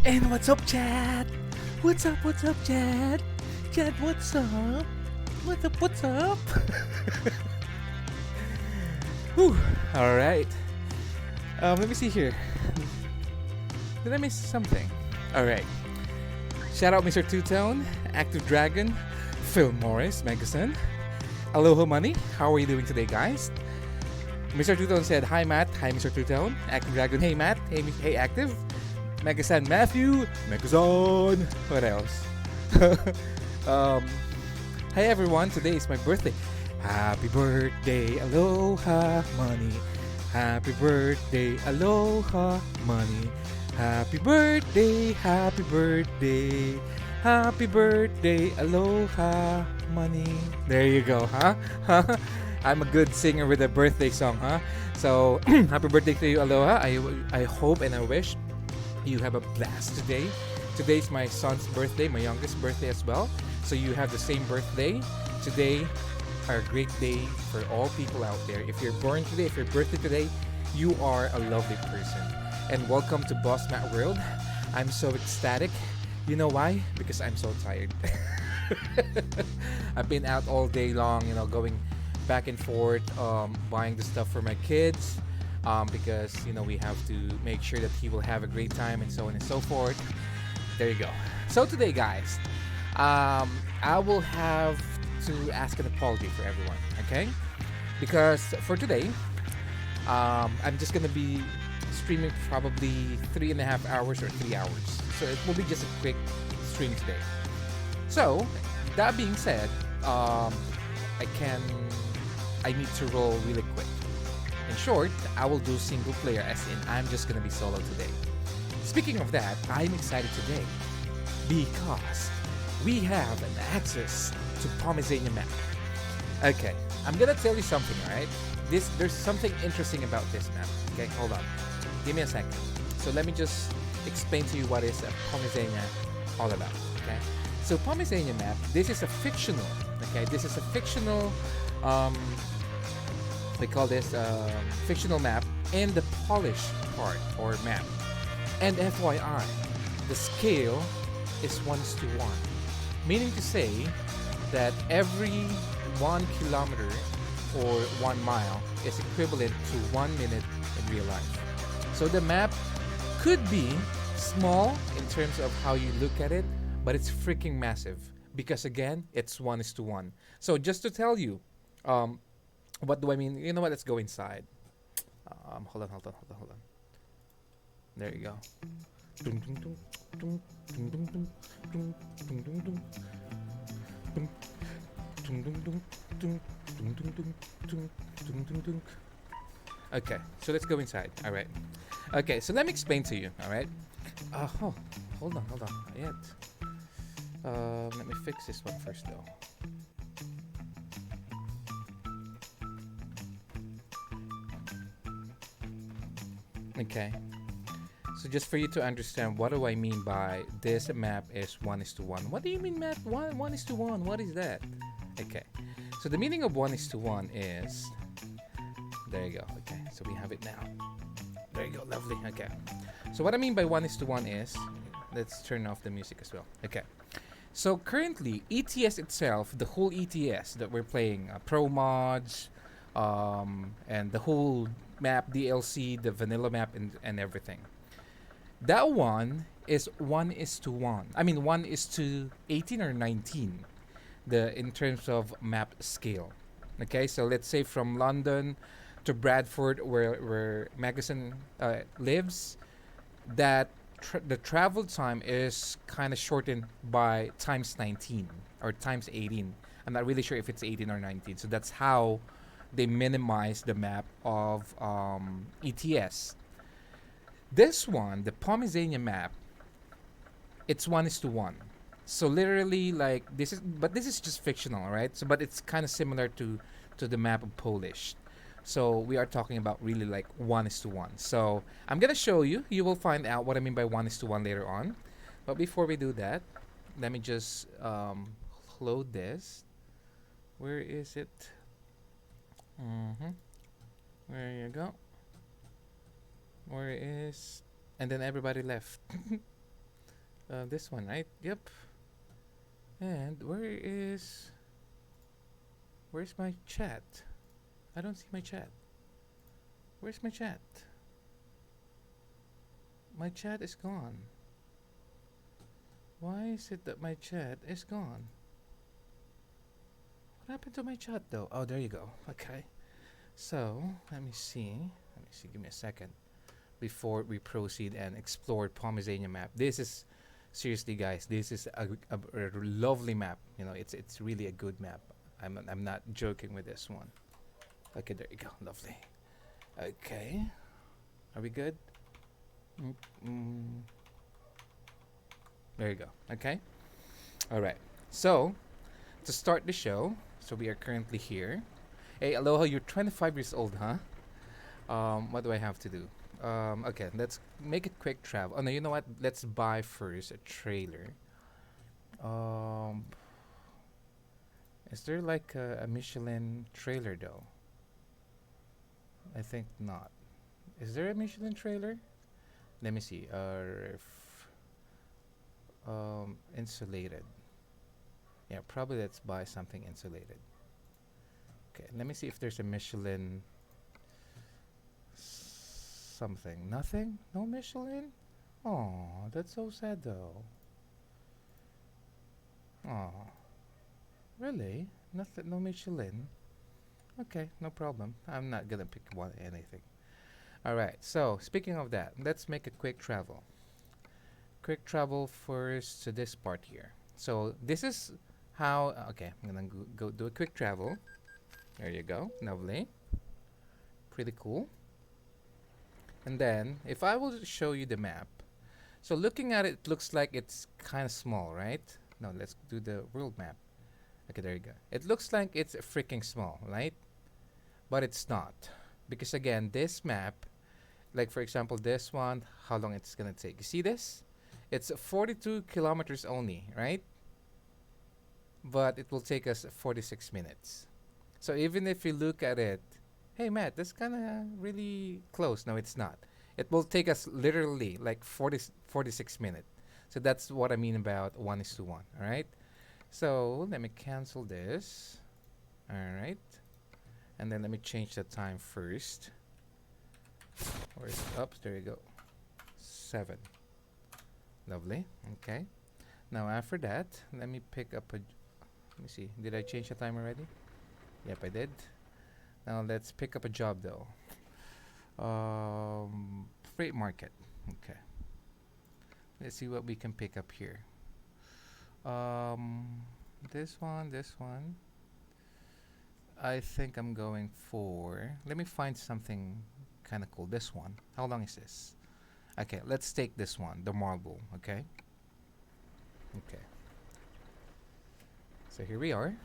And what's up, Chad? What's up, Chad? Chad, what's up? What's up? Whew, alright. Let me see here. Did I miss something? Alright. Shout out Mr. Two-Tone, Active Dragon, Phil Morris, Megason. Aloha Money, how are you doing today, guys? Mr. Two-Tone said, hi Matt, hi Mr. Two-Tone. Active Dragon, hey Matt, hey Active. Megasan Matthew, Megasan. What else? Hi everyone, today is my birthday. Happy birthday, aloha money. Happy birthday, aloha money. Happy birthday, happy birthday. Happy birthday, aloha money. There you go, huh? I'm a good singer with a birthday song, huh? So, happy birthday to you, aloha. I hope and I wish you have a blast today. Today's my son's birthday, my youngest birthday as well. So you have the same birthday. Today are a great day for all people out there. If you're born today, if your birthday today, you are a lovely person. And welcome to Boss Matt World. I'm so ecstatic. You know why? Because I'm so tired. I've been out all day long, going back and forth, buying the stuff for my kids. Because we have to make sure that he will have a great time and so on and so forth. There you go. So today, guys, I will have to ask an apology for everyone, okay? Because for today, I'm just gonna be streaming probably 3.5 hours or 3 hours. So it will be just a quick stream today. So that being said, I need to roll really quick. In short, I will do single player, as in I'm just gonna be solo today. Speaking of that, I'm excited today because we have an access to Pomezania Map. Okay, I'm gonna tell you something, alright? There's something interesting about this map. Okay, hold on. Give me a second. So let me just explain to you what is a Pomezania all about. Okay? So Pomezania Map, this is a fictional, we call this fictional map in the Polish part or map. And FYI, the scale is 1:1, meaning to say that every 1 kilometer or 1 mile is equivalent to 1 minute in real life. So the map could be small in terms of how you look at it, but it's freaking massive because again, it's 1:1. So just to tell you, what do I mean? You know what? Let's go inside. Hold on. There you go. Okay, so let's go inside. All right. Okay, so let me explain to you. All right. Hold on. Not yet. Let me fix this one first, though. Okay, so just for you to understand, what do I mean by this map is 1:1? What do you mean, Matt? 1:1? What is that? Okay, so the meaning of 1:1 is, there you go. Okay, so we have it now. There you go, lovely. Okay, so what I mean by 1:1 is, let's turn off the music as well. Okay, so currently ETS itself, the whole ETS that we're playing, pro mods, and the whole map, DLC, the vanilla map, and everything. That one is 1:1. I mean 1:18 or 19. In terms of map scale. Okay, so let's say from London to Bradford, where Magasin lives, that the travel time is kind of shortened by times 19 or times 18. I'm not really sure if it's 18 or 19. So that's how they minimize the map of ETS. This one, the Pomezania map, it's 1:1. So literally, like this is just fictional, right? So, but it's kind of similar to the map of Polish. So we are talking about really like 1:1. So I'm gonna show you. You will find out what I mean by 1:1 later on. But before we do that, let me just load this. Where is it? There you go. Where is... And then everybody left. This one, right? Yep. And where's my chat? I don't see my chat. Where's my chat? My chat is gone. Why is it that my chat is gone? What happened to my chat though? Oh, there you go. Okay. So, let me see. Let me see. Give me a second before we proceed and explore Pomezania map. This is seriously, guys. This is a lovely map. You know, it's really a good map. I'm not joking with this one. Okay, there you go. Lovely. Okay. Are we good? Mm, mm. There you go. Okay. All right. So, to start the show, so we are currently here. Hey, Aloha, you're 25 years old, huh? What do I have to do? Okay, let's make it quick travel. Oh no, you know what? Let's buy first a trailer. Um, is there like a Michelin trailer though? I think not. Is there a Michelin trailer? Let me see. Insulated. Yeah, probably let's buy something insulated. Okay, let me see if there's a Michelin something. Nothing? No Michelin? Oh, that's so sad though. Oh, really? Nothing, no Michelin? Okay, no problem. I'm not gonna pick one anything. All right. So speaking of that, let's make a quick travel. Quick travel first to this part here. So this is how. Okay, I'm gonna go do a quick travel. There you go. Lovely. Pretty cool. And then if I will show you the map, so looking at it, it looks like it's kind of small, right? No, let's do the world map. Okay, there you go. It looks like it's freaking small, right? But it's not. Because again, this map, like for example, this one, how long it's gonna take. You see this? It's 42 kilometers only, right? But it will take us 46 minutes. So even if you look at it, hey Matt, that's kind of really close. No, it's not. It will take us literally like 46 minutes. So that's what I mean about 1:1, all right? So let me cancel this. All right. And then let me change the time first. Where's up? There you go. 7. Lovely. Okay. Now after that, let me pick up a. Let me see. Did I change the time already? Yep, I did. Now let's pick up a job though. Freight market. Okay. Let's see what we can pick up here. This one. I think I'm going for. Let me find something kind of cool. This one. How long is this? Okay, let's take this one, the marble. Okay. Okay. So here we are.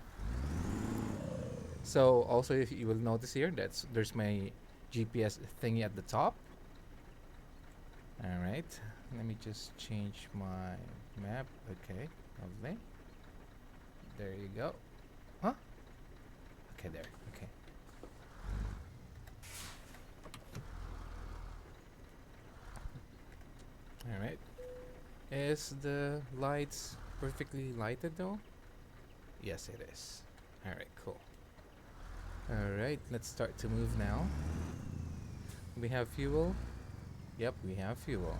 So also, if you will notice here, there's my GPS thingy at the top. All right. Let me just change my map. Okay, lovely. There you go. Huh? Okay, there. Okay. All right. Is the lights perfectly lighted though? Yes, it is. All right, cool. All right, let's start to move now. We have fuel. Yep, we have fuel.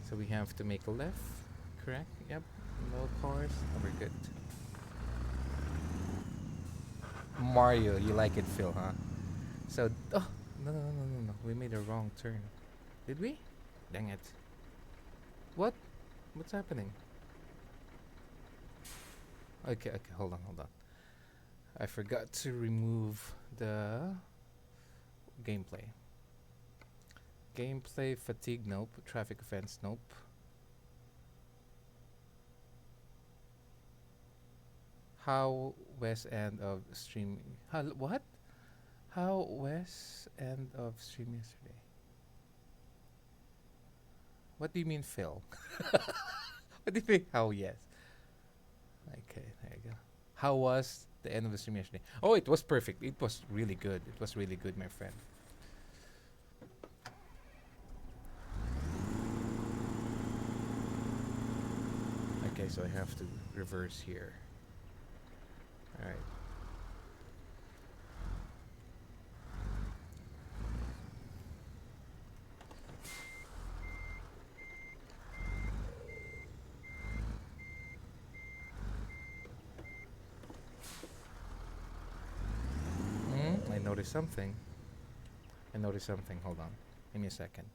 So we have to make a left, correct? Yep. No cars. Oh, we're good. Mario, you like it, Phil, huh? So, oh, no. We made a wrong turn. Did we? Dang it. What? What's happening? Okay, hold on. I forgot to remove the gameplay. Gameplay fatigue, nope. Traffic offense, nope. How west end of stream? What? How west end of stream yesterday? What do you mean, Phil? What do you mean? How yes? Okay, there you go. How was the end of the stream yesterday? Oh, it was perfect. It was really good. It was really good, my friend. Okay, so I have to reverse here. All right. I noticed something. I noticed something. Hold on. Give me a second.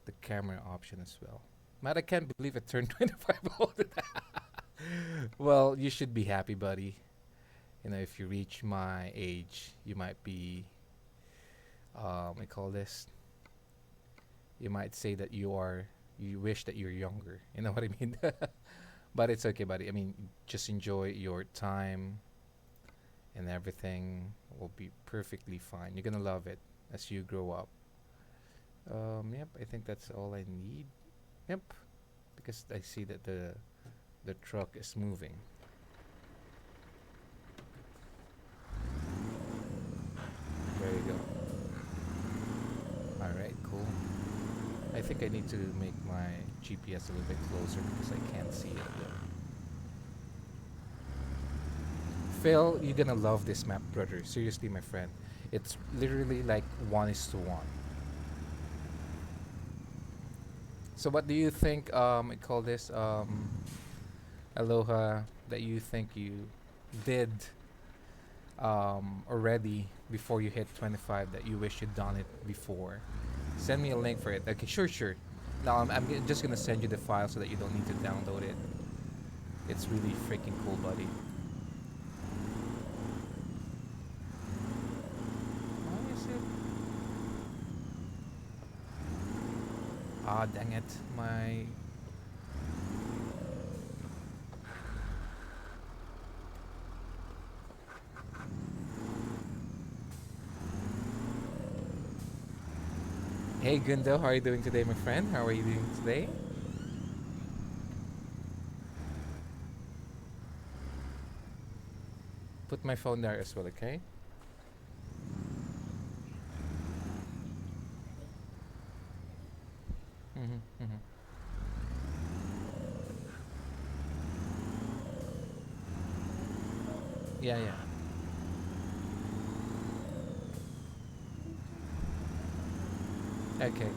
The camera option as well. Matt, I can't believe it turned 25 old. Well, you should be happy, buddy. You know, if you reach my age, you might be, I call this, you might say that you wish that you're younger. You know what I mean? But it's okay, buddy. I mean, just enjoy your time and everything will be perfectly fine. You're gonna love it as you grow up. Yep, I think that's all I need. Yep, because I see that the truck is moving. There you go. All right, cool. I think I need to make my GPS a little bit closer because I can't see it though. Phil, you're gonna love this map, brother. Seriously, my friend. It's literally like 1:1. So what do you think, I call this, Aloha, that you think you did already before you hit 25 that you wish you'd done it before? Send me a link for it. Okay, sure, sure. Now just gonna send you the file so that you don't need to download it. It's really freaking cool, buddy. Why is it? Ah, dang it. My... Hey Gundo, how are you doing today, my friend? How are you doing today? Put my phone there as well, okay? Mm-hmm, mm-hmm. Yeah, yeah. Okay.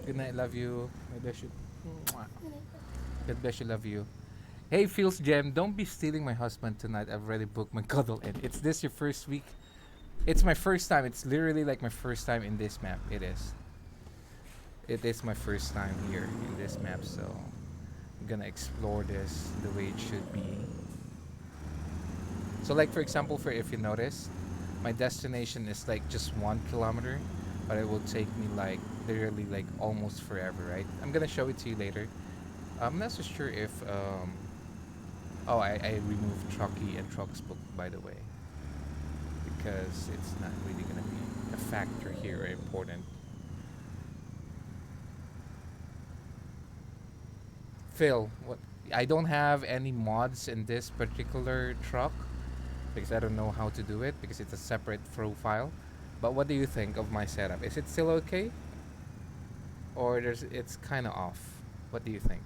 Good night, love you. God bless you. Mwah. God bless you, love you. Hey, Feels Gem, don't be stealing my husband tonight. I've already booked my cuddle in. It's this your first week? It's my first time. It's literally like my first time in this map. It is. It is my first time here in this map, so I'm gonna explore this the way it should be. So, like for example, for if you notice, my destination is like just 1 kilometer, but it will take me like literally like almost forever, right? I'm gonna show it to you later. I'm not so sure if oh, I removed Truckee and Trucks book, by the way, because it's not really gonna be a factor here or important. Phil, what? I don't have any mods in this particular truck because I don't know how to do it because it's a separate profile. But what do you think of my setup? Is it still okay, or it's kind of off? What do you think?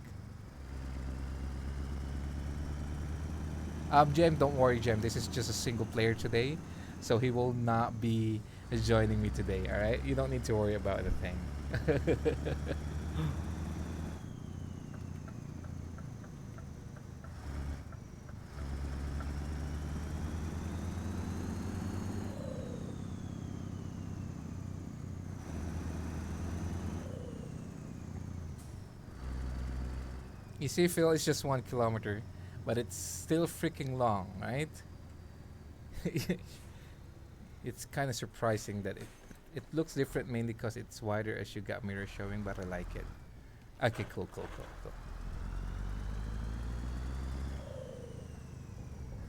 Jem, don't worry, Jem. This is just a single player today, so he will not be joining me today. All right, you don't need to worry about a thing. You see, Phil, it's just 1 kilometer, but it's still freaking long, right? It's kind of surprising that it looks different mainly because it's wider as you got mirror showing, but I like it. Okay, cool, cool, cool, cool.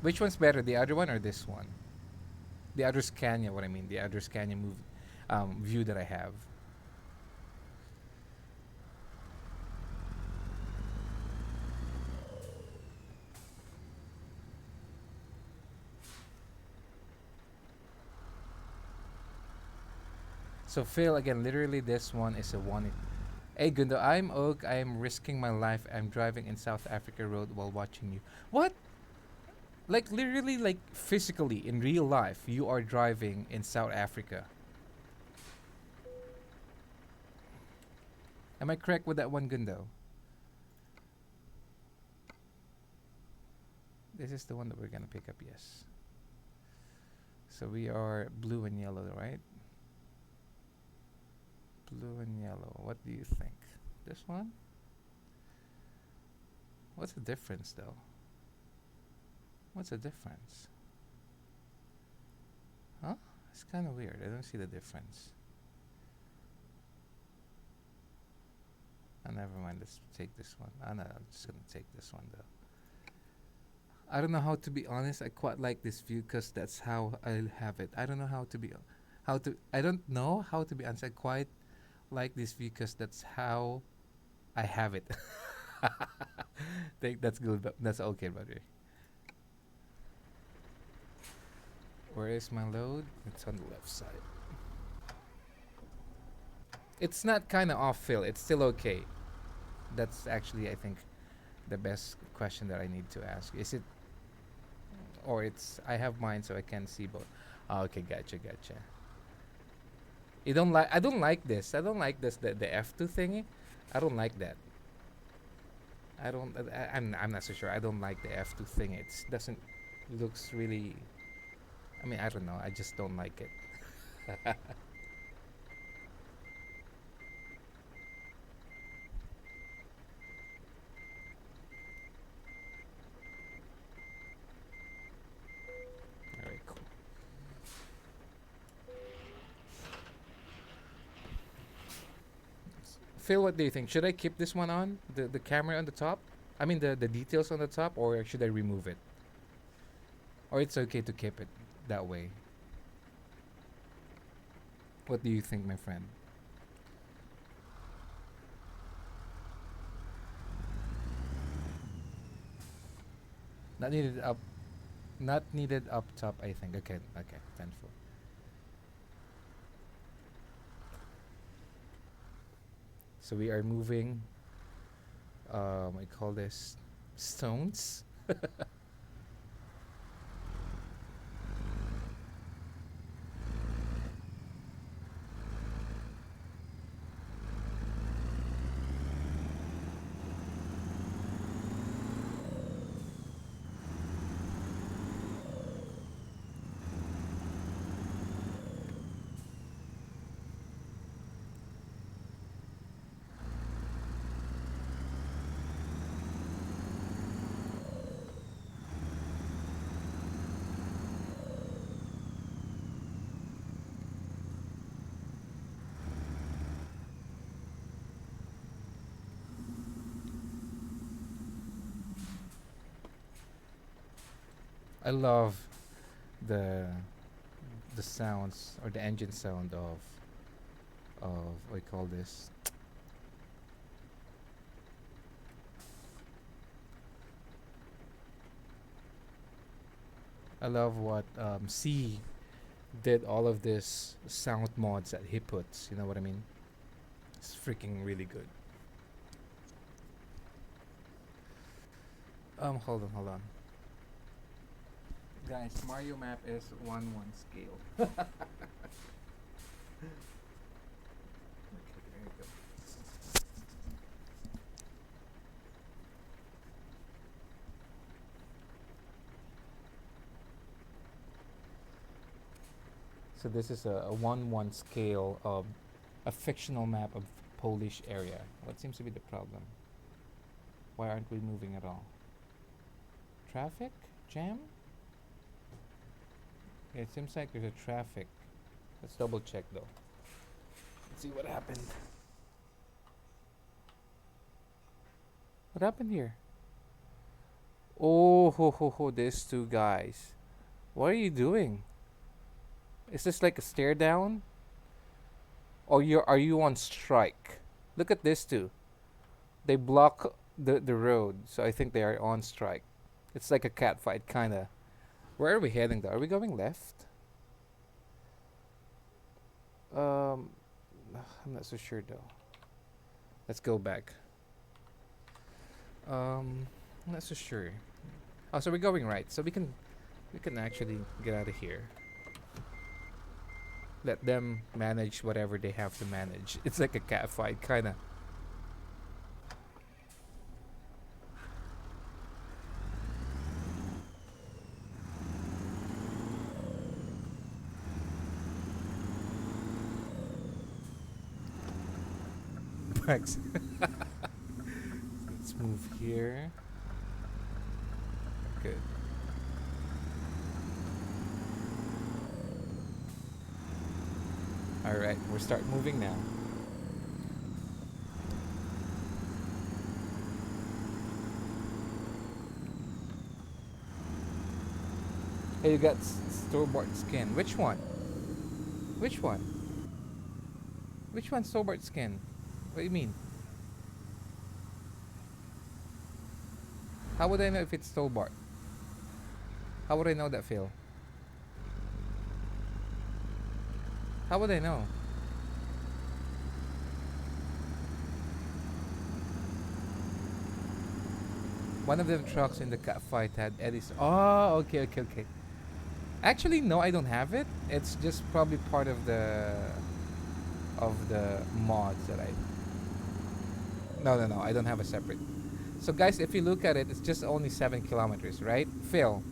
Which one's better, the other one or this one? The other Scania, what I mean, the other Scania view that I have. So Phil, again, literally this one is a one. Hey Gundo, I'm Og. I'm risking my life. I'm driving in South Africa Road while watching you. What? Like literally, like physically in real life, you are driving in South Africa. Am I correct with that one, Gundo? This is the one that we're gonna pick up. Yes. So we are blue and yellow, right? Blue and yellow. What do you think? This one? What's the difference, though? What's the difference? Huh? It's kind of weird. I don't see the difference. Oh, never mind. Let's take this one. Oh, no, I'm just gonna take this one though. I don't know how to be honest. I quite like this view because that's how I have it. I don't know how to be, how to. I don't know how to be honest. I quite like this view because that's how I have it. Think that's good. That's okay, buddy. Where is my load? It's on the left side. It's not kind of off fill. It's still okay. That's actually, I think, the best question that I need to ask. Is it, or it's, I have mine so I can see both. Oh, okay, gotcha, gotcha. You don't like, I don't like this. I don't like this, the F2 thingy. I don't like that. I don't, I'm not so sure. I don't like the F2 thing. It doesn't, looks really, I mean, I don't know. I just don't like it. Alright, cool. Phil, what do you think? Should I keep this one on? The camera on the top? I mean the details on the top, or should I remove it? Or it's okay to keep it that way? What do you think, my friend? Not needed up, not needed up top, I think. Okay, okay, 10 4. So we are moving, I call this stones. I love the the sounds or the engine sound of what I call this. I love what C did all of this sound mods that he puts. You know what I mean? It's freaking really good. Hold on, hold on. Guys, Mario map is 1-1 scale. Okay, there you go. So this is a 1-1 scale of a fictional map of Polish area. What seems to be the problem? Why aren't we moving at all? Traffic? Jam? Yeah, it seems like there's a traffic. Let's double check though. Let's see what happened. What happened here? Oh, ho, ho, ho, these two guys. What are you doing? Is this like a stare down? Or are you on strike? Look at this two. They block the road, so I think they are on strike. It's like a cat fight, kinda. Where are we heading though? Are we going left? Um, I'm not so sure though. Let's go back. I'm not so sure. Oh, so we're going right. So we can actually get out of here. Let them manage whatever they have to manage. It's like a cat fight, kinda. Max. Let's move here. Good. All right, we'll start moving now. Hey, you got store-bought skin. Which one? Which one? Which one store-bought skin? What do you mean? How would I know if it's store-bought? How would I know that, Phil? How would I know? One of them trucks in the cat fight had Eddie's. Oh, okay, okay, okay. Actually, no, I don't have it. It's just probably part of the mods that I. No, no, no. I don't have a separate. So, guys, if you look at it, it's just only 7 kilometers, right, Phil?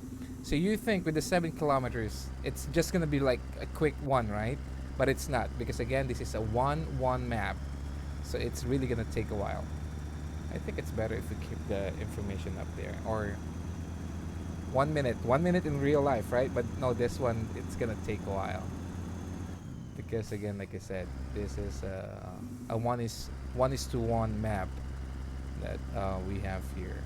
So you think with the 7 kilometers, it's just gonna be like a quick one, right? But it's not, because again, this is a one map, so it's really gonna take a while. I think it's better if we keep the information up there, or 1 minute, 1 minute in real life, right? But no, this one, it's gonna take a while, because again, like I said, this is a one is to one map that we have here.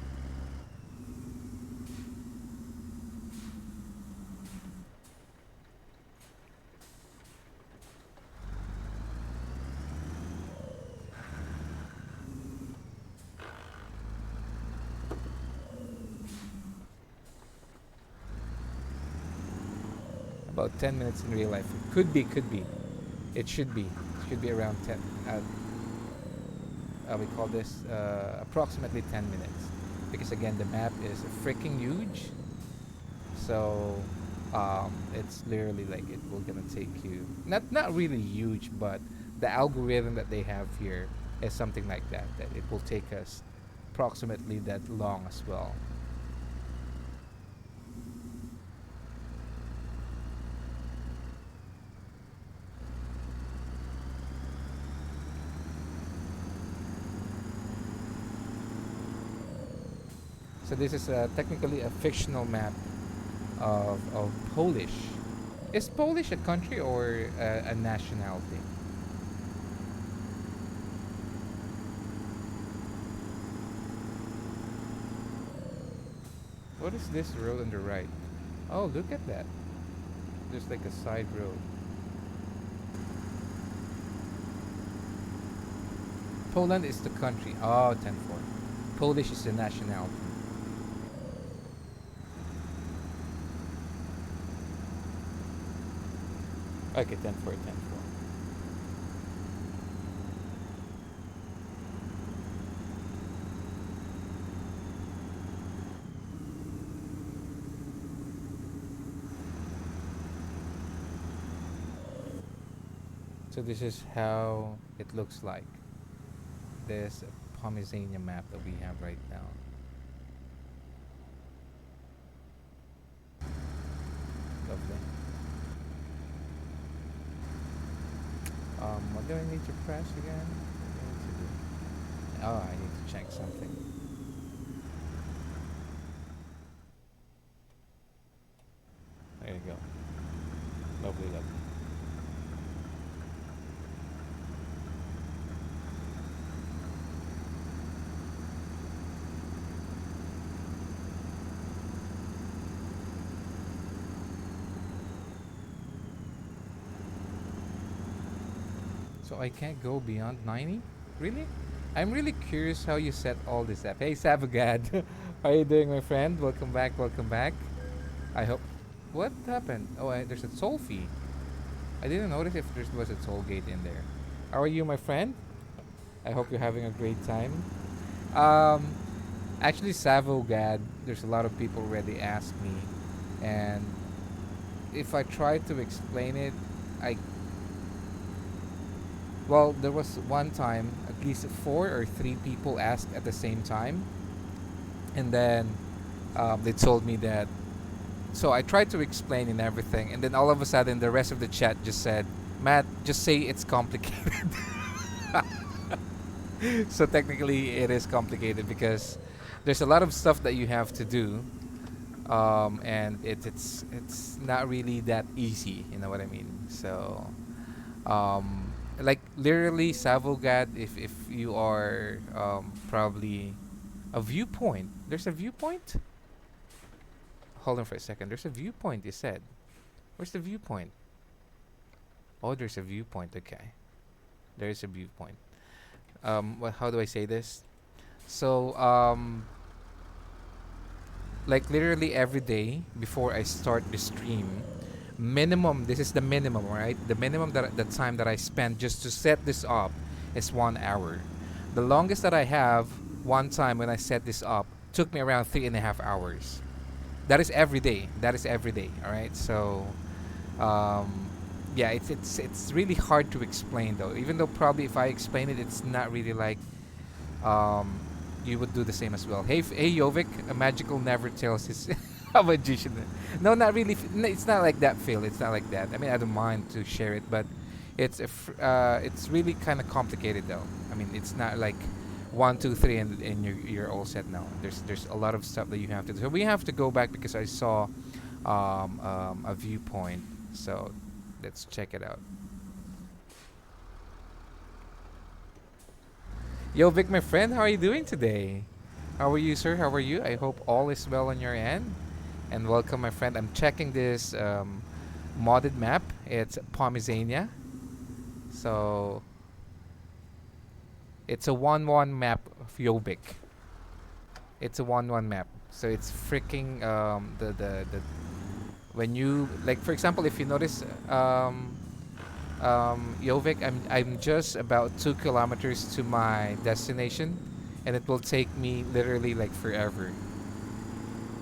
About 10 minutes in real life. Could be, could be. It should be. It should be around 10. We call this approximately 10 minutes. Because again, the map is freaking huge. So it's literally like it will gonna take you, not really huge, but the algorithm that they have here is something like that. That it will take us approximately that long as well. So this is technically a fictional map of Polish. Is Polish a country or a nationality? What is this road on the right? Oh, look at that. There's like a side road. Poland is the country. Oh, 10-4. Polish is the nationality. Okay, 10-4, 10-4. So this is how it looks like. This Pomezania map that we have right now. Lovely. What do I need to press again? What do I need to do? Oh, I need to check something. There you go. Lovely, lovely. So I can't go beyond 90? Really? I'm really curious how you set all this up. Hey, Savagad. How are you doing, my friend? Welcome back, welcome back. I hope... What happened? Oh, there's a toll fee. I didn't notice if there was a toll gate in there. How are you, my friend? I hope you're having a great time. Um, Actually, Savogad, there's a lot of people already asked me, and if I try to explain it, I well, there was one time at least four or three people asked at the same time, and then they told me that. So I tried to explain and everything, and then all of a sudden, the rest of the chat just said, "Matt, just say it's complicated." So technically, it is complicated because there's a lot of stuff that you have to do, and it's not really that easy. You know what I mean? So, like literally, Savogad, if you are probably a viewpoint, there's a viewpoint. Hold on for a second. There's a viewpoint. You said, where's the viewpoint? Oh, there's a viewpoint. Okay, there is a viewpoint. How do I say this? So, like literally every day before I start the stream, minimum. This is the minimum, right? The minimum that the time that I spend just to set this up is 1 hour. The longest that I have one time when I set this up took me around 3.5 hours. That is every day. That is every day. All right. So, um, yeah, it's really hard to explain though. Even though probably if I explain it, it's not really like um, you would do the same as well. Hey, Yovik, a magical never tells his a magician. No, not really. It's not like that, Phil. It's not like that. I mean, I don't mind to share it, but it's really kind of complicated though. I mean, it's not like one, two, three, and you're all set now. There's a lot of stuff that you have to do. So we have to go back because I saw a viewpoint. So let's check it out. Yo, Vic, my friend, how are you doing today? How are you, sir? How are you? I hope all is well on your end. And welcome, my friend. I'm checking this modded map. It's Pomezania. So it's a 1-1 map of Yobik. It's a 1-1 map. So it's freaking the when you like for example if you notice Yovik, I'm just about 2 kilometers to my destination, and it will take me literally like forever.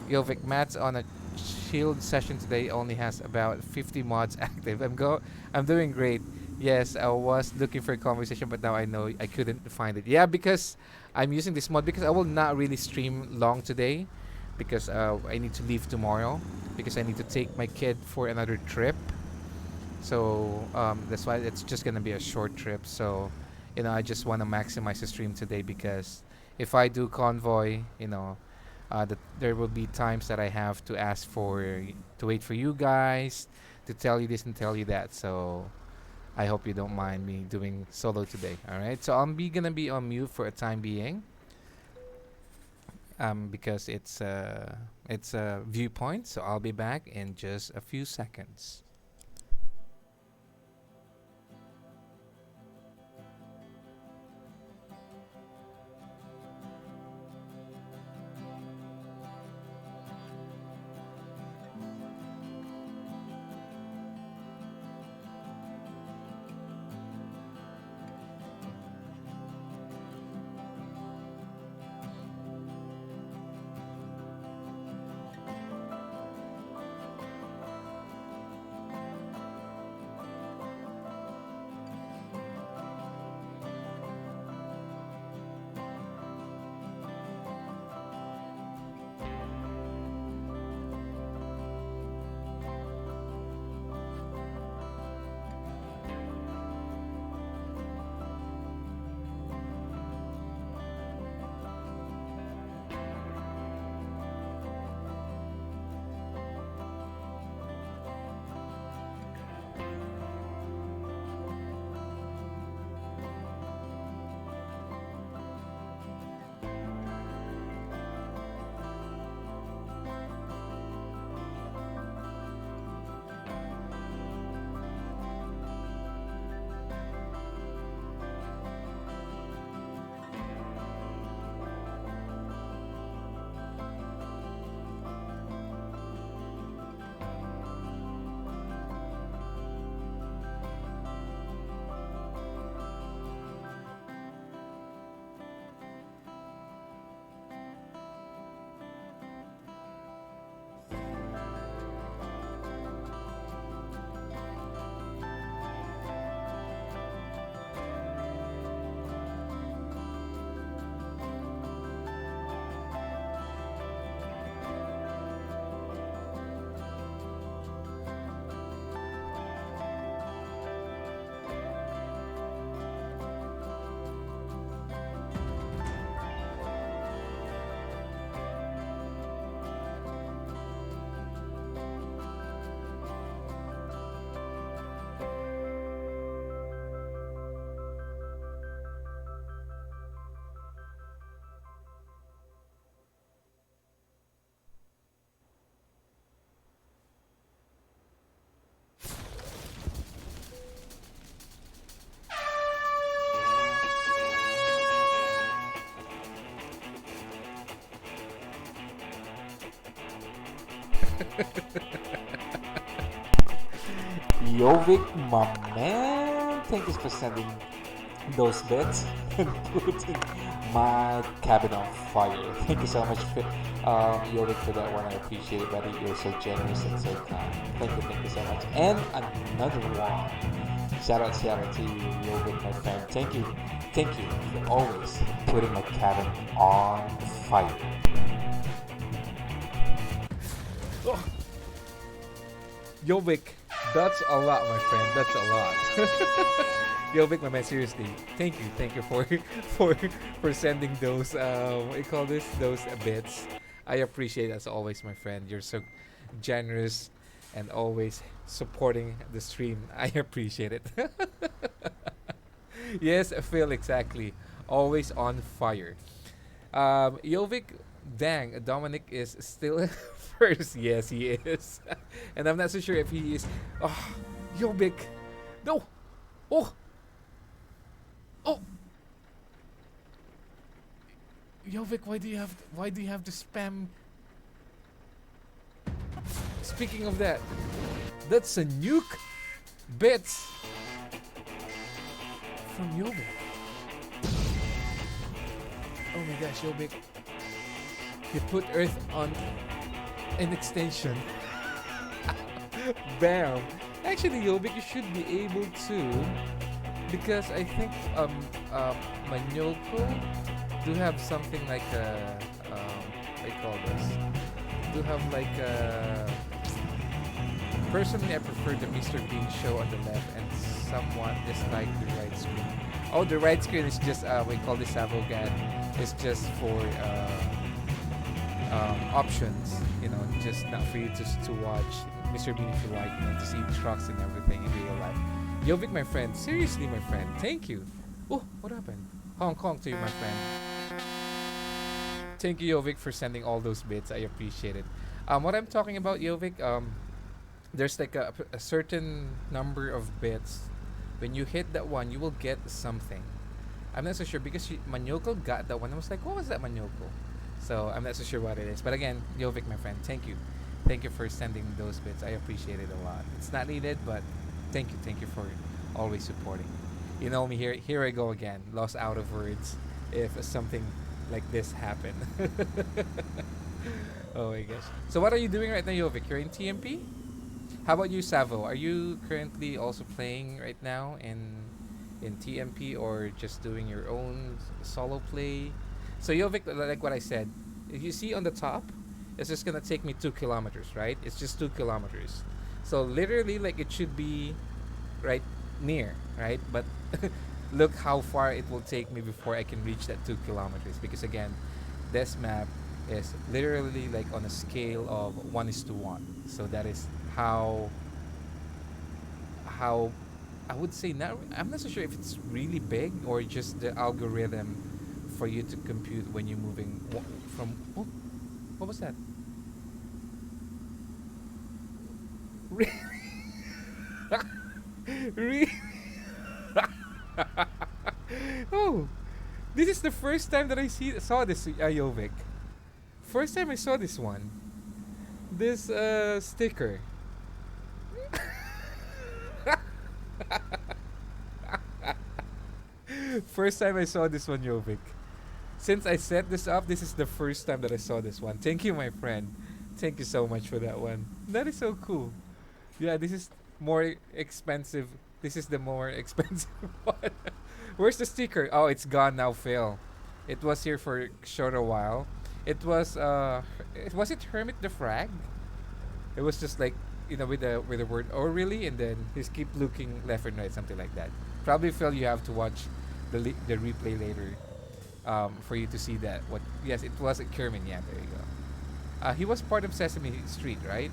Yovik, Matt's on a shield session today. Only has about 50 mods active. I'm doing great. Yes, I was looking for a conversation, but now I know I couldn't find it. Yeah, because I'm using this mod because I will not really stream long today, because I need to leave tomorrow because I need to take my kid for another trip. So that's why it's just gonna be a short trip. So, I just want to maximize the stream today because if I do convoy, there will be times that I have to ask to wait for you guys to tell you this and tell you that. So I hope you don't mind me doing solo today. All right. So gonna be on mute for a time being. Because it's a viewpoint. So I'll be back in just a few seconds. Jovic, my man, thank you for sending those bits and putting my cabin on fire. Thank you so much, Jovic, for that one. I appreciate it, buddy. You're so generous and so kind. Thank you so much. And another one. Shout out to you, Jovic, my friend. Thank you for always putting my cabin on fire. Oh. Jovic, that's a lot, my friend. That's a lot. Jovic, my man, seriously, thank you for sending those what do you call this? Those bits. I appreciate it as always, my friend. You're so generous and always supporting the stream. I appreciate it. Yes, Phil, exactly. Always on fire. Jovic, dang, Dominic is still first. Yes, he is. And I'm not so sure if he is. Oh, Jovic. No. Oh. Oh. Jovic, why do you have to spam? Speaking of that, that's a nuke bits from Jovic. Oh my gosh, Jovic. You put Earth on an extension. Bam. Actually, Jovic, you should be able to, because I think Manyoko do have something like a what do you call this? Do have like a. Personally, I prefer the Mr. Bean show on the left, and somewhat dislike the right screen. Oh, the right screen is just we call this Avogat. It's just for options, you know, just not for you to watch Mr. Bean if you like, you know, to see trucks and everything in real life. Jovic, my friend, seriously, my friend, thank you. Oh, what happened? Hong Kong to you, my friend. Thank you, Jovic, for sending all those bits. I appreciate it. What I'm talking about, Jovic, there's like a certain number of bits. When you hit that one, you will get something. I'm not so sure because Manyoko got that one. I was like, what was that, Manyoko? So I'm not so sure what it is. But again, Jovic, my friend, thank you. Thank you for sending those bits. I appreciate it a lot. It's not needed, but thank you for always supporting. You know me, here I go again. Lost out of words if something like this happened. Oh my gosh. So what are you doing right now, Jovic? You're in TMP? How about you, Savo? Are you currently also playing right now in TMP or just doing your own solo play? So Jovic, like what I said, if you see on the top, it's just gonna take me 2 kilometers, right? It's just 2 kilometers. So literally, like it should be right near, right? But look how far it will take me before I can reach that 2 kilometers. Because again, this map is literally like on a scale of 1:1. So that is how I would say not. I'm not so sure if it's really big or just the algorithm for you to compute when you're moving from. Oh, what was that? Really? Really? Oh, this is the first time that I saw this, Jovic. First time I saw this one. This sticker. First time I saw this one, Jovic. Since I set this up, this is the first time that I saw this one. Thank you, my friend. Thank you so much for that one. That is so cool. Yeah, this is more expensive. This is the more expensive one. Where's the sticker? Oh, it's gone now, Phil. It was here for a short while. It was it Hermit the Frag? It was just like, you know, with the word "oh really," and then just keep looking left and right, something like that. Probably, Phil, you have to watch the replay later, for you to see that. What? Yes, it was a Kermin. Yeah, there you go. He was part of Sesame Street, right?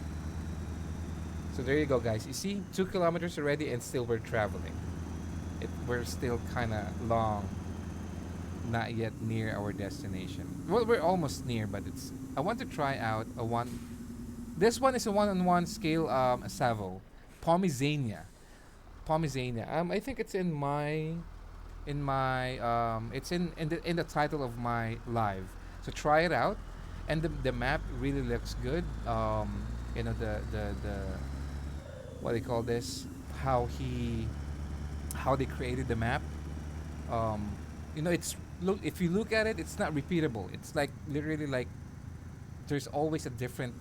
So there you go, guys. You see, 2 kilometers already, and still we're traveling. We're still kind of long, not yet near our destination. Well, we're almost near, but it's. I want to try out a one. This one is a one-on-one scale. Savo, Pomezania. I think it's in my. It's in the title of my live. So try it out, and the map really looks good. You know the what do you call this? how he how they created the map. Um, it's look if you look at it, it's not repeatable. It's like literally like there's always a different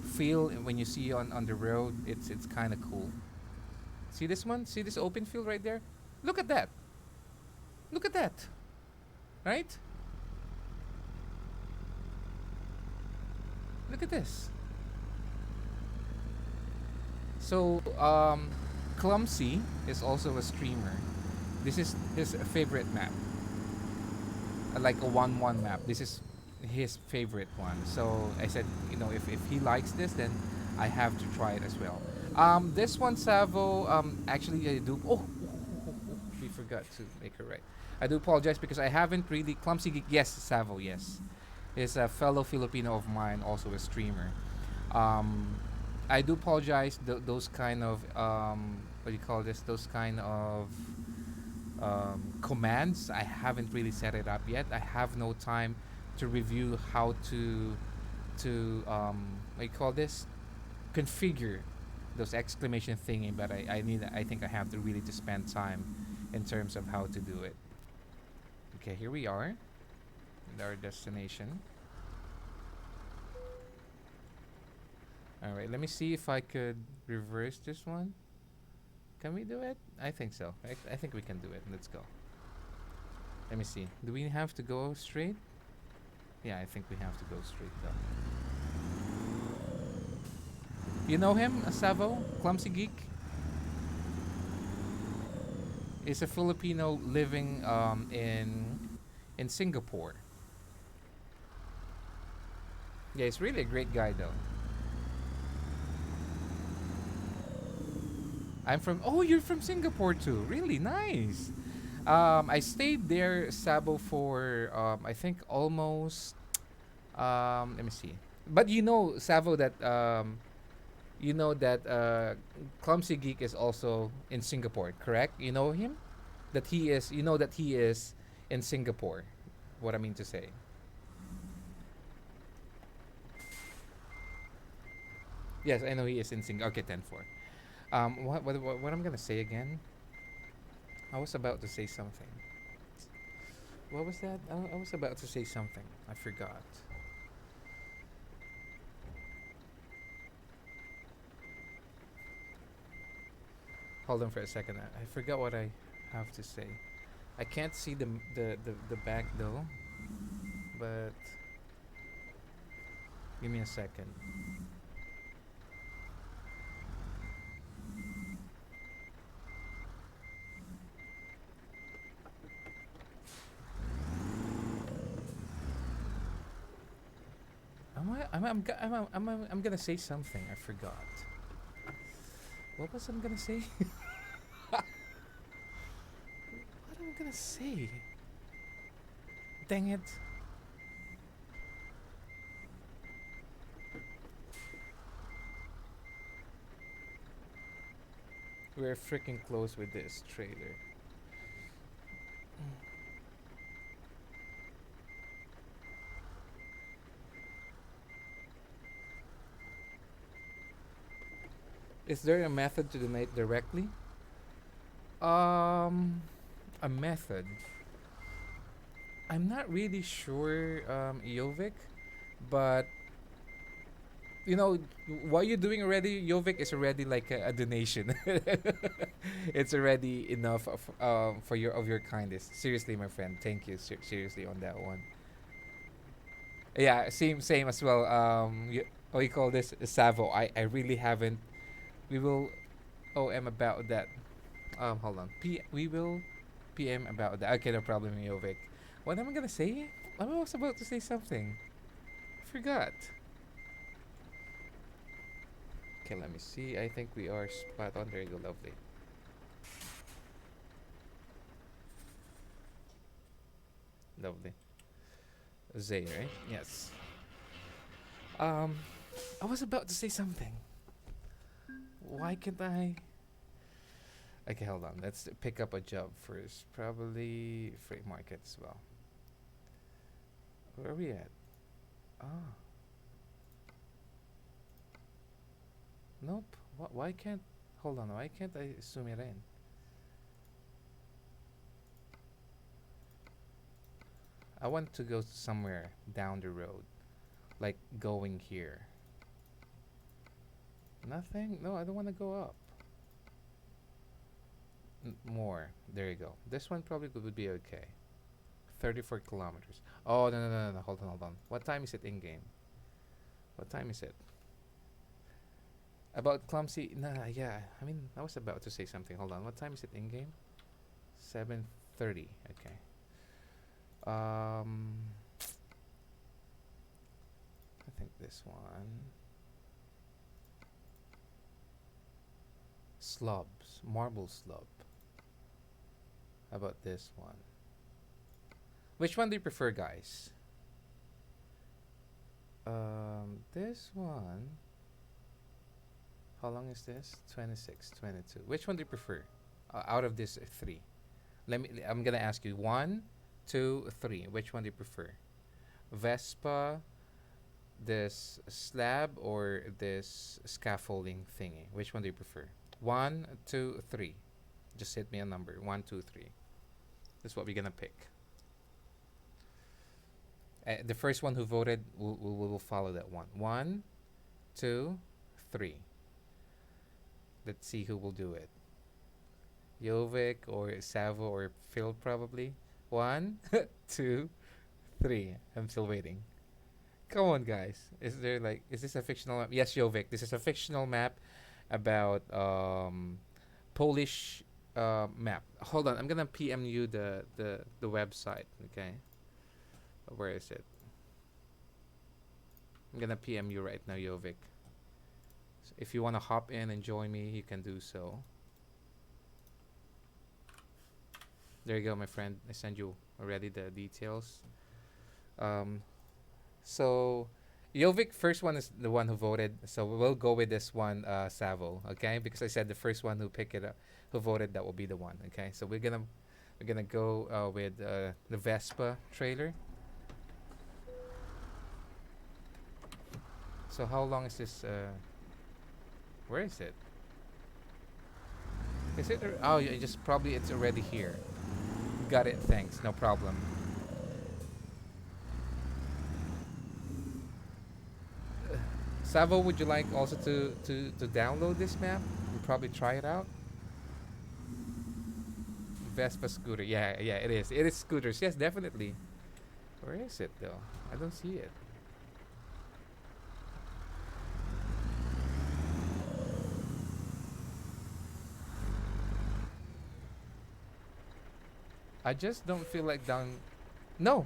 feel when you see on the road. It's kind of cool. See this one? See this open field right there? Look at that. Look at that. Right? Look at this. So, Clumsy is also a streamer. This is his favorite map, like a 1-1 map. This is his favorite one. So I said, if he likes this, then I have to try it as well. This one, Savo, actually I do. We forgot to make it right. I do apologize because I haven't really clumsy. Yes, Savo. Yes, is a fellow Filipino of mine, also a streamer. Um, I do apologize. Those kind of what do you call this? Those kind of commands. I haven't really set it up yet. I have no time to review how to what do you call this? Configure those exclamation thingy. But I think I have to really to spend time in terms of how to do it. Okay, here we are at our destination. All right, let me see if I could reverse this one. Can we do it? I think so. I think we can do it. Let's go. Let me see. Do we have to go straight? Yeah, I think we have to go straight though. You know him, Savo? Clumsy Geek? Is a Filipino living in Singapore. Yeah, he's really a great guy though. I'm from. Oh, you're from Singapore too. Really nice. I stayed there, Sabo, for I think almost. Let me see. But Savo, that Clumsy Geek is also in Singapore, correct? You know him? That he is. You know that he is in Singapore. What I mean to say. Yes, I know he is in Singapore. Okay, 10-4. What I'm gonna say again? I was about to say something. What was that? I was about to say something. I forgot. Hold on for a second. I forgot what I have to say. I can't see the back though, but give me a second. I'm gonna say something. I forgot. What was I'm gonna say? What am I gonna say? Dang it. We're freaking close with this trailer. Is there a method to donate directly? Um, a method. I'm not really sure, Jovic, but what you're doing already, Jovic, is already like a donation. It's already enough for your kindness. Seriously, my friend, thank you seriously on that one. Yeah, same as well. What you call this, Savo? I really haven't. We will OM about that. Hold on. We will PM about that. Okay, no problem, Jovic. What am I gonna say? I was about to say something. I forgot. Okay, let me see. I think we are spot on. There you go, lovely. Lovely. Zay, right? Yes. Um, I was about to say something. Why can't I? Okay, hold on. Let's pick up a job first. Probably free market as well. Where are we at? Ah, nope. Why can't? Hold on, why can't I zoom it in? I want to go somewhere down the road, like going here. Nothing? No, I don't want to go up. More. There you go. This one probably would be okay. 34 kilometers. Oh, no, no, no, no, no. Hold on, hold on. What time is it in game? What time is it? About clumsy. Nah, yeah. I mean, I was about to say something. Hold on. What time is it in game? 7:30. Okay. I think this one. Slubs. Marble slub. How about this one? Which one do you prefer, guys? This one. How long is this? 26, 22. Which one do you prefer? Out of these three. I'm gonna ask you 1, 2, 3. Which one do you prefer? Vespa, this slab, or this scaffolding thingy? Which one do you prefer? 1, 2, 3. Just hit me a number. 1, 2, 3. That's what we're gonna pick. The first one who voted will follow that one. 1, 2, 3. Let's see who will do it. Jovic or Savo or Phil probably. 1, 2, 3. I'm still waiting. Come on, guys. Is this a fictional map? Yes, Jovic. This is a fictional map about Polish map. Hold on, I'm gonna PM you the website. Okay. Where is it? I'm gonna PM you right now, Jovic. So if you wanna hop in and join me, you can do so. There you go, my friend. I sent you already the details. So Jovic, first one is the one who voted. So we'll go with this one, Savo. Okay, because I said the first one who picked it up, who voted, that will be the one. Okay, so we're gonna go with the Vespa trailer. So how long is this? Where is it? Is it? Oh, yeah, just probably it's already here. Got it. Thanks. No problem. Savo, would you like also to download this map and probably try it out? Vespa scooter. Yeah, yeah, it is. It is scooters. Yes, definitely. Where is it though? I don't see it. I just don't feel like down. No,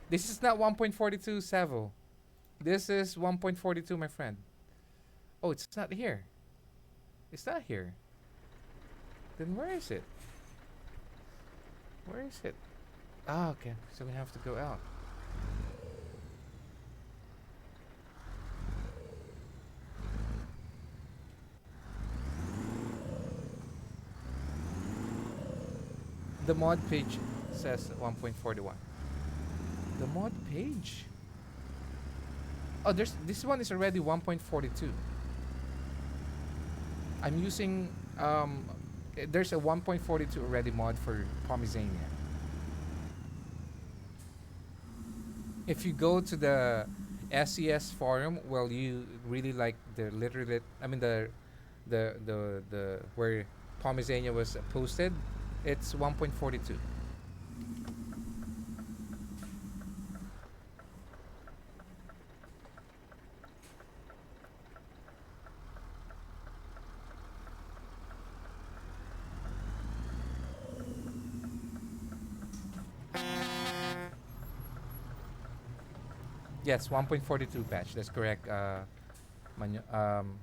this is not 1.42 Savo. This is 1.42, my friend. Oh, it's not here. It's not here. Then where is it? Where is it? Ah, okay. So we have to go out. The mod page says 1.41. The mod page. Oh, this one is already 1.42. I'm using there's a 1.42 already mod for Pomezania. If you go to the SES forum, well, you really like the literate. I mean the where Pomezania was posted. It's 1.42. Yes, 1.42 patch. That's correct,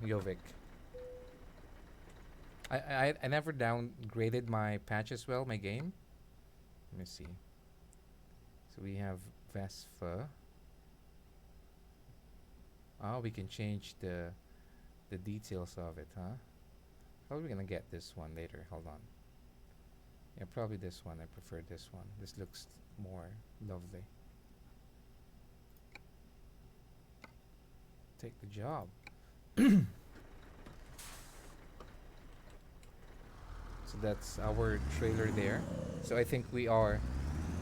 Jovic. I never downgraded my patch as well, my game. Let me see. So we have Vespa. Oh, we can change the details of it, huh? How are we gonna get this one later? Hold on. Yeah, probably this one. I prefer this one. This looks more lovely. Take the job. So that's our trailer there. So I think we are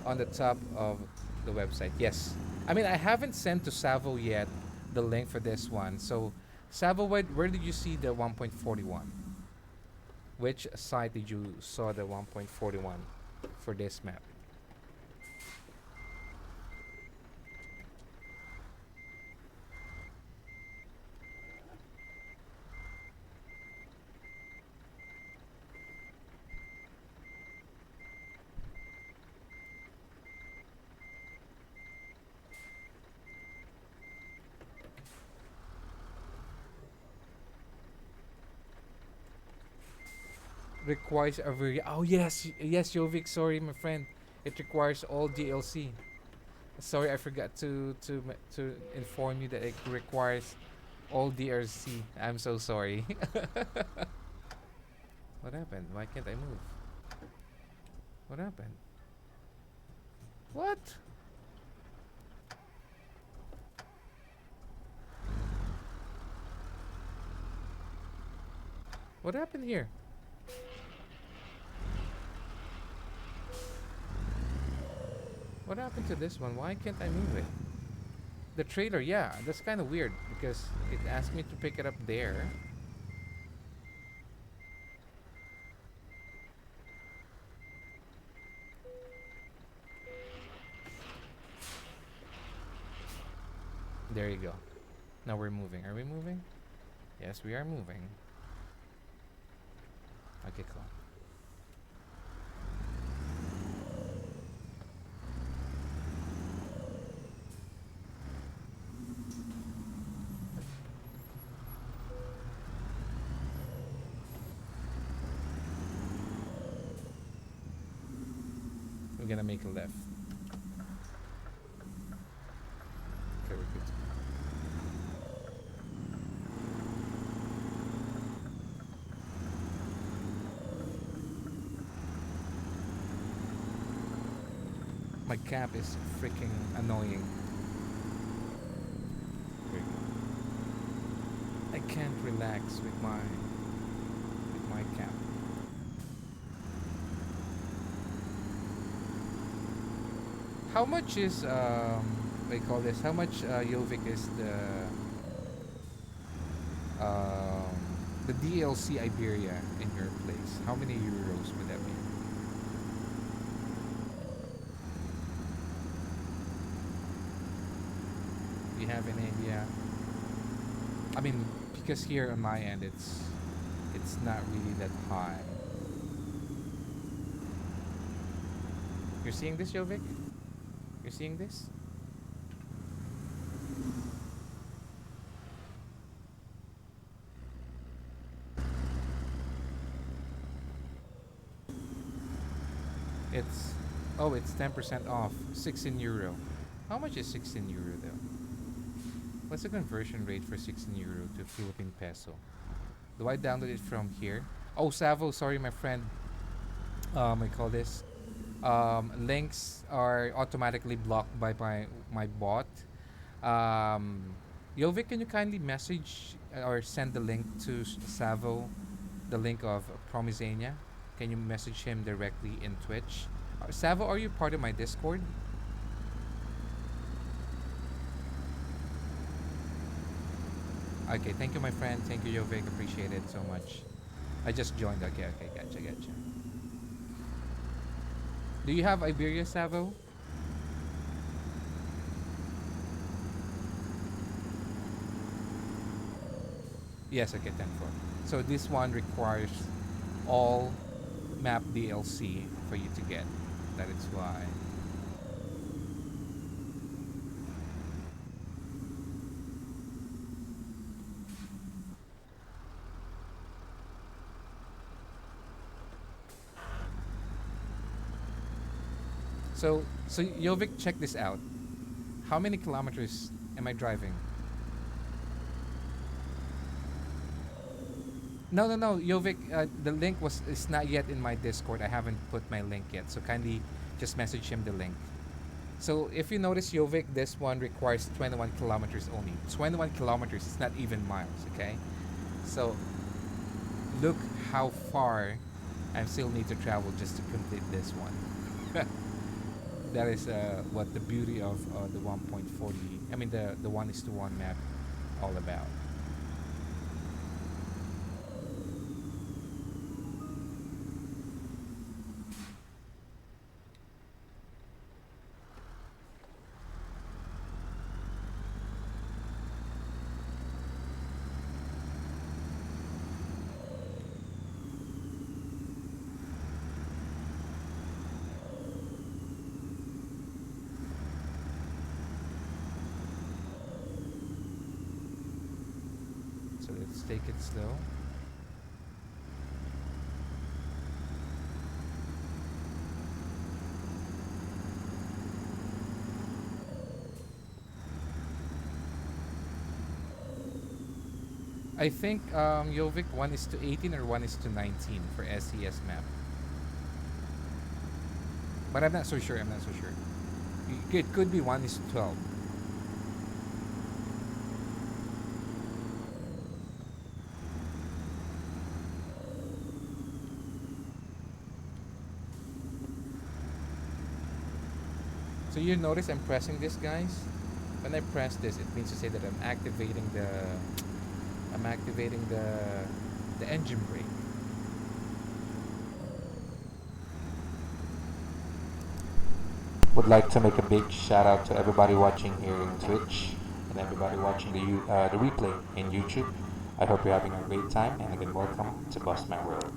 on the top of the website. Yes. I mean, I haven't sent to Savo yet the link for this one. So, Savo, where did you see the 1.41? Which site did you saw the 1.41 for this map? Requires a very yes Jovic, sorry my friend, it requires all DLC. Sorry, I forgot to inform you that it requires all DLC. I'm so sorry. What happened? Why can't I move? What happened? What? What happened here? What happened to this one? Why can't I move it? The trailer, yeah, that's kind of weird because it asked me to pick it up there. There you go. Now we're moving. Are we moving? Yes, we are moving. Okay, cool. We're gonna make a left. Okay, we're good. My cap is freaking annoying. There you go. I can't relax with my cap. How much is what do you call this? How much Jovic is um the DLC Iberia in your place? How many euros would that be? Do you have any idea? I mean, because here on my end, it's not really that high. You're seeing this, Jovic? You're seeing this? It's it's 10% off. 16 euro. How much is 16 euro though? What's the conversion rate for 16 euro to Philippine peso? Do I download it from here? Oh, Savo, sorry, my friend. I call this. Links are automatically blocked by my bot. Um, Jovic, can you kindly message or send the link to Savo, the link of Pomezania? Can you message him directly in Twitch? Savo, are you part of my Discord? Okay, thank you, my friend. Thank you, Jovic. Appreciate it so much. I just joined. Okay, okay, gotcha. Do you have Iberia, Savo? Yes, okay, 10-4. So this one requires all map DLC for you to get. That is why. So Jovic, check this out. How many kilometers am I driving? No, Jovic. The link is not yet in my Discord. I haven't put my link yet. So kindly just message him the link. So if you notice, Jovic, this one requires 21 kilometers only. 21 kilometers. It's not even miles. Okay. So look how far I still need to travel just to complete this one. That is what the beauty of the 1.40, I mean the 1:1 map all about. So let's take it slow. I think Jovic 1:18 or 1:19 for SES map. But I'm not so sure. I'm not so sure. It could be 1:12. So you notice I'm pressing this, guys. When I press this, it means to say that I'm activating the engine brake. Would like to make a big shout out to everybody watching here in Twitch and everybody watching the replay in YouTube. I hope you're having a great time, and again, welcome to Bust My World.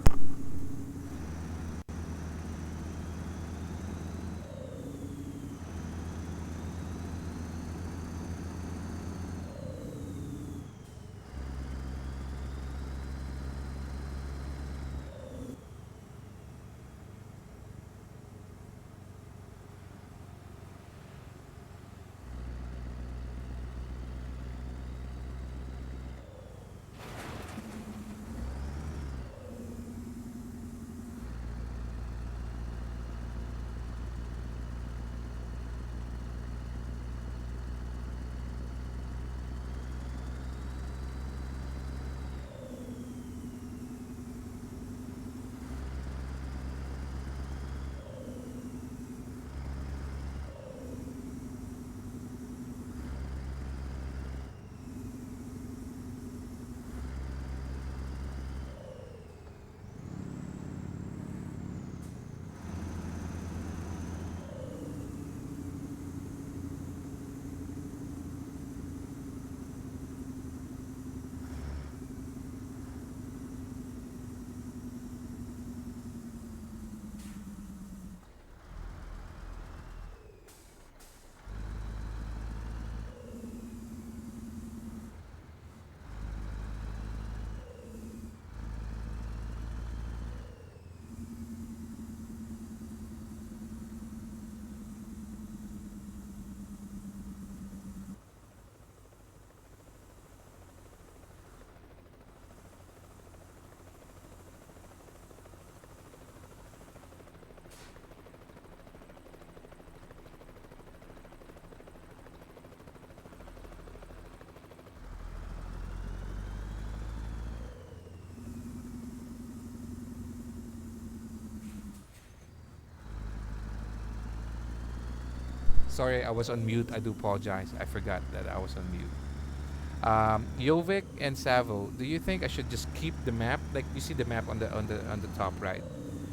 Sorry, I was on mute. I do apologize. I forgot that I was on mute. Jovic and Savo, do you think I should just keep the map? Like you see the map on the top right.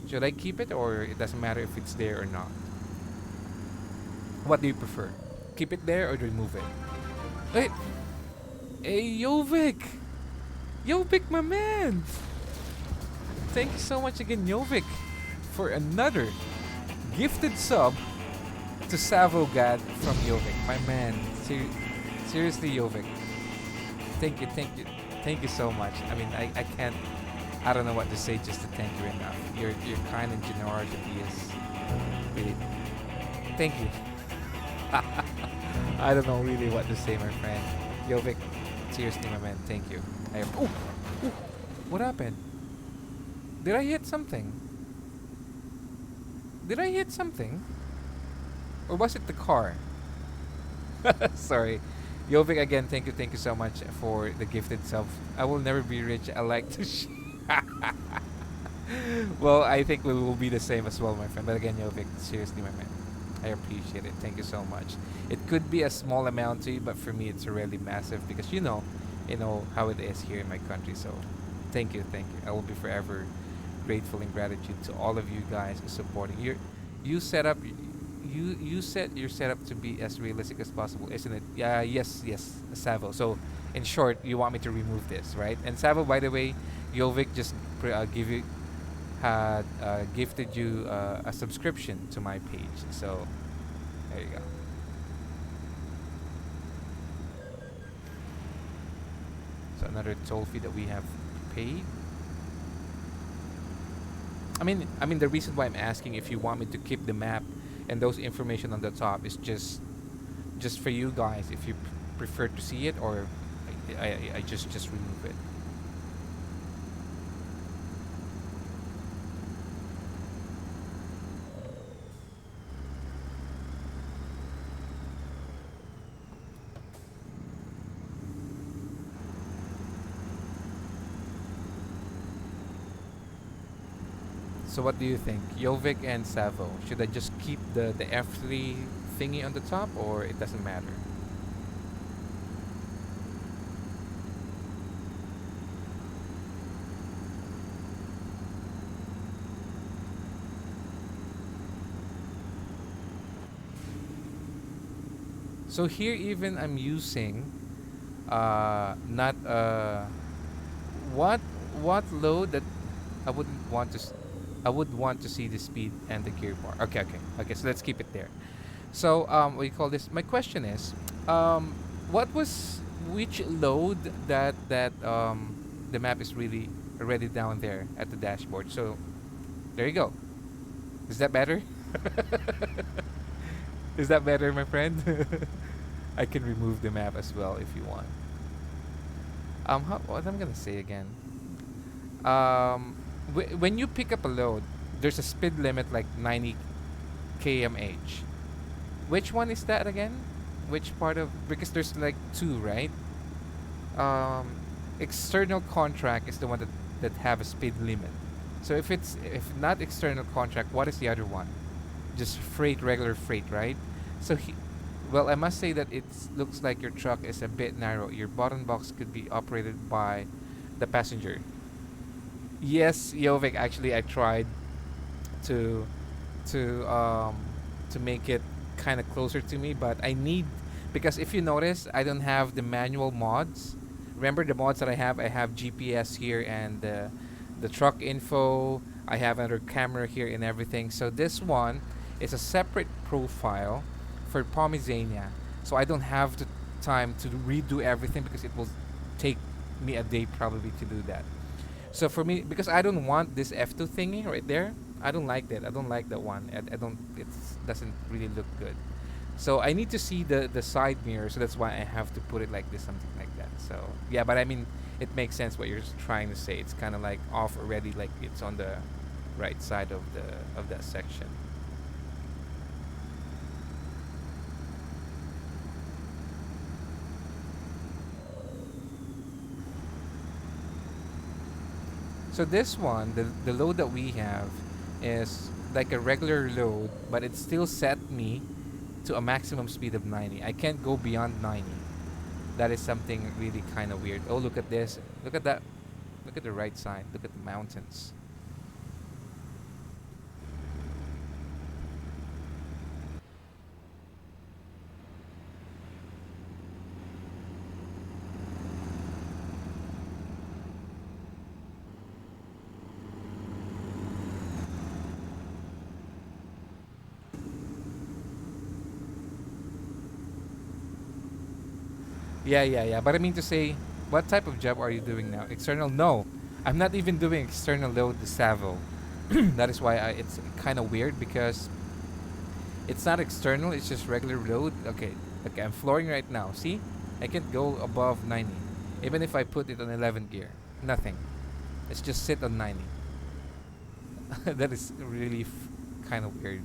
Should I keep it, or it doesn't matter if it's there or not? What do you prefer? Keep it there or remove it? Wait, hey Jovic, Jovic, my man. Thank you so much again, Jovic, for another gifted sub to Savogad from Jovic, my man. Seriously, Jovic. Thank you so much. I mean, I can't, I don't know what to say just to thank you enough. Your kind and generosity is really, thank you. I don't know really what to say, my friend. Jovic, seriously, my man, thank you. Ooh, what happened? Did I hit something? Did I hit something? Or was it the car? Sorry. Jovic, again, thank you so much for the gifted self. I will never be rich. I like to Well, I think we will be the same as well, my friend. But again, Jovic, seriously, my friend, I appreciate it. Thank you so much. It could be a small amount to you, but for me, it's really massive because you know how it is here in my country. So, thank you, thank you. I will be forever grateful and gratitude to all of you guys supporting. You set up, you set your setup to be as realistic as possible, isn't it? Yeah, yes, yes, Savo. So, in short, you want me to remove this, right? And Savo, by the way, Jovic just give you had gifted you a subscription to my page. So there you go. So another toll fee that we have paid. I mean, the reason why I'm asking if you want me to keep the map and those information on the top is just for you guys. If you prefer to see it, or I just remove it. So what do you think, Jovic and Savo? Should I just keep the F3 thingy on the top, or it doesn't matter? So here even I'm using not what what load that I wouldn't want to I would want to see the speed and the gear bar. Okay, okay, okay. So let's keep it there. So what do you call this? My question is, what was which load that the map is really already down there at the dashboard. So there you go. Is that better? Is that better, my friend? I can remove the map as well if you want. What I'm gonna say again. When you pick up a load, there's a speed limit like 90 kmh. Which one is that again? Which part of, because there's like two, right? Um, External contract is the one that have a speed limit. So if not external contract, what is the other one? Just freight, regular freight, right? So well, I must say that it looks like your truck is a bit narrow. Your bottom box could be operated by the passenger. Yes, Jovic. Actually, I tried to to um to make it kind of closer to me, but I need, because if you notice, I don't have the manual mods. Remember the mods that I have? I have GPS here and the truck info. I have another camera here and everything. So this one is a separate profile for Pomezania. So I don't have the time to redo everything because it will take me a day probably to do that. So for me, because I don't want this F2 thingy right there, I don't like that. I don't like that one. I don't. It doesn't really look good. So I need to see the side mirror. So that's why I have to put it like this, something like that. So yeah, but I mean, it makes sense what you're trying to say. It's kind of like off already, like it's on the right side of that section. So this one, the load that we have is like a regular load, but it still set me to a maximum speed of 90. I can't go beyond 90. That is something really kind of weird. Oh, look at this. Look at that. Look at the right side. Look at the mountains. Yeah, yeah, yeah. But I mean to say, what type of job are you doing now? External? No. I'm not even doing external load the Savo. That is why it's kind of weird because it's not external, it's just regular load. Okay, okay, I'm flooring right now. See? I can't go above 90. Even if I put it on 11 gear. Nothing. It's just sit on 90. That is really kind of weird.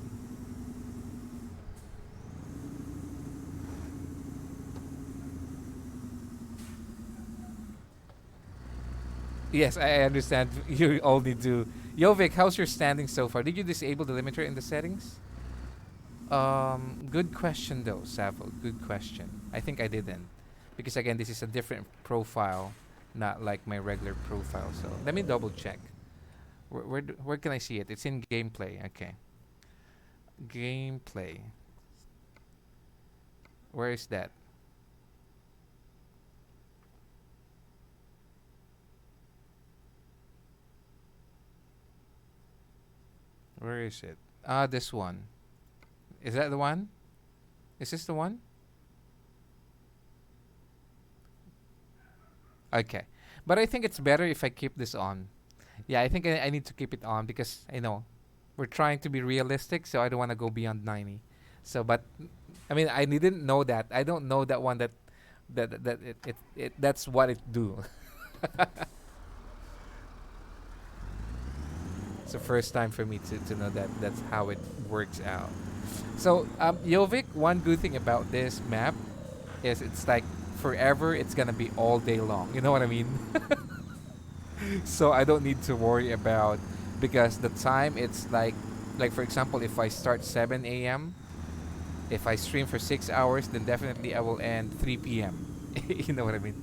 Yes, I understand. You all need to Yovik, how's your standing so far? Did you disable the limiter in the settings? Good question though, Savo. Good question. I think I didn't, because again, this is a different profile, not like my regular profile. So let me double check. Where can I see it? It's in gameplay. Okay, gameplay. Where is that? Where is it? Ah, this one. Is that the one? Is this the one? Okay. But I think it's better if I keep this on. Yeah, I think I need to keep it on because I know we're trying to be realistic, so I don't want to go beyond 90. So, but I mean, I didn't know that. I don't know that one that it that's what it do. It's the first time for me to know that that's how it works out. So, Yovik, one good thing about this map is it's like forever. It's gonna be all day long. You know what I mean? So I don't need to worry about, because the time it's like for example, if I start 7 a.m., if I stream for 6 hours, then definitely I will end 3 p.m. You know what I mean?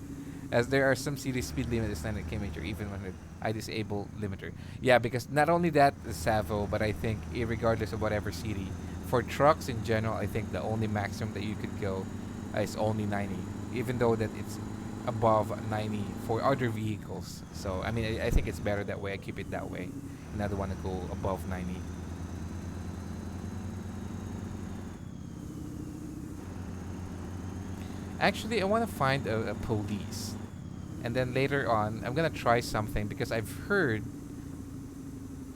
As there are some city speed limit is 90 km even when I disable limiter. Yeah, because not only that, Savo, but I think regardless of whatever city, for trucks in general, I think the only maximum that you could go is only 90, even though that it's above 90 for other vehicles. So I mean, I think it's better that way. I keep it that way, and I don't want to go above 90. Actually, I want to find a police, and then later on, I'm gonna try something because I've heard.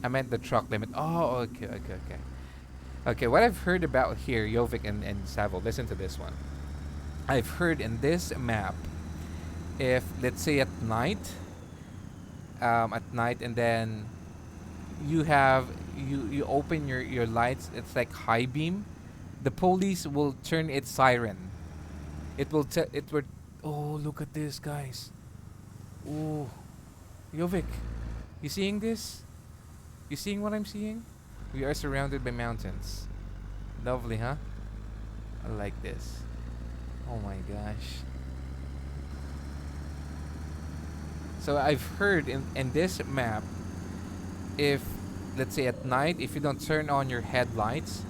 I meant the truck limit. Oh, okay, okay, okay. Okay, what I've heard about here, Jovic and Savo, listen to this one. I've heard in this map, if let's say at night, and then you open your lights, it's like high beam. The police will turn its siren. It will. Oh, look at this, guys. Oh, Jovic, you seeing this? You seeing what I'm seeing? We are surrounded by mountains. Lovely, huh? I like this. Oh my gosh. So I've heard in this map, if let's say at night, if you don't turn on your headlights,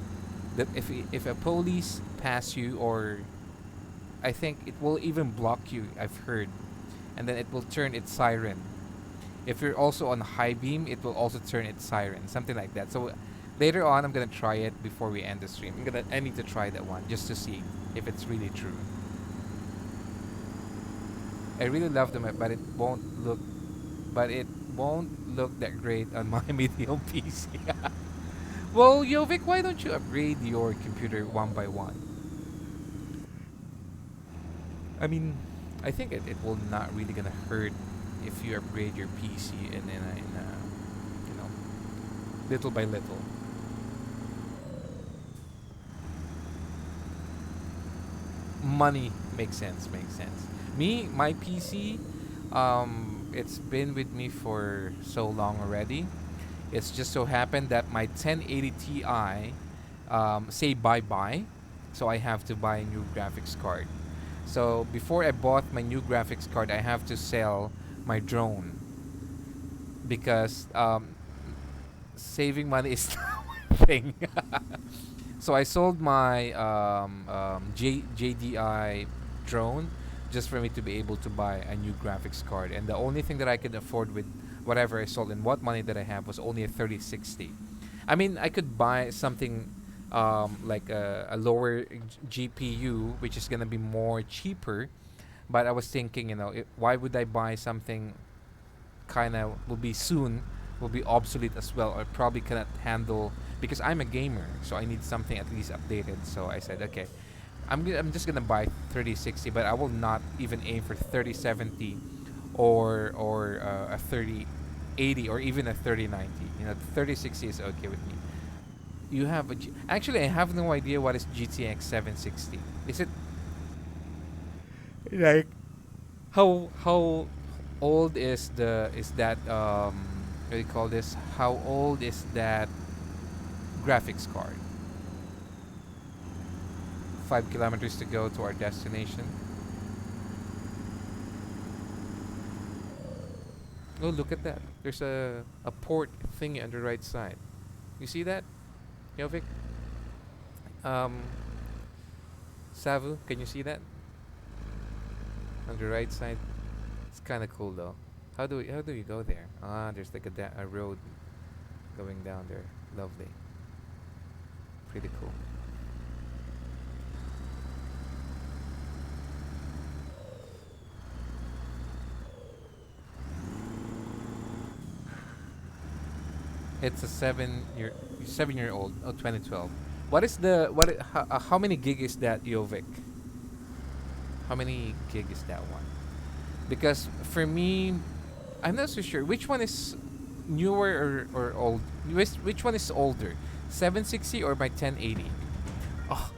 that if a police pass you, or I think it will even block you, I've heard, and then it will turn its siren. If you're also on high beam, it will also turn its siren, something like that. So later on, I'm gonna try it before we end the stream. I need to try that one just to see if it's really true. I really love the map, but it won't look that great on my medium PC. Well, Jovic, why don't you upgrade your computer one by one? I mean, I think it will not really gonna hurt if you upgrade your PC in a you know, little by little. Money makes sense, makes sense. My PC, it's been with me for so long already. It's just so happened that my 1080 Ti say bye bye, so I have to buy a new graphics card. So before I bought my new graphics card, I have to sell my drone because saving money is the thing. So I sold my JDI drone just for me to be able to buy a new graphics card. And the only thing that I could afford with whatever I sold and what money that I have was only a 3060. I mean, I could buy something like a lower GPU, which is gonna be more cheaper. But I was thinking, why would I buy something kind of will be obsolete as well, or probably cannot handle, because I'm a gamer, so I need something at least updated. So I said, okay, I'm just gonna buy 3060, but I will not even aim for 3070 or a 3080 or even a 3090. 3060 is okay with me. You have actually, I have no idea what is GTX 760. Is it like how old is that what do you call this? How old is that graphics card? 5 kilometers to go to our destination. Oh, look at that. There's a port thingy on the right side. You see that, Yovik? Um, Savu, can you see that? On the right side. It's kind of cool though. How do you go there? Ah, there's like a road going down there. Lovely. Pretty cool. It's a 7-year old. Oh, 2012. What is the what? How many gig is that, Yovik? How many gig is that one? Because for me, I'm not so sure. Which one is newer or old? Which one is older? 760 or my 1080? Oh,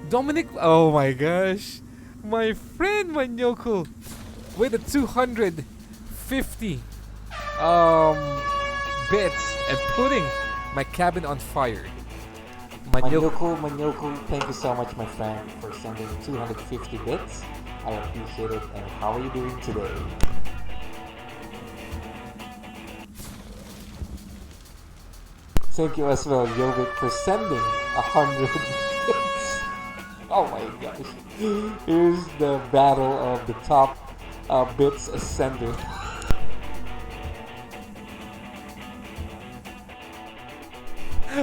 Dominic. Oh my gosh. My friend Manyoko with a 250 um bits and putting my cabin on fire. Manyoko, thank you so much, my friend, for sending 250 bits. I appreciate it. And how are you doing today? Thank you as well, Yovik, for sending 100 bits. Oh my gosh. Here's the battle of the top bits sender.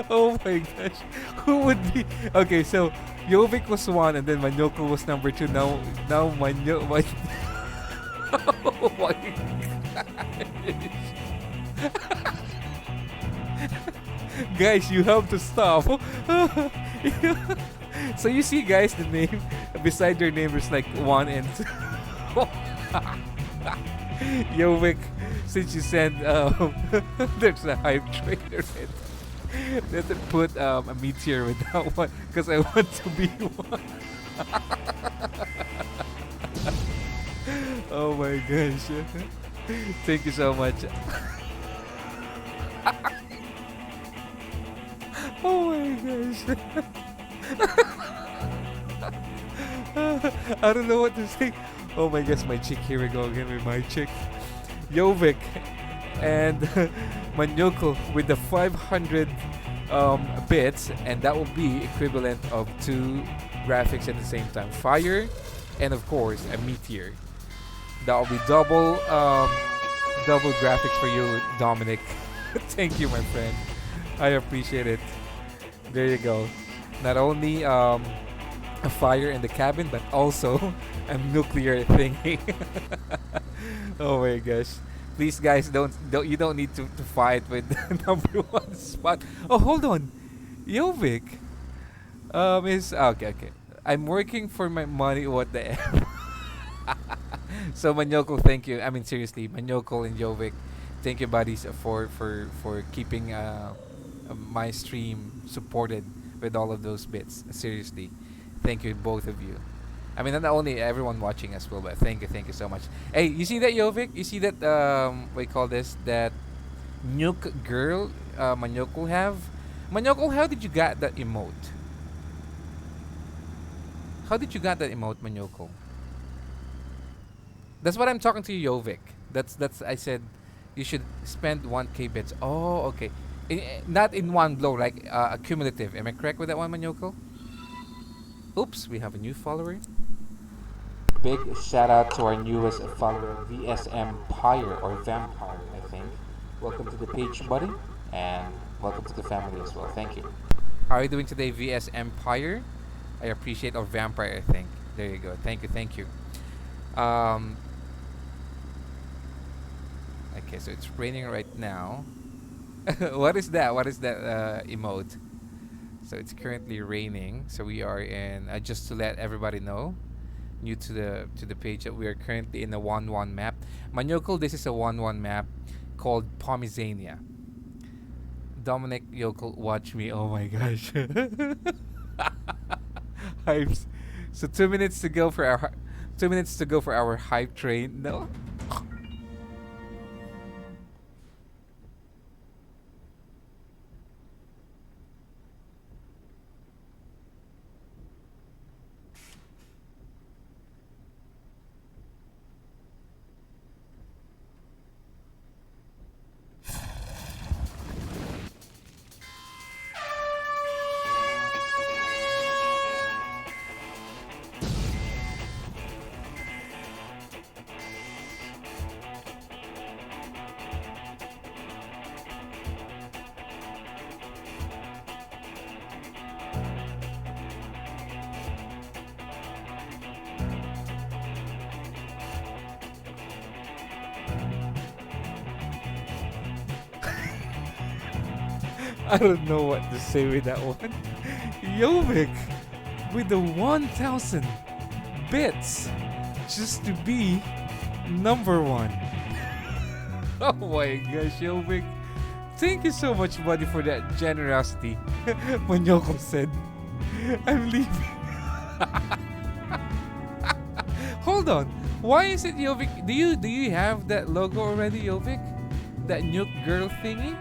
Oh my gosh. Who would be okay, so Yovik was one and then Manyoko was number two. Now oh my gosh. Guys, you have to stop. So you see guys, the name beside their name is like one and two. Yovik, since you said there's a hype trainer in. Let them put a meteor with that one because I want to be one. Oh my gosh. Thank you so much. Oh my gosh. I don't know what to say. Oh my gosh, my chick. Here we go again with my chick. Yovik and Manyoko with the 500 bits, and that will be equivalent of 2 graphics at the same time. Fire and of course a meteor. That will be double graphics for you, Dominic. Thank you, my friend. I appreciate it. There you go. Not only a fire in the cabin, but also a nuclear thingy. Oh my gosh. Please, guys, don't you don't need to fight with number one spot. Oh, hold on, Yovik. Is okay. I'm working for my money. What the F? So Manyoko, thank you. I mean, seriously, Manyoko and Yovik, thank you, buddies, for keeping my stream supported with all of those bits. Seriously, thank you, both of you. I mean, not only everyone watching as well, but thank you so much. Hey, you see that, Yovik? You see that, what do you call this? That nuke girl Manyoko have? Manyoko, how did you get that emote? How did you get that emote, Manyoko? That's what I'm talking to you, Yovik. That's I said you should spend 1k bits. Oh, okay. Not in one blow, like accumulative. Am I correct with that one, Manyoko? Oops, we have a new follower. Big shout out to our newest follower, VS Empire or Vampire, I think. Welcome to the page, buddy, and welcome to the family as well. Thank you. How are you doing today, VS Empire? I appreciate, or Vampire, I think. There you go. Thank you. Okay, so it's raining right now. What is that? What is that emote? So it's currently raining. So we are in. Just to let everybody know, new to the page, that we are currently in a 1-1 map. Manyoko, this is a 1-1 map called Pomezania. Dominic Yokel, watch me. Oh my gosh. Hypes. So 2 minutes to go for our 2 minutes to go for our hype train. No. I don't know what to say with that one. Yovik with the 1,000 bits just to be number one. Oh my gosh, Yovik. Thank you so much, buddy, for that generosity. Manyoko said, I'm leaving. Hold on. Why is it Yovik? Do you have that logo already, Yovik? That nuke girl thingy?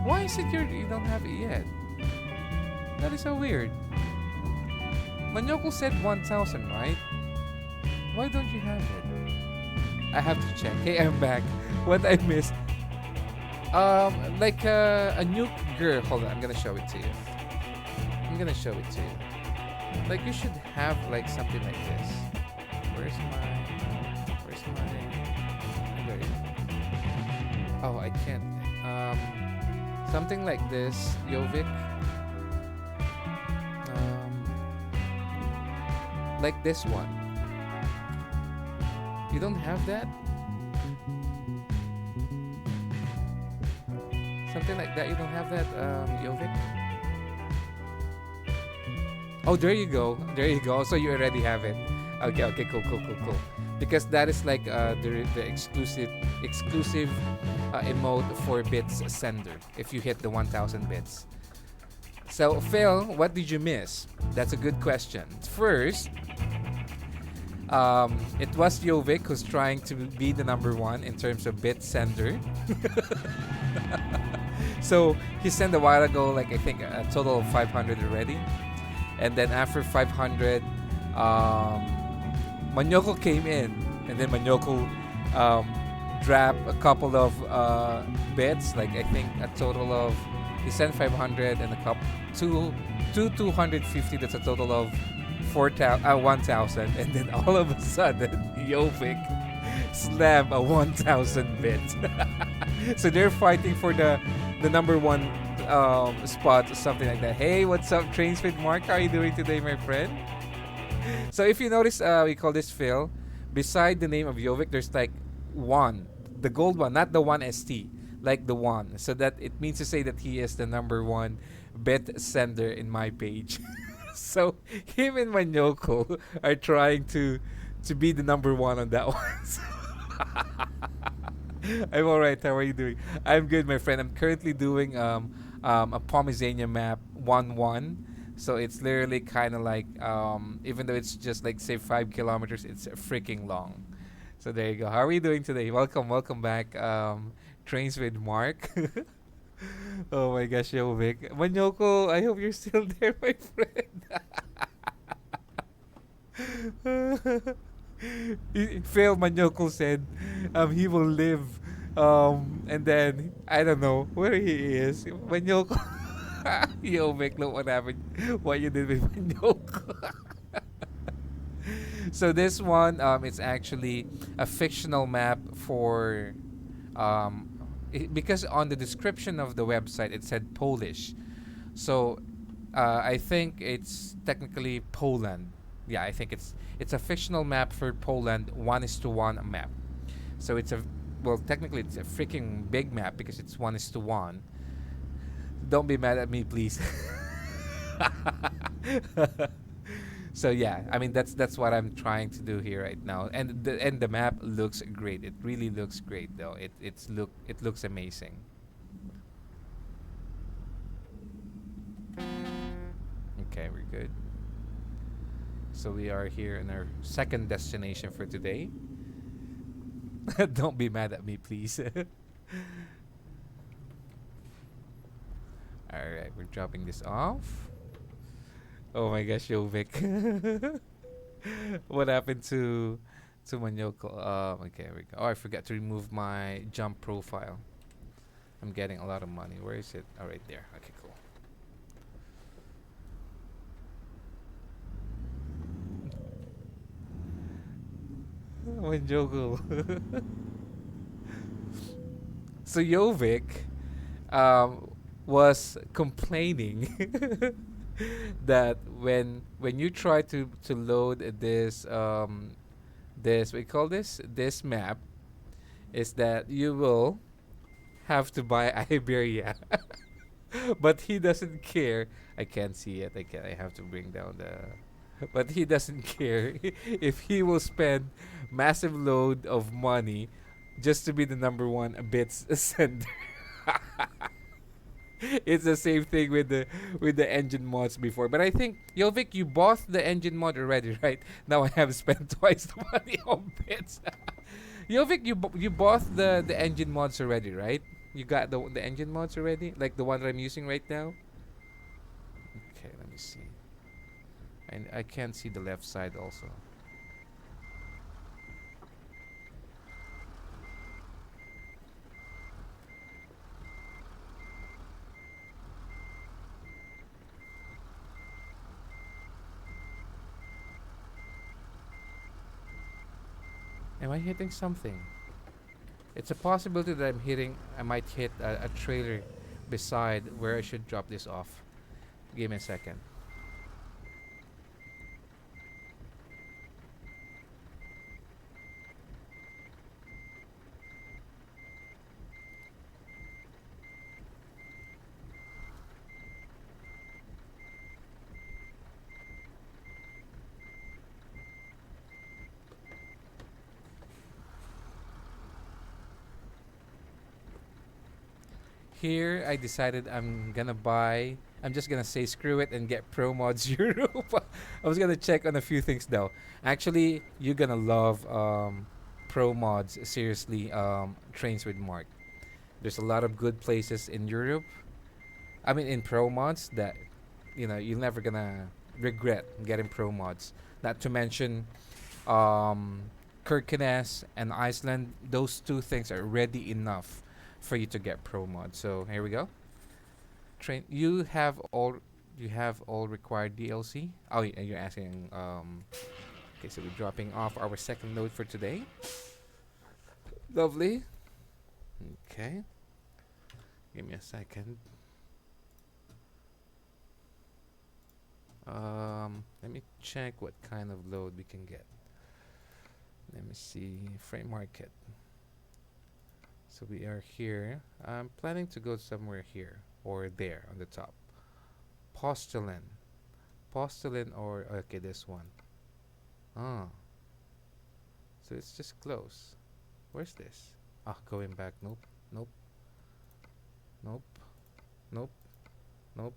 Why is it you don't have it yet? That is so weird. Manyoko said 1,000, right? Why don't you have it? I have to check. Hey, I'm back. What I missed? Like a nuke girl. Hold on, I'm gonna show it to you. I'm gonna show it to you. Like you should have like something like this. Where's my? There you go. Oh, I can't. Something like this, Yovik. Like this one. You don't have that? Something like that. You don't have that, Yovik? Oh, there you go. There you go. So you already have it. Okay, cool. Because that is like the exclusive emote for bits sender if you hit the 1,000 bits. So, Phil, what did you miss? That's a good question. First, it was Yovik who's trying to be the number one in terms of bit sender. So he sent a while ago, like I think a total of 500 already. And then after 500, Manyoko came in, and then Manyoko dropped a couple of bits, like I think a total of, he sent 500 and a couple, two 250, that's a total of 1,000, and then all of a sudden, Yovik slam a 1,000 bit. So they're fighting for the number one spot or something like that. Hey, what's up, Trains with Mark? How are you doing today, my friend? So if you notice, we call this Phil. Beside the name of Yovik, there's like one, the gold one, not the one ST, like the one. So that it means to say that he is the number one bet sender in my page. So him and Manyoko are trying to be the number one on that one. I'm alright. How are you doing? I'm good, my friend. I'm currently doing a Pomezania map 1-1. So it's literally kind of like even though it's just like say 5 kilometers, it's freaking long. So there you go. How are you doing today? Welcome back. Trains with Mark. Oh my gosh, Yovik. Manyoko, I hope you're still there, my friend. Phil Manyoko said he will live and then I don't know where he is. Manyoko. Yovik, look what happened. What you did with Manyoko. So this one it's actually a fictional map for because on the description of the website it said Polish. So I think it's technically Poland. Yeah, I think it's a fictional map for Poland, 1:1 map. So it's technically it's a freaking big map because it's 1:1. Don't be mad at me, please. So yeah, I mean that's what I'm trying to do here right now, and the map looks great. It really looks great though. It looks amazing. Okay, we're good. So we are here in our second destination for today. Don't be mad at me, please. All right, we're dropping this off. Oh my gosh, Yovik. What happened to Manyoko? Okay, here we go. Oh, I forgot to remove my jump profile. I'm getting a lot of money. Where is it? Oh, right there. Okay, cool. Manyoko. So Yovik was complaining that when you try to load this we call this map is that you will have to buy Iberia. But he doesn't care. I can't see it. I have to bring down the. But he doesn't care if he will spend massive load of money just to be the number one bits sender. It's the same thing with the engine mods before. But I think Yovik, you bought the engine mod already, right? Now I have spent twice the money on bits. Yovik, you bought the engine mods already, right? You got the engine mods already, like the one that I'm using right now. Okay, let me see. And I can't see the left side also. Am I hitting something? It's a possibility that I might hit a trailer beside where I should drop this off. Give me a second. Here, I decided I'm just gonna say screw it and get Pro Mods Europe. I was gonna check on a few things though. Actually, you're gonna love Pro Mods. Seriously, Trains with Mark. There's a lot of good places in Europe. I mean, in Pro Mods that you're never gonna regret getting Pro Mods. Not to mention, Kirkenes and Iceland. Those two things are ready enough for you to get Pro Mods. So here we go. Train. You have all required DLC. Oh, you're asking. Okay, so we're dropping off our second load for today. Lovely. Okay. Give me a second. Let me check what kind of load we can get. Let me see. Frame market. So we are here. I'm planning to go somewhere here or there on the top. Postulin. Postulin or okay, this one. Ah. So it's just close. Where's this? Ah, going back. Nope. Nope. Nope. Nope. Nope.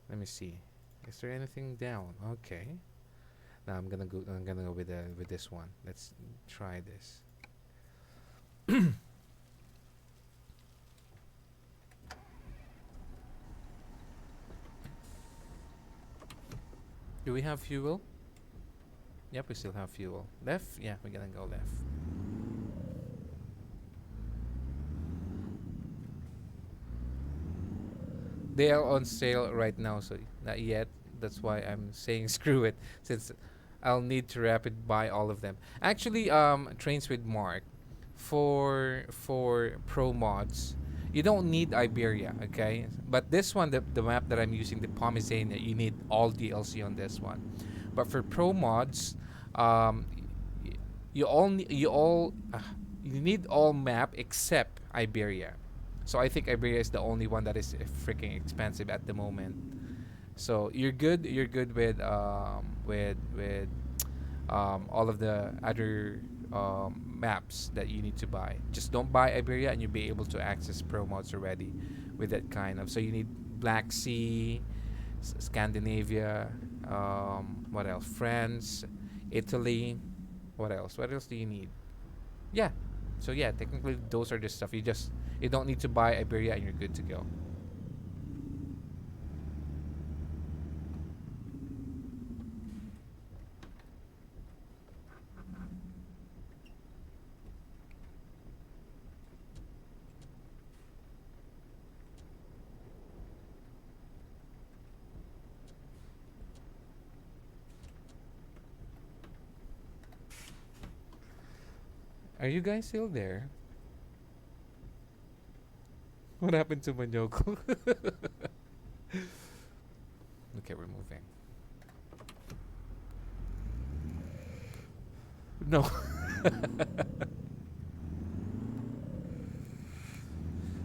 Let me see. Is there anything down? Okay. Now I'm gonna go with this one. Let's try this. Do we have fuel? Yep, we still have fuel. Left? Yeah, we're gonna go left. They are on sale right now, so not yet. That's why I'm saying screw it, since I'll need to rapid buy all of them. Actually, Trains with Mark, for pro mods, you don't need Iberia, okay? But this one, the map that I'm using, the Pomezania, you need all DLC on this one. But for pro mods, um, y- you need all map except Iberia. So I think Iberia is the only one that is freaking expensive at the moment. So you're good. You're good with all of the other maps that you need to buy. Just don't buy Iberia, and you'll be able to access pro mods already with that kind of. So you need Black Sea, Scandinavia. What else? France, Italy. What else? What else do you need? Yeah. So yeah, technically those are the stuff. You don't need to buy Iberia, and you're good to go. Are you guys still there? What happened to Manyoko? Okay, we're moving. No.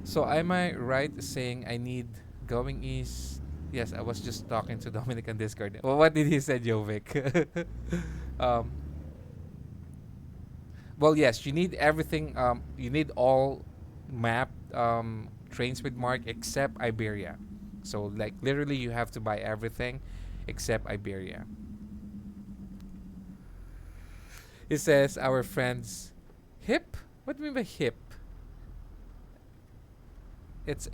So am I right saying I need going east? Yes, I was just talking to Dominic on Discord. Well, what did he say, Jovic? um, well, yes, you need everything. You need all map trains with mark except Iberia. So like literally, you have to buy everything except Iberia. It says our friends hip. What do you mean by hip? It's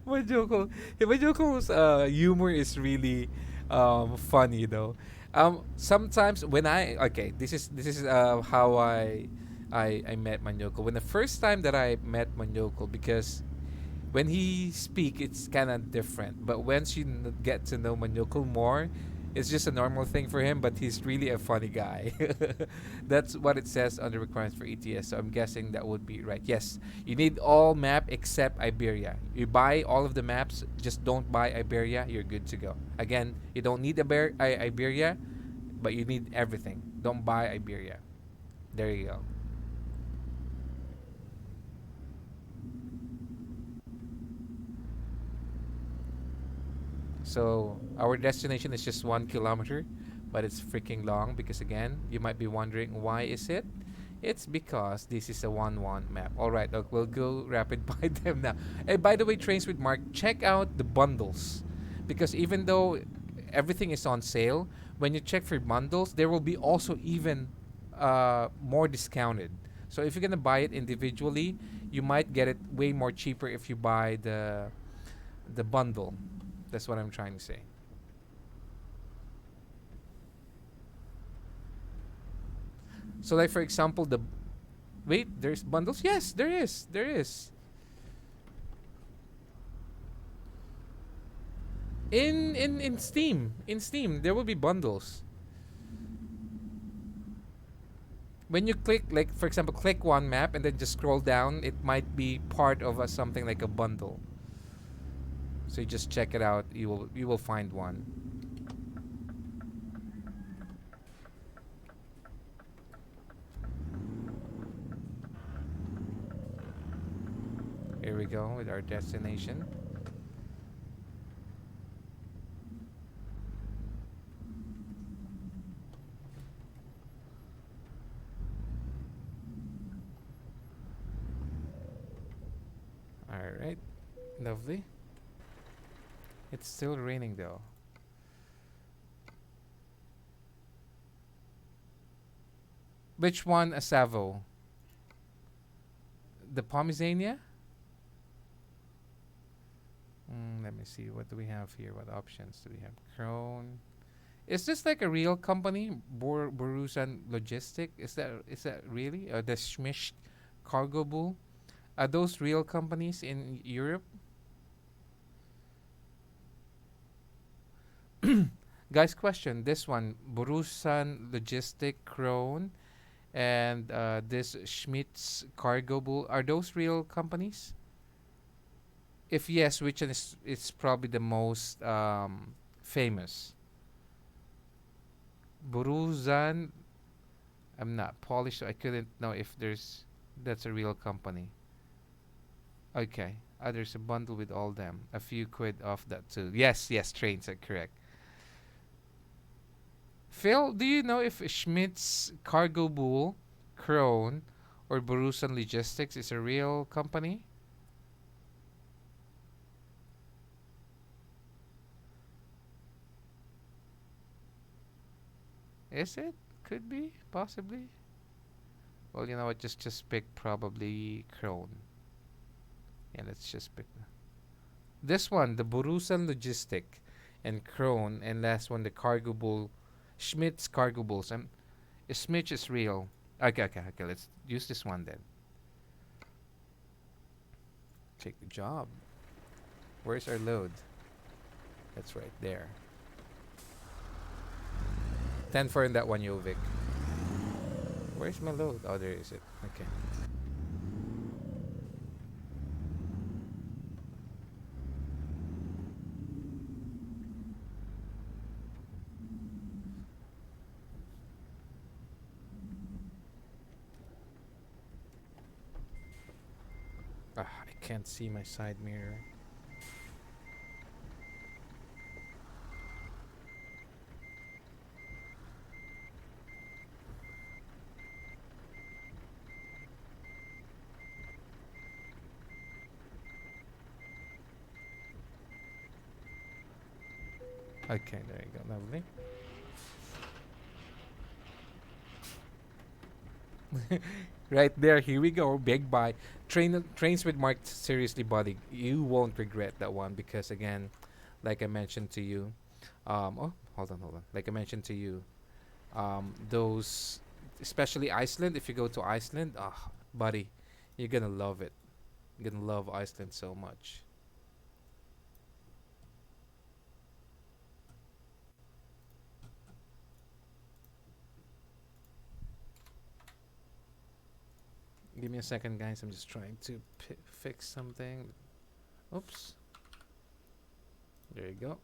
Majoko. Majoko's humor is really funny though. Sometimes when this is how I met Manyoko. When the first time that I met Manyoko, because when he speak, it's kind of different. But once you get to know Manyoko more, it's just a normal thing for him. But he's really a funny guy. That's what it says on the requirements for ETS. So I'm guessing that would be right. Yes, you need all map except Iberia. You buy all of the maps, just don't buy Iberia. You're good to go. Again, you don't need Iberia, but you need everything. Don't buy Iberia. There you go. So our destination is just 1 kilometer, but it's freaking long because again, you might be wondering why is it? It's because this is a 1-1 map. All right, look, we'll go rapid by them now. And by the way, trains with Mark, check out the bundles, because even though everything is on sale, when you check for bundles, there will be also even more discounted. So if you're gonna buy it individually, you might get it way more cheaper if you buy the bundle. That's what I'm trying to say. So, like for example, the wait, there's bundles. Yes, there is. There is. In Steam, there will be bundles. When you click, like for example, click one map and then just scroll down, it might be part of something like a bundle. So you just check it out. You will find one. Here we go with our destination. All right, lovely. It's still raining though. Which one, Asavo? The Pomezania? Let me see. What do we have here? What options do we have? Crone. Is this like a real company? Borusan Logistic? Is that really? The Schmish Cargo Bull? Are those real companies in Europe? Guys, question. This one, Borusan Logistic Crone and this Schmidt's Cargo Bull, are those real companies? If yes, which one is probably the most famous? Buruzan. I'm not Polish, so I couldn't know if that's a real company. Okay. There's a bundle with all them. A few quid off that too. Yes, yes, trains are correct. Phil, do you know if Schmidt's Cargo Bull, Krone, or Borusan Logistics is a real company? Is it? Could be, possibly. Well, you know what? Just pick probably Krone. Yeah, let's just pick this one, the Borusan Logistic, and Krone, and last one, the Cargo Bull, Schmidt's Cargo Bulls. Schmidt is real. Okay, okay, okay. Let's use this one then. Take the job. Where's our load? That's right there. 10 for in that one, Jovic. Where's my load? Oh, there is it. Okay. can't see my side mirror. Okay, there you go. Lovely. Right there, here we go. Big buy. Trains with marked seriously body. You won't regret that one because again, like I mentioned to you, oh, hold on. Like I mentioned to you, those, especially Iceland. If you go to Iceland, ah, buddy, you're gonna love it. You're gonna love Iceland so much. Give me a second, guys. I'm just trying to fix something. Oops. There you go.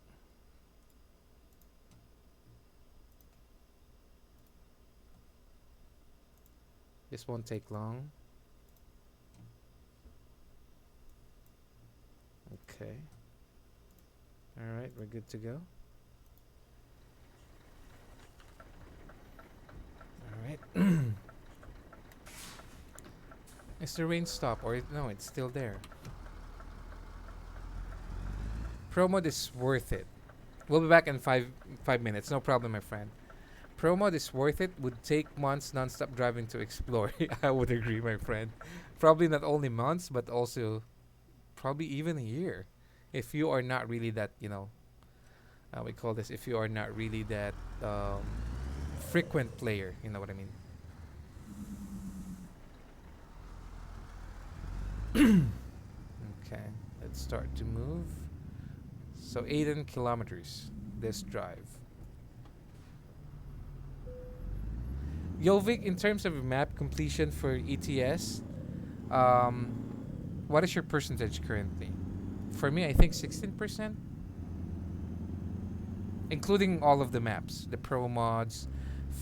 This won't take long. Okay. All right, we're good to go. All right. Is the rain stop or no? It's still there. Pro mode is worth it. We'll be back in 5 minutes. No problem, my friend. Pro mode is worth it. Would take months non-stop driving to explore. I would agree, my friend. Probably not only months, but also probably even a year. If you are not really that, we call this. If you are not really that frequent player, you know what I mean. Okay, let's start to move. So 18 kilometers this drive. Yovik, in terms of map completion for ETS, um, what is your percentage currently? For me, I think 16%, including all of the maps, the pro mods,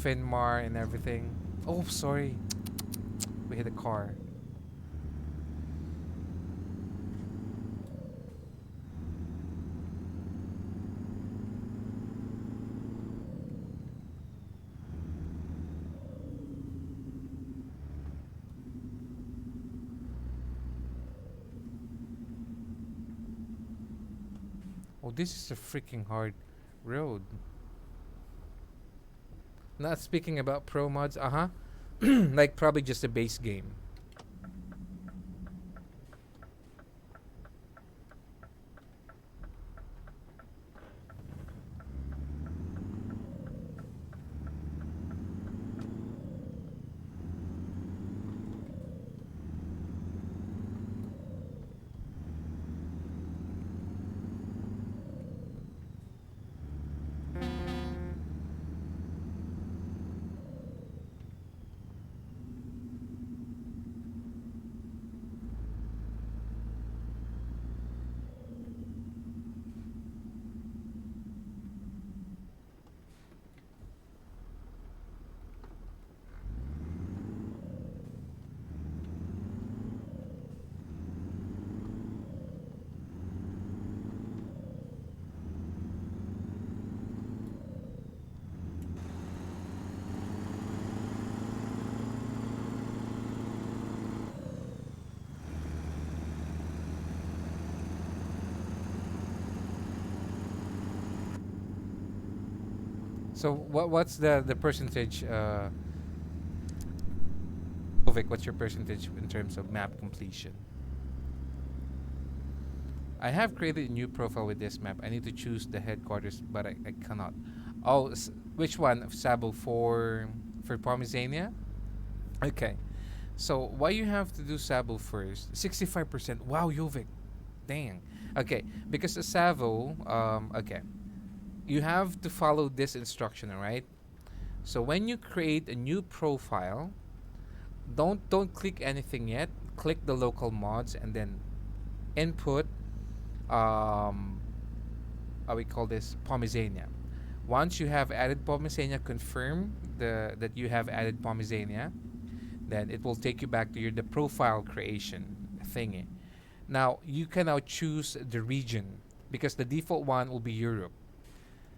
Finmar, and everything. Oh, sorry, we hit a car. Oh, this is a freaking hard road. Not speaking about pro mods, like probably just a base game. So what's the percentage? Vic, what's your percentage in terms of map completion? I have created a new profile with this map. I need to choose the headquarters, but I cannot. Oh, which one? Sabo for Pomezania? Okay. So why you have to do Sabo first? 65%. Wow, Yovik. Dang. Okay, because the Savo, okay, you have to follow this instruction, all right? So when you create a new profile, don't click anything yet. Click the local mods and then input we call this Pomezania. Once you have added Pomezania, confirm that you have added Pomezania, then it will take you back to the profile creation thingy. Now you can now choose the region because the default one will be Europe.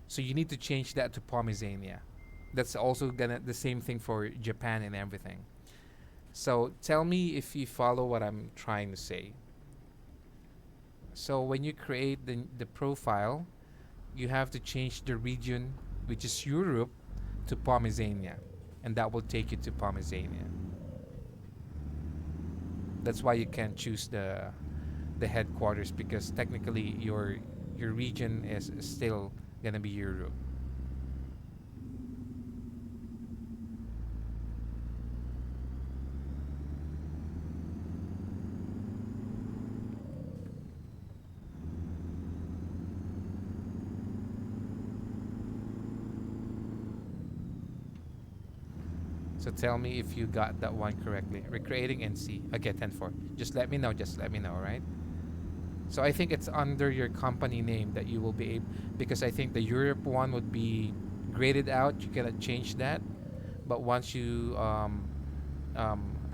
So you need to change that to Pomezania. That's also gonna the same thing for Japan and everything. So tell me if you follow what I'm trying to say. So when you create the profile, you have to change the region, which is Europe, to Pomezania, and that will take you to Pomezania. That's why you can't choose the headquarters because technically your region is still gonna be Europe. So tell me if you got that one correctly. Recreating NC. Okay, 10-4. Just let me know. Just let me know, right? So I think it's under your company name that you will be able, because I think the Europe one would be graded out. You cannot change that. But once you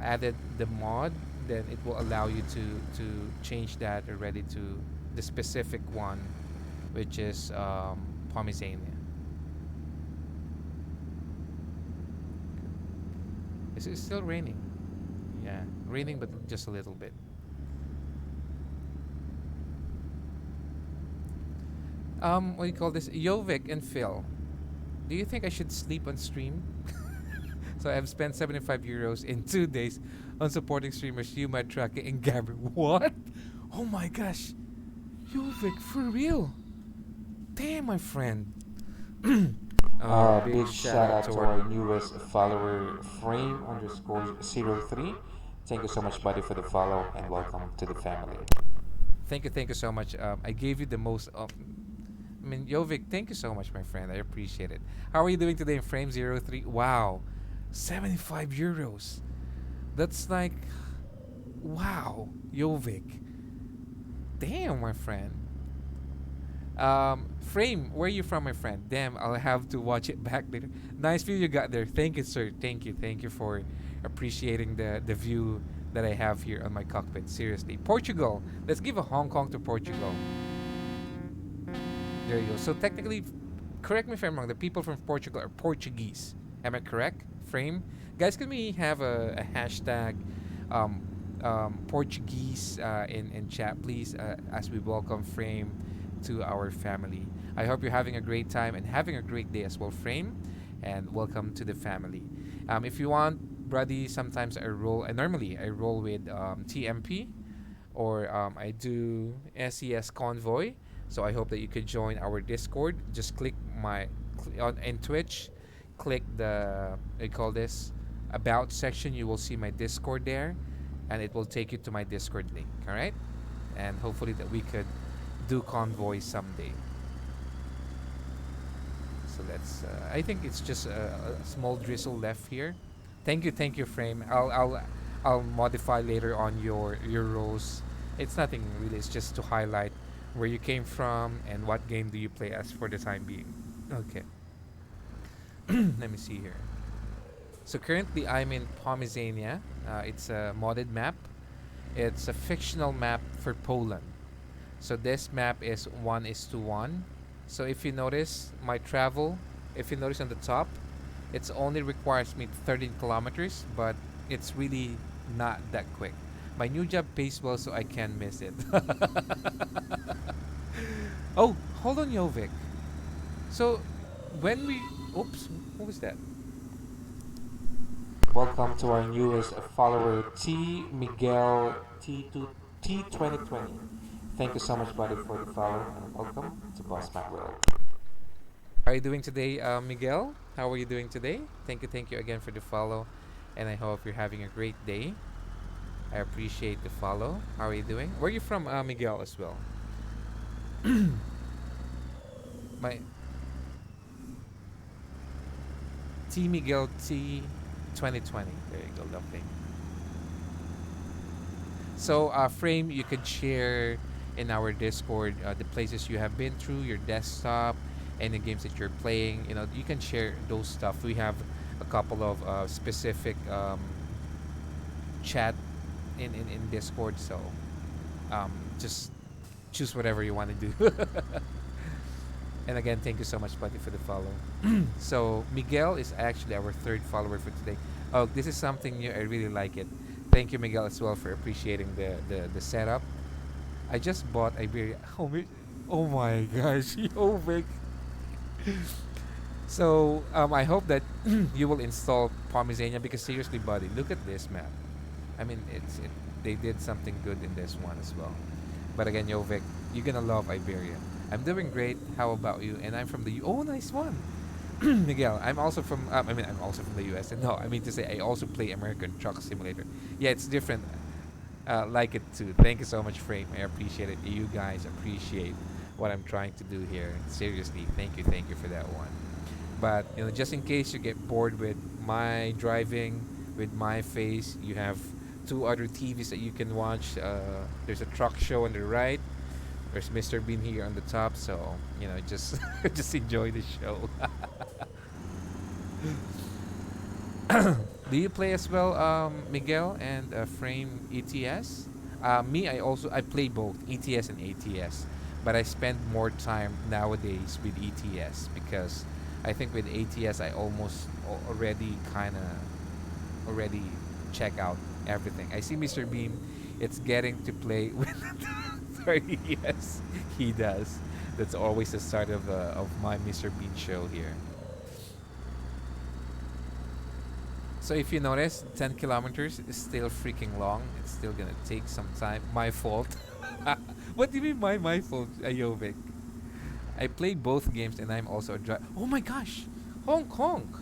added the mod, then it will allow you to change that already to the specific one, which is Pomezania. It's still raining. Yeah, raining, but just a little bit. What do you call this? Jovic and Phil. Do you think I should sleep on stream? So I've spent 75 euros in 2 days on supporting streamers Yuma, Traki, and Gabber. What? Oh my gosh. Jovic, for real? Damn, my friend. Big shout out to our newest follower, frame_03. Thank you so much, buddy, for the follow and welcome to the family. Thank you so much. I gave you the most. I mean, Jovic, thank you so much, my friend. I appreciate it. How are you doing today in Frame 03? Wow, 75 euros. That's like, wow, Jovic. Damn, my friend. Frame, where are you from, my friend? Damn, I'll have to watch it back later. Nice view you got there. Thank you, sir. Thank you for appreciating the view that I have here on my cockpit. Seriously, Portugal. Let's give a Hong Kong to Portugal. There you go. So technically, correct me if I'm wrong. The people from Portugal are Portuguese. Am I correct? Frame, guys, can we have a hashtag Portuguese in chat, please, as we welcome Frame to our family. I hope you're having a great time and having a great day as well, Frame, and welcome to the family. If you want, Brady, sometimes normally I roll with TMP, or I do SES Convoy. So I hope that you could join our Discord. Just click on in Twitch, click the I call this about section. You will see my Discord there, and it will take you to my Discord link. All right, and hopefully that we could do convoy someday. So that's. I think it's just a small drizzle left here. Thank you, Frame. I'll modify later on your roles. It's nothing really. It's just to highlight where you came from and what game do you play as for the time being. Okay. Let me see here. So currently I'm in Pomezania. It's a modded map. It's a fictional map for Poland. So this map is 1:1. So if you notice my travel, if you notice on the top, it only requires me 13 kilometers, but it's really not that quick. My new job pays well, so I can't miss it. Oh, hold on, Jovic. So when we, oops, what was that? Welcome to our newest follower, T Miguel T2020. Thank you so much, buddy, for the follow and welcome to Boss Mac World. How are you doing today, Miguel? How are you doing today? Thank you again for the follow, and I hope you're having a great day. I appreciate the follow. How are you doing? Where are you from, Miguel, as well? My T Miguel T 2020. There you go, lovely. So, Frame, you could share in our Discord the places you have been through, your desktop, and the games that you're playing. You know, you can share those stuff. We have a couple of specific chat in Discord, so Just choose whatever you want to do. And again, thank you so much, buddy, for the follow. So Miguel is actually our third follower for today. Oh, this is something new. I really like it. Thank you, Miguel, as well for appreciating the setup. I just bought Iberia. Oh my gosh, yo, Vic. So I hope that you will install Pomezania because seriously, buddy, look at this map. I mean, they did something good in this one as well. But again, yo, Vic, you're gonna love Iberia. I'm doing great. How about you? And I'm from the Oh, nice one, Miguel. I'm also from. I mean, I'm also from the U.S. And no, I mean to say I also play American Truck Simulator. Yeah, it's different. Like it too. Thank you so much, Frame. I appreciate it. You guys appreciate what I'm trying to do here. Seriously, thank you for that one. But just in case you get bored with my driving, with my face, you have two other TVs that you can watch. There's a truck show on the right. There's Mr. Bean here on the top. So just just enjoy the show. Do you play as well, Miguel and Frame ETS? Me, I play both ETS and ATS, but I spend more time nowadays with ETS because I think with ATS I already kind of already check out everything. I see Mr. Beam, it's getting to play with. Sorry, yes, he does. That's always the start of my Mr. Bean show here. So if you notice, 10 kilometers is still freaking long. It's still gonna take some time. My fault. What do you mean my fault, Ayovic? I play both games and I'm also a driver. Oh my gosh! Honk honk!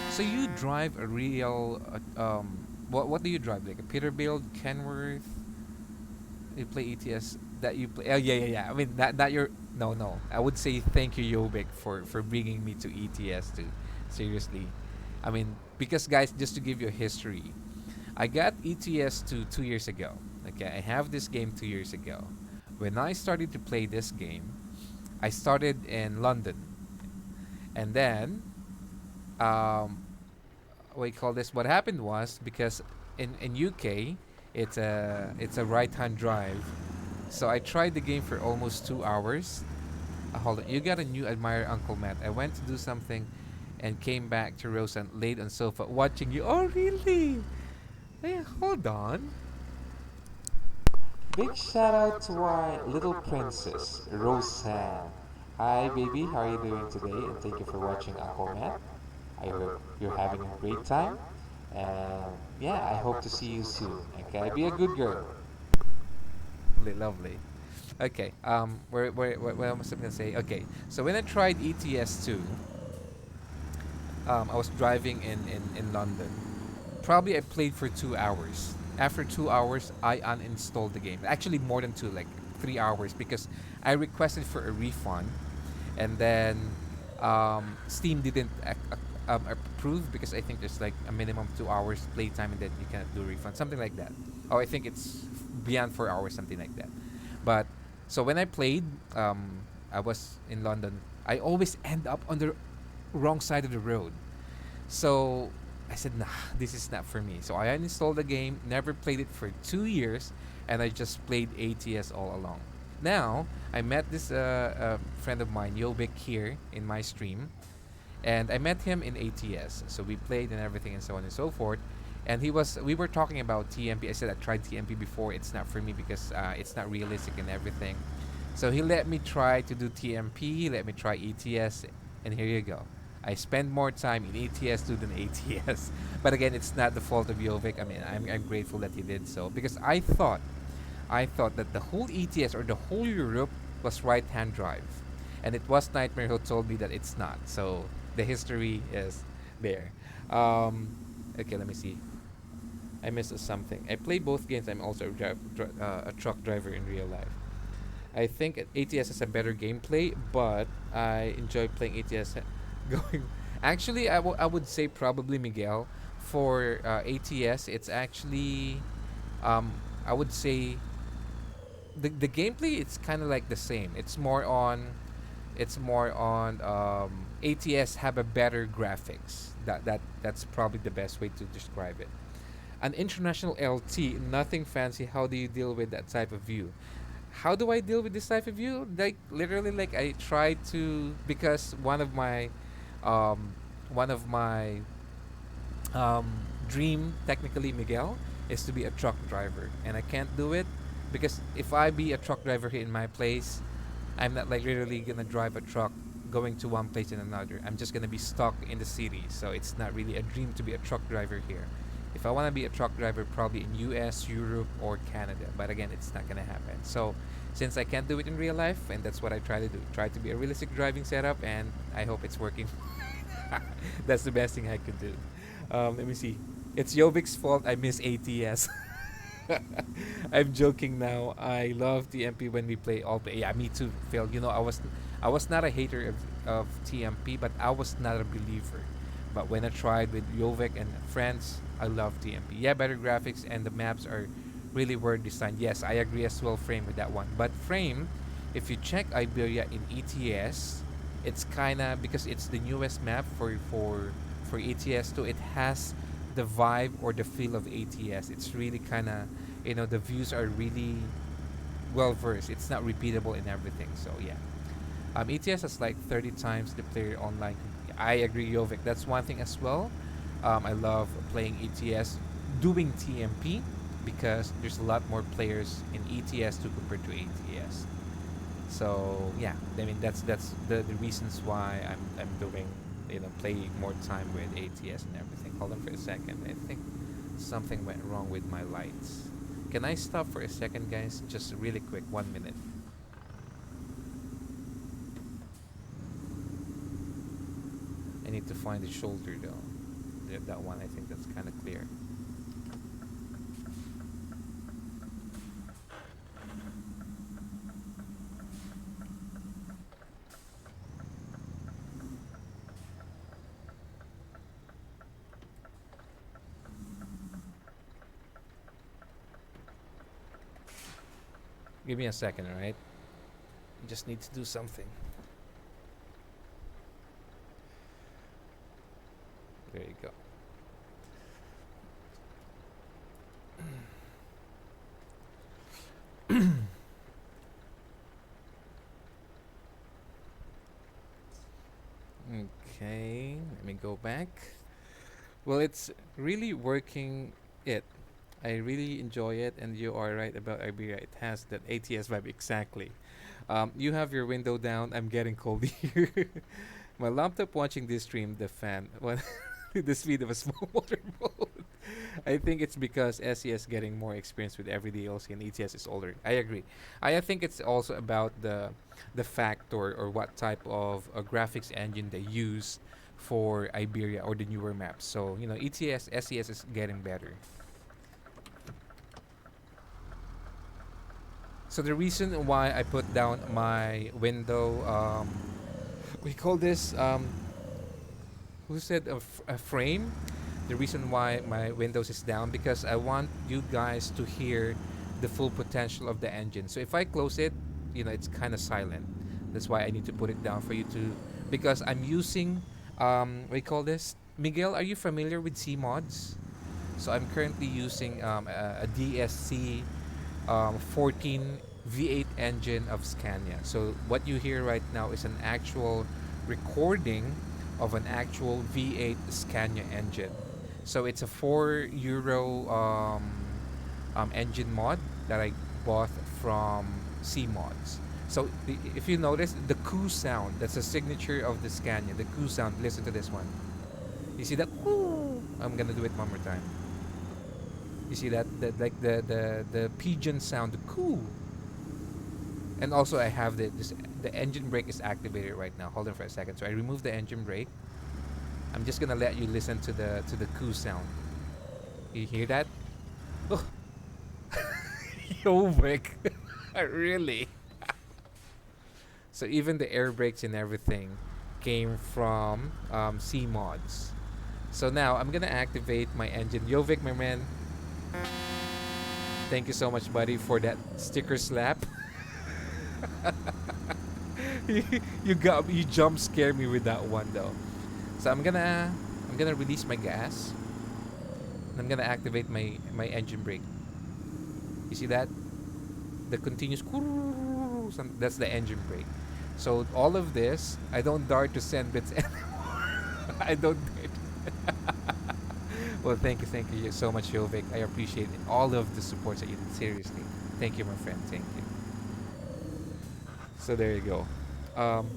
So you drive a real, what do you drive? Like a Peterbilt, Kenworth? You play ETS that you play. Oh yeah. I mean that you're no. I would say thank you, Yobik, for bringing me to ETS too. Seriously, I mean because guys, just to give you a history, I got ETS 2 years ago. Okay, I have this game 2 years ago. When I started to play this game, I started in London, and then what you call this? What happened was because in UK it's a right hand drive, so I tried the game for almost 2 hours. Hold on, you got a new admirer, Uncle Matt. I went to do something, and came back to Rose and laid on sofa watching you. Oh really? Hey, hold on. Big shout out to our little princess, Roseanne. Hi, baby, how are you doing today? And thank you for watching Uncle Matt. I hope you're having a great time. And yeah, I hope to see you soon. Okay, be a good girl. Lovely, lovely. Okay. What else am I gonna say? Okay. So when I tried ETS2, I was driving in London. Probably I played for 2 hours. After 2 hours, I uninstalled the game. Actually, more than two, like 3 hours, because I requested for a refund, and then Steam didn't approve because I think there's like a minimum 2 hours playtime, and then you cannot do a refund, something like that. Oh, I think it's beyond 4 hours, something like that. But so when I played, I was in London. I always end up on the wrong side of the road. So I said, nah, this is not for me. So I uninstalled the game, never played it for 2 years, and I just played ATS all along. Now, I met this friend of mine, Yobik, here in my stream, and I met him in ATS. So we played and everything and so on and so forth. And we were talking about TMP. I said I tried TMP before. It's not for me because it's not realistic and everything. So he let me try to do TMP, let me try ETS, and here you go. I spend more time in ETS than ATS. But again, it's not the fault of Jovic. I mean, I'm grateful that he did so because I thought that the whole ETS or the whole Europe was right-hand drive, and it was Nightmare who told me that it's not. So the history is there. Okay, let me see. I missed something. I play both games. I'm also a truck driver in real life. I think ATS has a better gameplay, but I enjoy playing ATS. Going, actually, I would say probably Miguel for ATS. It's actually, I would say the gameplay. It's kind of like the same. It's more on ATS have a better graphics. That's probably the best way to describe it. An international LT, nothing fancy. How do you deal with that type of view? How do I deal with this type of view? Like literally, like I try to, because um, one of my dream, technically, Miguel, is to be a truck driver, and I can't do it because if I be a truck driver here in my place, I'm not like literally gonna drive a truck going to one place and another. I'm just gonna be stuck in the city, so it's not really a dream to be a truck driver here. If I want to be a truck driver, probably in US, Europe, or Canada. But again, it's not gonna happen. So since I can't do it in real life, and that's what I try to do, try to be a realistic driving setup, and I hope it's working. That's the best thing I could do. Let me see. It's Jovik's fault I miss ATS. I'm joking now. I love TMP when we play all play. Yeah, me too, Phil. You know, I was not a hater of TMP, but I was not a believer. But when I tried with Jovik and friends, I love TMP. Yeah, better graphics and the maps are really well designed. Yes, I agree as well, Frame, with that one. But Frame, if you check Iberia in ETS, it's kinda because it's the newest map for ETS2. It has the vibe or the feel of ATS. It's really kind of, the views are really well versed. It's not repeatable in everything. So yeah, ETS has like 30 times the player online. I agree, Jovic. That's one thing as well. I love playing ETS, doing TMP because there's a lot more players in ETS2 compared to ATS. So yeah, I mean that's the reasons why I'm doing, playing more time with ATS and everything. Hold on for a second. I think something went wrong with my lights. Can I stop for a second, guys? Just really quick, 1 minute. I need to find the shoulder though. That one, I think that's kind of clear. Give me a second, alright? I just need to do something. There you go. Okay, let me go back. Well, it's really working. I really enjoy it, and you are right about Iberia. It has that ATS vibe exactly. You have your window down. I'm getting cold here. My laptop watching this stream, the fan, well, the speed of a small motorboat. I think it's because SES getting more experience with every DLC and ETS is older. I agree. I think it's also about the factor or what type of graphics engine they use for Iberia or the newer maps. So ETS, SES is getting better. So the reason why I put down my window, we call this, who said a frame? The reason why my windows is down because I want you guys to hear the full potential of the engine. So if I close it, it's kind of silent. That's why I need to put it down for you to, because I'm using, we call this, Miguel, are you familiar with C mods? So I'm currently using a DSC 14 V8 engine of Scania. So what you hear right now is an actual recording of an actual V8 Scania engine. So it's a €4 engine mod that I bought from C Mods. So if you notice the coo sound, that's a signature of the Scania. The coo sound. Listen to this one. You see that? Coo. I'm gonna do it one more time. You see that? Like the pigeon sound, the coo. And also I have the engine brake is activated right now. Hold on for a second. So I remove the engine brake. I'm just gonna let you listen to the coo sound. You hear that? Oh. Yo, Vic. Really? So even the air brakes and everything came from C mods. So now I'm gonna activate my engine. Yo, Vic, my man. Thank you so much, buddy, for that sticker slap. You jump scare me with that one though. So I'm gonna release my gas. I'm gonna activate my engine brake. You see that? The continuous that's the engine brake. So all of this, I don't dare to send bits. I don't dare. Well, thank you so much, Jovic. I appreciate all of the supports that you did. Seriously, thank you, my friend. Thank you. So there you go. Um,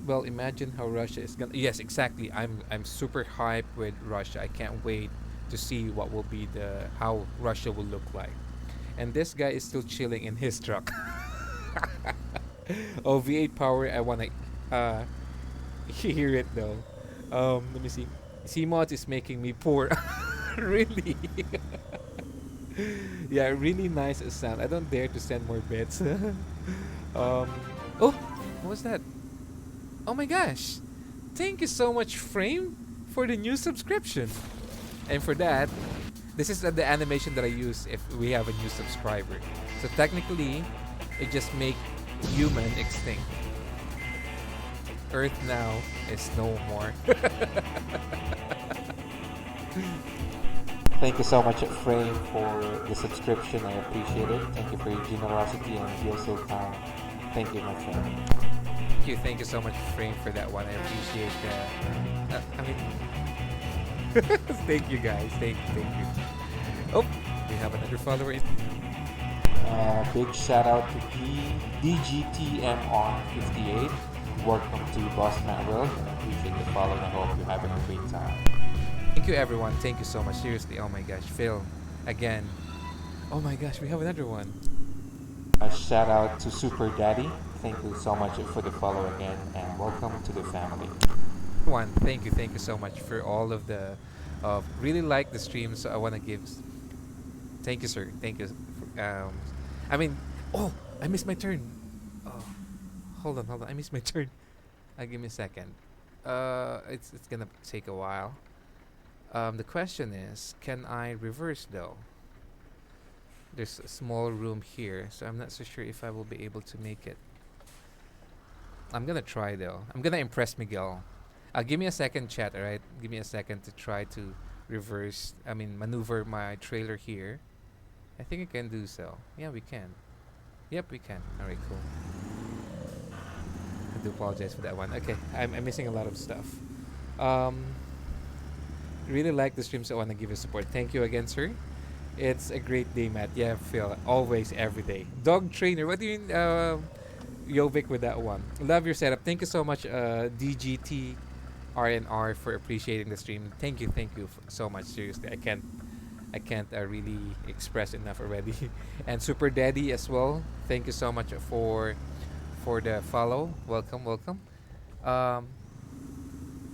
well, imagine how Russia is gonna. Yes, exactly. I'm super hyped with Russia. I can't wait to see what will be the how Russia will look like. And this guy is still chilling in his truck. Oh, V8 power. I wanna hear it though. Let me see. CMOD is making me poor. Really? Yeah, really nice sound. I don't dare to send more bits. um, oh, what was that? Oh my gosh! Thank you so much, Frame, for the new subscription. And for that, this is the animation that I use if we have a new subscriber. So technically, it just make human extinct. Earth now is no more. Thank you so much, Frame, for the subscription. I appreciate it. Thank you for your generosity and you're so kind. Thank you, my friend. Thank you so much, Frame, for that one. I appreciate that. I mean, thank you guys. Thank you. Oh, we have another follower. Big shout out to DGTMR58. Welcome to Boss Man World. I appreciate the follow and I hope you're having a great time. Thank you, everyone. Thank you so much. Seriously. Oh my gosh, Phil, again. Oh my gosh, we have another one. A shout out to Super Daddy. Thank you so much for the follow again and welcome to the family. One. Thank you so much for all of the. Really like the stream, so I want to give. Thank you, sir. Thank you. I mean, oh, I missed my turn. Oh, hold on. I missed my turn. Give me a second. It's gonna take a while. The question is, can I reverse though? There's a small room here, so I'm not so sure if I will be able to make it. I'm gonna try though. I'm gonna impress Miguel. Give me a second, chat. All right, give me a second to try to maneuver my trailer here. I think I can do so. Yeah, we can. Yep, we can. All right, cool. I do apologize for that one. Okay, I'm missing a lot of stuff. Um, really like the stream, so I want to give you support. Thank you again, sir. It's a great day, Matt. Yeah, Phil. Always, every day. Dog trainer. What do you mean, Jovic, with that one? Love your setup. Thank you so much, DGT RNR, for appreciating the stream. Thank you so much. Seriously, I can't really express enough already. And Super Daddy as well. Thank you so much for the follow. Welcome. Um,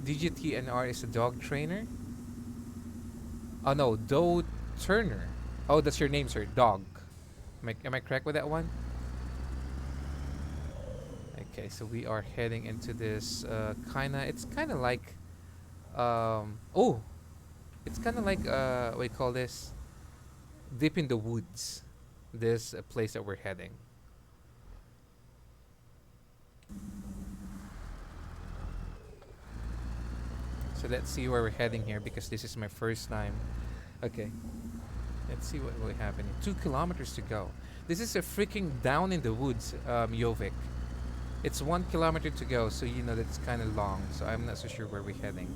DGTNR is a dog trainer. Oh no, Doe Turner. Oh, that's your name, sir. Dog. Am I correct with that one? Okay, so we are heading into this it's kinda like oh, it's kinda like what do you call this? Deep in the woods. This place that we're heading. So let's see where we're heading here because this is my first time. Okay. Let's see what will happen. 2 kilometers to go. This is a freaking down in the woods, Jovic. It's 1 kilometer to go, so you know that's kind of long. So I'm not so sure where we're heading.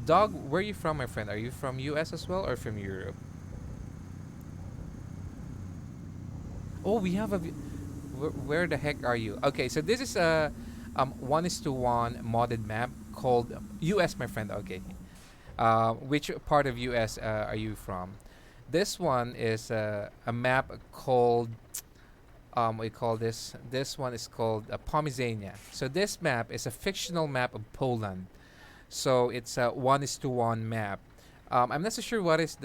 Dog, where are you from, my friend? Are you from US as well or from Europe? Oh, we have a. Where the heck are you? Okay, so this is a 1:1 modded map called US, my friend. Okay. Which part of US are you from? This one is a map called we call this. This one is called Pomezania. So this map is a fictional map of Poland. So it's a 1:1 map. I'm not so sure what is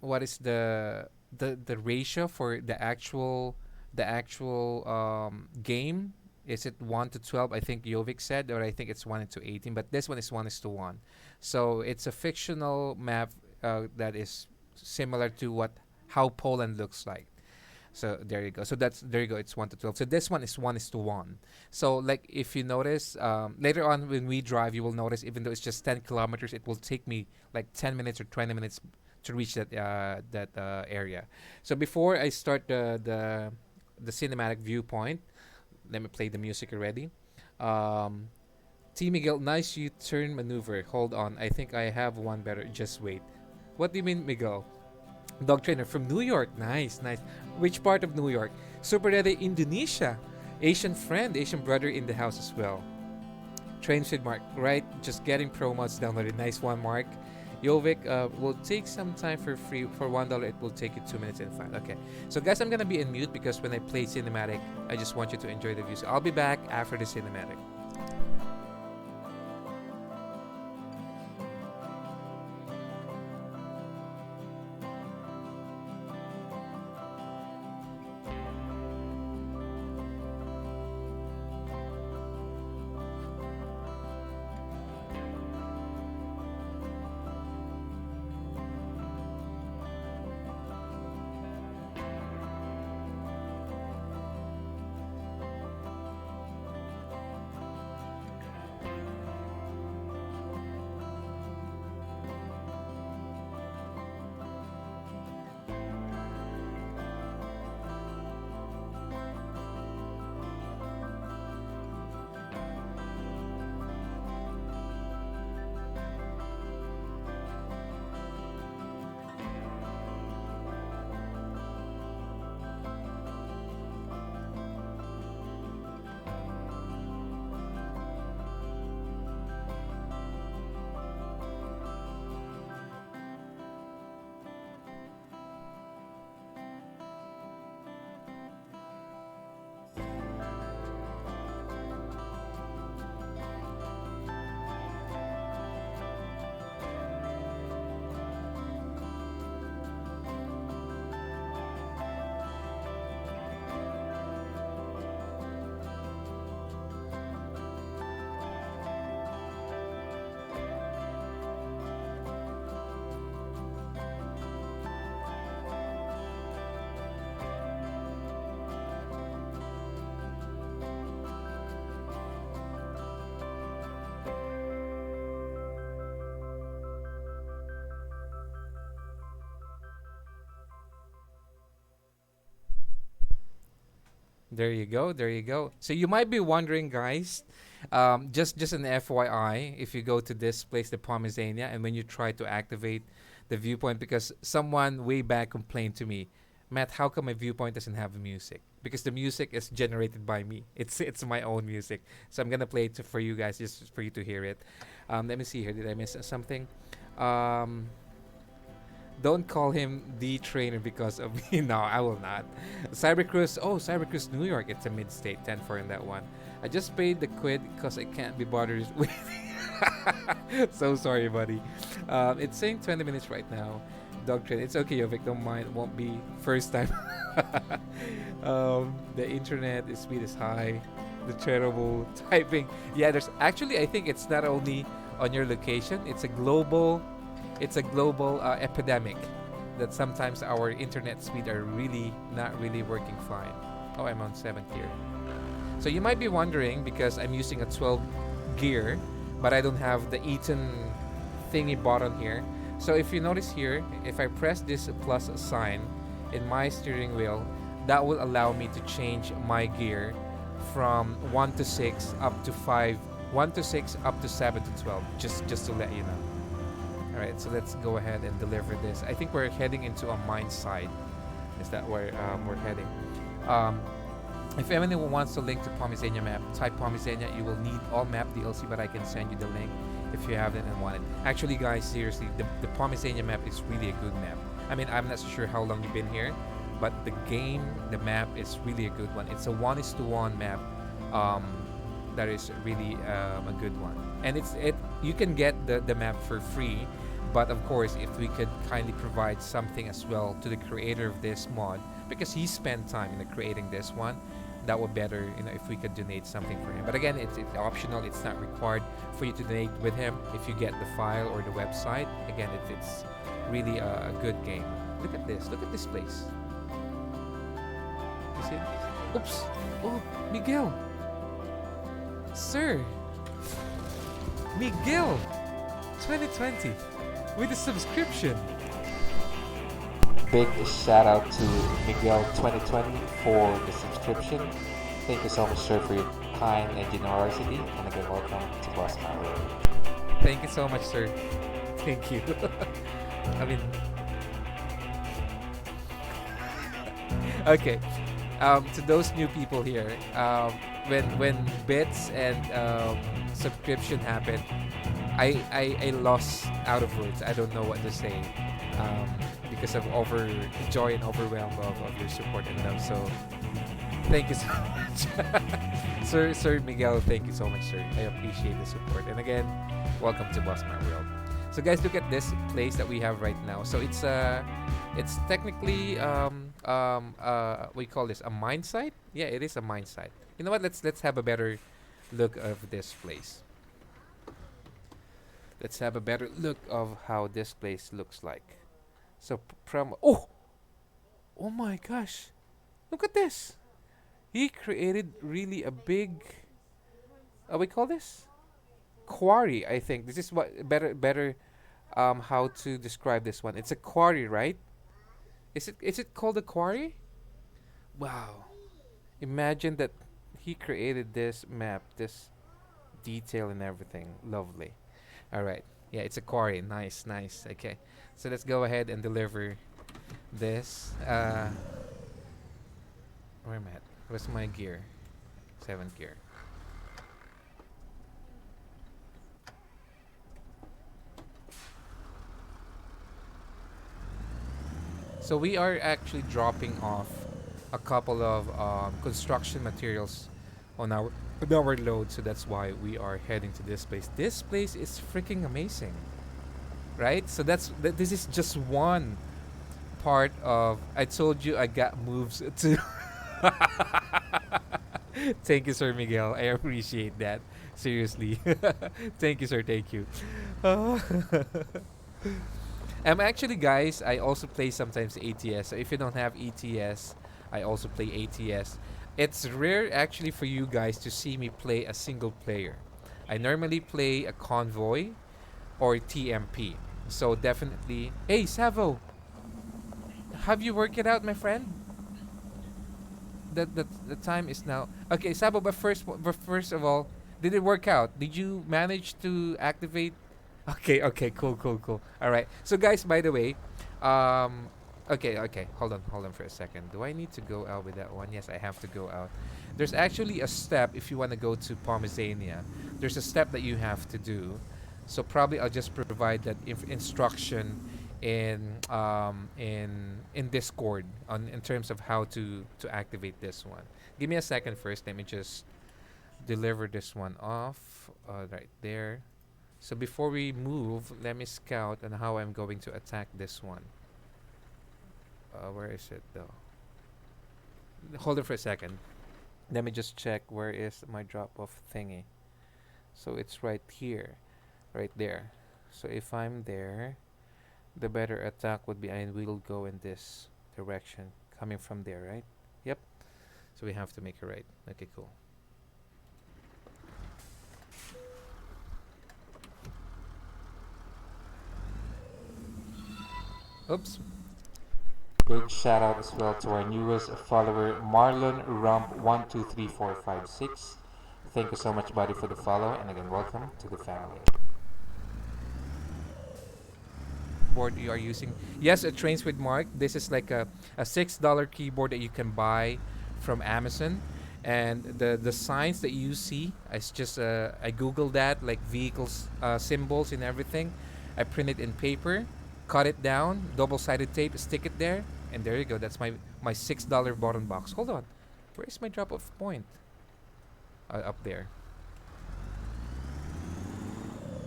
what is the ratio for the actual game. Is it 1 to 12? I think Jovic said, or I think it's 1 to 18. But this one is 1:1. So it's a fictional map that is similar to how Poland looks like. So there you go. So that's there you go. It's 1 to 12. So this one is 1 is to 1. So like if you notice later on when we drive, you will notice even though it's just 10 kilometers, it will take me like 10 minutes or 20 minutes to reach that area. So before I start the cinematic viewpoint, let me play the music already. Um, T Miguel, nice U-turn maneuver. Hold on, I think I have one better. Just wait. What do you mean, Miguel? Dog trainer from New York. Nice, nice. Which part of New York? Super Dede, Indonesia. Asian friend, Asian brother in the house as well. Train should Mark, right? Just getting promos downloaded. Nice one, Mark. Yovik will take some time for free. For $1, it will take you 2 minutes and five. Okay. So, guys, I'm gonna be in mute because when I play cinematic, I just want you to enjoy the views. I'll be back after the cinematic. There you go. There you go. So you might be wondering, guys, just an FYI, if you go to this place, the Pomezania, and when you try to activate the viewpoint, because someone way back complained to me, Matt, how come my viewpoint doesn't have music? Because the music is generated by me. It's my own music. So I'm gonna play it for you guys, just for you to hear it. Let me see here. Did I miss something? Um, don't call him the trainer because of me. No, I will not. Cybercruise. Oh, Cybercruise New York. It's a mid-state 10-4 in that one. I just paid the quid because I can't be bothered with. So sorry, buddy. It's saying 20 minutes right now. Dog train. It's okay, Yovik. Don't mind. It won't be first time. The internet speed is high. The terrible typing. Yeah, there's actually. I think it's not only on your location. It's a global epidemic that sometimes our internet speed are really not really working fine. Oh, I'm on 7th gear. So you might be wondering because I'm using a 12 gear, but I don't have the Eaton thingy button here. So if you notice here, if I press this plus sign in my steering wheel, that will allow me to change my gear from 1 to 6 up to 5, 1 to 6 up to 7 to 12, just to let you know. All right, so let's go ahead and deliver this. I think we're heading into a mine site. Is that where we're heading? If anyone wants to link to Pomezania map, type Pomezania. You will need all map DLC, but I can send you the link if you have it and want it. Actually, guys, seriously, the Pomezania map is really a good map. I mean, I'm not so sure how long you've been here, but the game, the map is really a good one. It's a 1:1 map. That is really a good one, and you can get the map for free, but of course if we could kindly provide something as well to the creator of this mod, because he spent time in creating this one, that would better, if we could donate something for him. But again, it's optional. It's not required for you to donate with him if you get the file or the website. Again, it's really a good game. Look at this place. Oops. Oh, Miguel. Sir. Miguel. 2020. With a subscription. Big shout out to Miguel 2020 for the subscription. Thank you so much, sir, for your kind and generosity. And again, welcome to Boss Power. Thank you so much, sir. Thank you. I mean, okay. To those new people here, when bits and subscription happened, I lost out of words. I don't know what to say, because of joy and overwhelm of your support and love. So thank you so much, Sir Miguel. Thank you so much, sir. I appreciate the support. And again, welcome to Boss My World. So guys, look at this place that we have right now. So it's technically we call this a mine site. Yeah, it is a mine site. You know what? Let's have a better look of this place. Let's have a better look of how this place looks like. So from oh my gosh, look at this. He created really a big we call this quarry. I think this is what better how to describe this one. It's a quarry, right? Is it called a quarry? Wow. Imagine that he created this map, this detail and everything. Lovely. All right. Yeah, it's a quarry. Nice, nice. Okay. So let's go ahead and deliver this. Where am I at? Where's my gear? 7th gear. So we are actually dropping off a couple of construction materials on our load, so that's why we are heading to this place. This place is freaking amazing, right? So this is just one part of. I told you I got moves to. Thank you, Sir Miguel. I appreciate that. Seriously, thank you, sir. Thank you. Actually, guys, I also play sometimes ATS. So if you don't have ETS, I also play ATS. It's rare actually for you guys to see me play a single player. I normally play a convoy or TMP. So definitely, hey Savo, have you worked it out, my friend? The time is now. Okay, Savo, but first of all, did it work out? Did you manage to activate? Okay, okay, cool. All right. So guys, by the way, okay. Hold on for a second. Do I need to go out with that one? Yes, I have to go out. There's actually a step if you want to go to Pomezania. There's a step that you have to do. So probably I'll just provide that instruction in Discord on in terms of how to activate this one. Give me a second first. Let me just deliver this one off right there. So before we move, let me scout on how I'm going to attack this one. Where is it though? Hold it for a second. Let me just check where is my drop-off thingy. So it's right here, right there. So if I'm there, the better attack would be I will go in this direction, coming from there, right? Yep. So we have to make it right. Okay, cool. Oops. Big shout out as well to our newest follower, Marlon Rump 123456. Thank you so much, buddy, for the follow, and again, welcome to the family. Board you are using. Yes, it trains with Mark. This is like a $6 keyboard that you can buy from Amazon. And the signs that you see, it's just I googled that, like vehicles symbols and everything. I print it in paper, cut it down, double-sided tape, stick it there, and there you go. That's my $6 button box. Hold on, where is my drop-off point? Up there.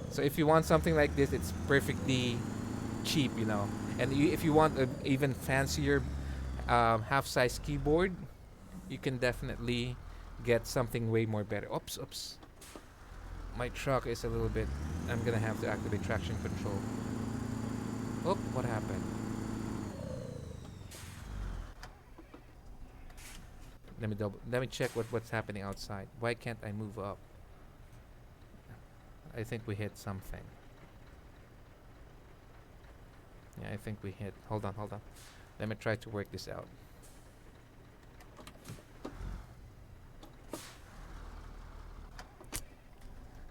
So if you want something like this, it's perfectly cheap, you know. And if you want an even fancier half-size keyboard, you can definitely get something way more better. Oops. My truck is a little bit. I'm gonna have to activate traction control. Oh, what happened? Let me check what's happening outside. Why can't I move up? I think we hit something. Yeah, I think we hit. Hold on, hold on. Let me try to work this out.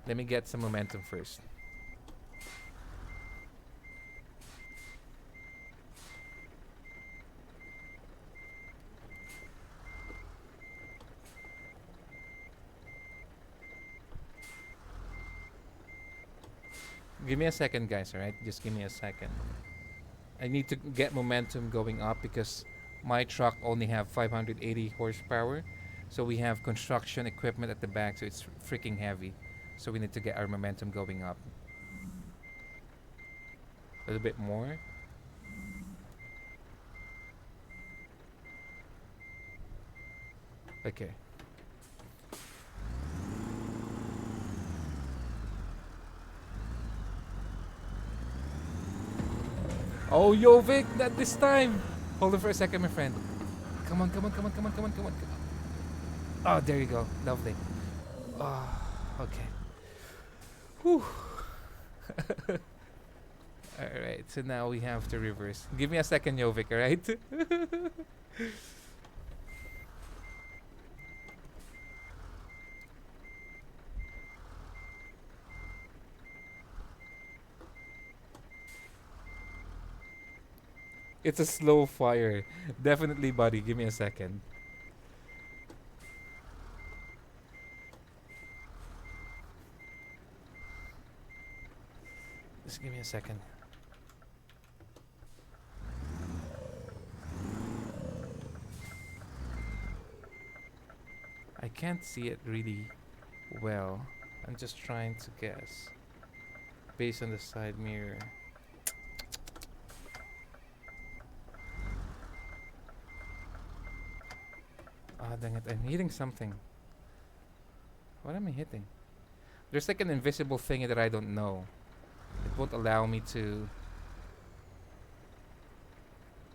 Let me get some momentum first. Give me a second, guys, alright? Just give me a second. I need to get momentum going up because my truck only have 580 horsepower. So we have construction equipment at the back, so it's freaking heavy. So we need to get our momentum going up. A little bit more. Okay. Oh, yo, Vic, not this time. Hold on for a second, my friend. Come on, come on, come on, come on, come on, come on, come on. Oh, there you go. Lovely. Oh, okay. Whew. Alright, so now we have to reverse. Give me a second, Jovic, alright? It's a slow fire. Definitely, buddy. Give me a second. Just give me a second. I can't see it really well. I'm just trying to guess. Based on the side mirror. Ah, dang it. I'm hitting something. What am I hitting? There's like an invisible thing that I don't know. It won't allow me to...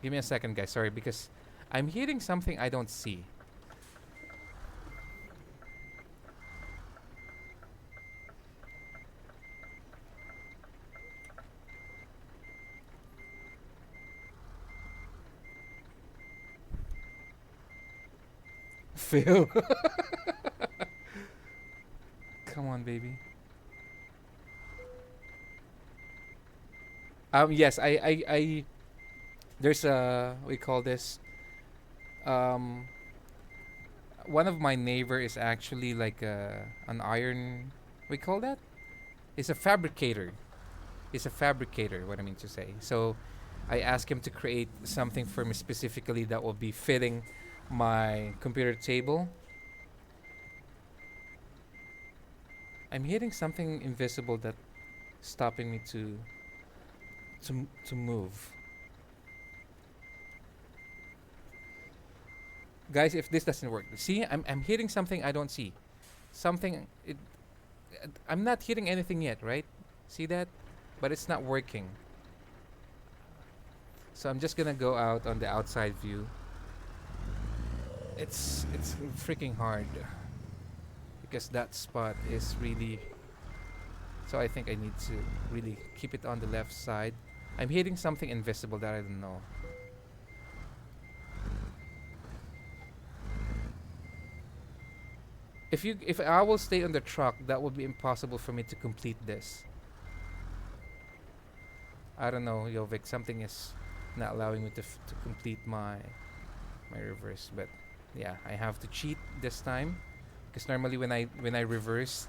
Give me a second, guys. Sorry, because I'm hitting something I don't see. Phil. Come on, baby. Yes, I there's a, we call this, um, one of my neighbor is actually like an iron, we call that? He's a fabricator. He's a fabricator, what I mean to say. So I asked him to create something for me specifically that will be fitting my computer table. I'm hitting something invisible that stopping me to move. Guys, if this doesn't work, see, I'm hitting something I don't see. Something it I'm not hitting anything yet, right? See that? But it's not working. So I'm just gonna go out on the outside view. It's freaking hard because that spot is really, so I think I need to really keep it on the left side. I'm hitting something invisible that I don't know. If I will stay on the truck, that would be impossible for me to complete this. I don't know, Jovic. Something is not allowing me to complete my reverse. But yeah, I have to cheat this time because normally when I reverse,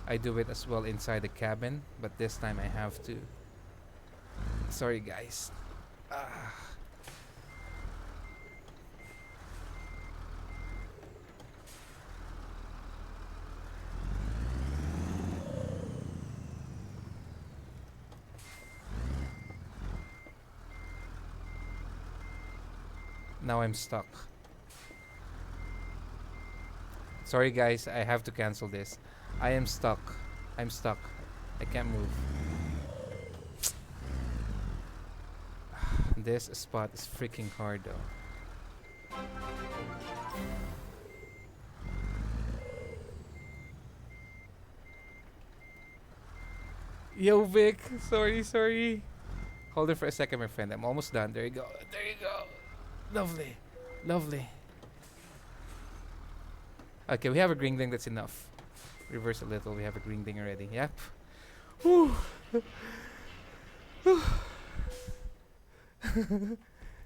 I do it as well inside the cabin. But this time I have to. Sorry, guys. Ah. Now I'm stuck. Sorry guys, I have to cancel this. I am stuck. I'm stuck. I can't move. This spot is freaking hard though. Yo, Vic. Sorry, sorry. Hold it for a second, my friend. I'm almost done. There you go. There you go. Lovely. Lovely. Okay, we have a green thing. That's enough. Reverse a little. We have a green thing already. Yep. Whew.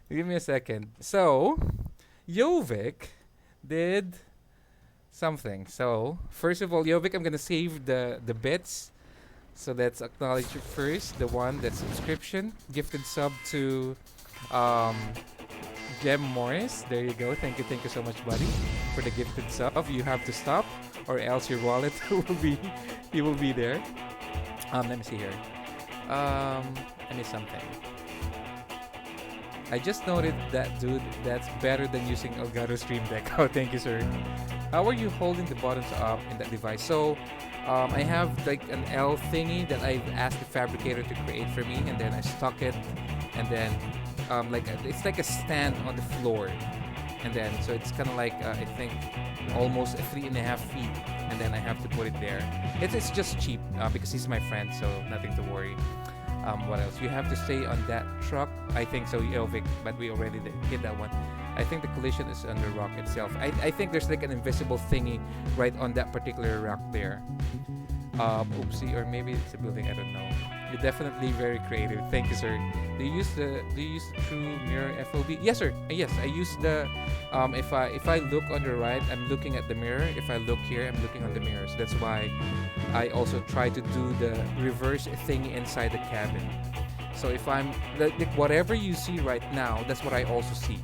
Give me a second. So, Jovic did something. So, first of all, Jovic, I'm gonna save the bits. So let's acknowledge it first. The one that's subscription, gifted sub to um, Jem Morris. There you go. Thank you so much, buddy, for the gifted sub. You have to stop, or else your wallet will be, you will be there. Let me see here. Let me something. I just noted that, dude. That's better than using Elgato Stream Deck. Oh, thank you, sir. How are you holding the buttons up in that device? So, I have like an L thingy that I asked the fabricator to create for me, and then I stuck it, and then it's like a stand on the floor, and then so it's kind of like I think almost 3.5 feet, and then I have to put it there. It's just cheap because he's my friend, so nothing to worry. What else? You have to stay on that truck. I think so, Elvic, but we already hit that one. I think the collision is on the rock itself. I think there's like an invisible thingy right on that particular rock there. Oopsie, or maybe it's a building. I don't know. You're definitely very creative. Thank you, sir. Do you use the True Mirror FOV? Yes, sir. Yes, I use the. If I look on the right, I'm looking at the mirror. If I look here, I'm looking on the mirror. So that's why I also try to do the reverse thing inside the cabin. So if I'm like whatever you see right now, that's what I also see.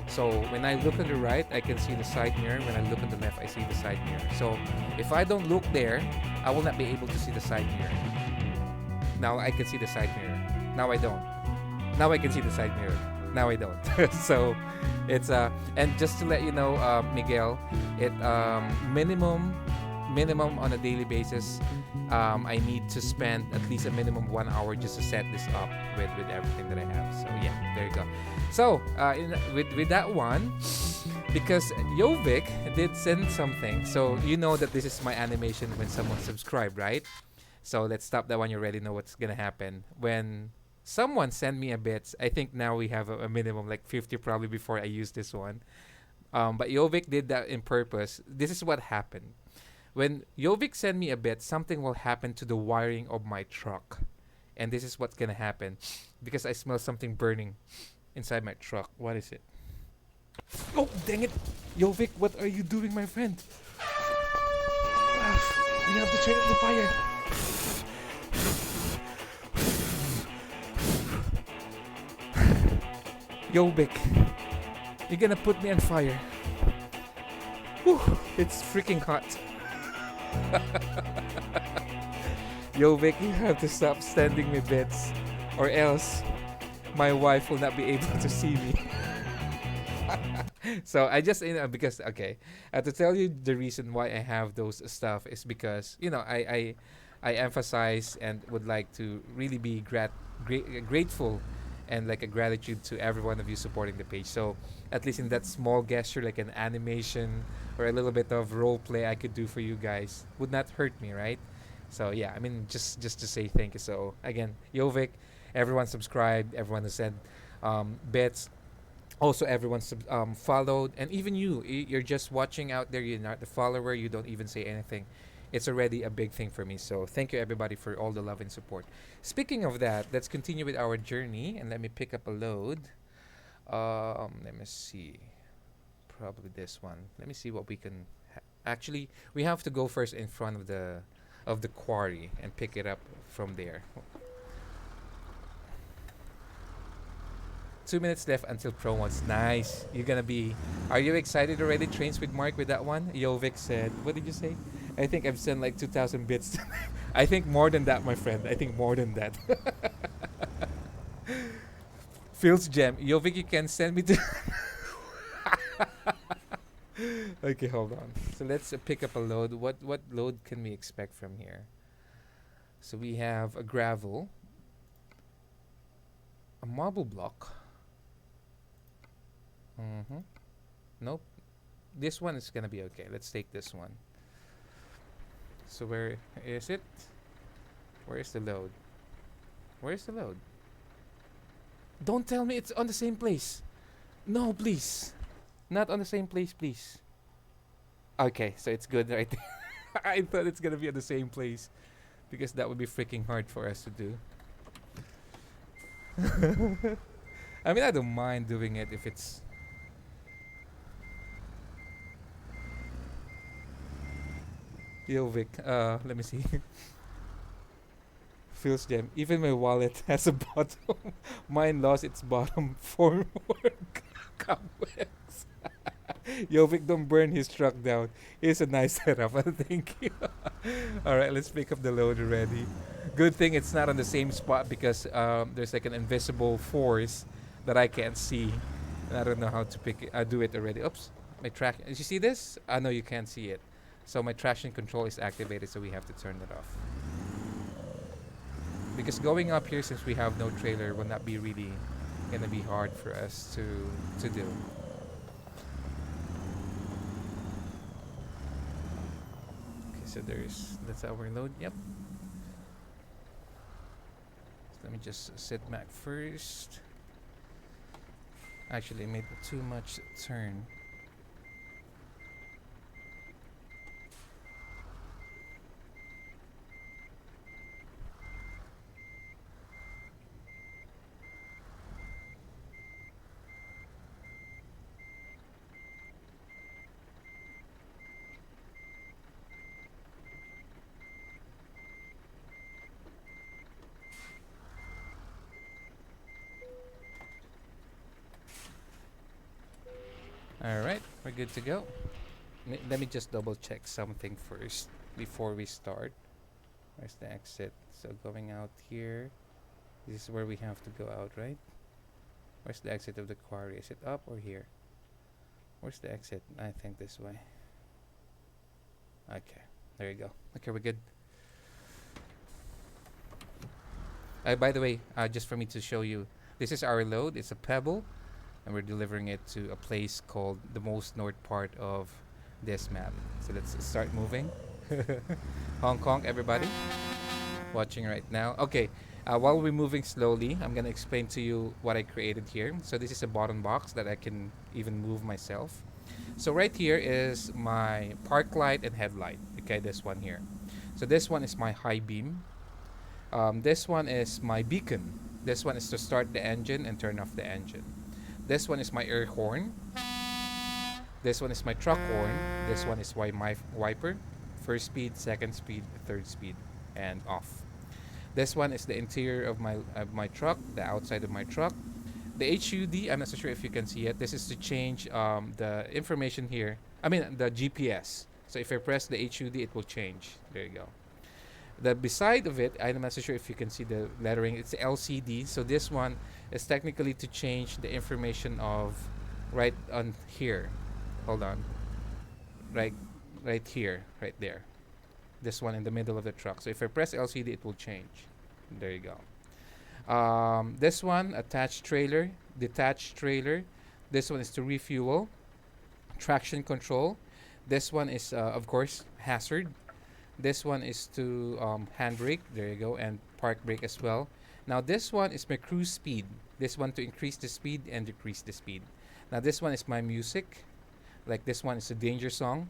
So when I look on the right, I can see the side mirror. When I look on the left, I see the side mirror. So if I don't look there, I will not be able to see the side mirror. Now I can see the side mirror. Now I don't. Now I can see the side mirror. Now I don't. So it's and just to let you know, Miguel, it minimum on a daily basis, I need to spend at least a minimum 1 hour just to set this up with everything that I have. So yeah, there you go. So with that one, because Jovic did send something, so you know that this is my animation when someone subscribed, right? So let's stop that one. You already know what's gonna happen when someone send me a bits. I think now we have a minimum like 50 probably before I use this one. But Jovic did that in purpose. This is what happened. When Jovic send me a bit, something will happen to the wiring of my truck. And this is what's gonna happen. Because I smell something burning inside my truck. What is it? Oh, dang it! Jovic, what are you doing, my friend? You have to turn up the fire. Jovic, you're gonna put me on fire. Whew, it's freaking hot. Jovic, you have to stop sending me bits, or else my wife will not be able to see me. So I just because okay, to tell you the reason why I have those stuff is because I emphasize and would like to really be grateful and like a gratitude to every one of you supporting the page. So at least in that small gesture, like an animation or a little bit of role play I could do for you guys would not hurt me, right? So yeah, I mean just to say thank you. So again, Jovic, everyone subscribed, everyone who sent bits, also everyone followed, and even you're just watching out there. You're not the follower. You don't even say anything. It's already a big thing for me. So thank you everybody for all the love and support. Speaking of that, let's continue with our journey and let me pick up a load. Let me see. Probably this one. Let me see what we can. Actually, we have to go first in front of the quarry and pick it up from there. 2 minutes left until Pro Mods. Nice. You're gonna be. Are you excited already? Trains with Mark with that one. Jovic said. What did you say? I think I've sent like 2,000 bits. I think more than that, my friend. I think more than that. Phil's gem. Jovic, you can send me to. Okay, hold on. So let's pick up a load. What load can we expect from here? So we have a gravel, a marble block. Nope. This one is gonna be okay. Let's take this one. So where is it? Where's the load? Where's the load? Don't tell me it's on the same place. No, please. Not on the same place, please. Okay, so it's good right there. I thought it's gonna be at the same place because that would be freaking hard for us to do. I mean, I don't mind doing it if it's. Yo, Vic. Let me see. Feels gem. Even my wallet has a bottom. Mine lost its bottom for more cobwebs. Yo, Vic, don't burn his truck down. It's a nice setup. Thank you. All right, let's pick up the load already. Good thing it's not on the same spot because there's like an invisible force that I can't see. And I don't know how to pick it. I do it already. Oops, my track. Did you see this? I know you can't see it. So my traction control is activated, so we have to turn it off. Because going up here, since we have no trailer, will not be really gonna be hard for us to do. Okay, so that's our load. Yep. So let me just sit back first. Actually, I made too much turn. Alright, we're good to go. Let me just double check something first before we start. Where's the exit? So going out here. This is where we have to go out, right? Where's the exit of the quarry? Is it up or here? Where's the exit? I think this way. Okay, there you go. Okay, we're good. By the way, just for me to show you, this is our load. It's a pebble, and we're delivering it to a place called the most north part of this map. So let's start moving. Hong Kong, everybody watching right now. Okay, while we're moving slowly, I'm gonna explain to you what I created here. So this is a bottom box that I can even move myself. So right here is my park light and headlight. Okay, this one here. So this one is my high beam. This one is my beacon. This one is to start the engine and turn off the engine. This one is my air horn. This one is my truck horn. This one is my wiper. First speed, second speed, third speed, and off. This one is the interior of my truck, the outside of my truck. The HUD, I'm not so sure if you can see it. This is to change the information here. I mean the GPS. So if I press the HUD, it will change. There you go. The beside of it, I'm not so sure if you can see the lettering. It's LCD. So this one is technically to change the information of right on here. Hold on. Right here, right there. This one in the middle of the truck. So if I press LCD, it will change. There you go. This one, attached trailer, detached trailer. This one is to refuel. Traction control. This one is, of course, hazard. This one is to handbrake. There you go. And park brake as well. Now this one is my cruise speed. This one to increase the speed and decrease the speed. Now this one is my music. Like this one is a danger song.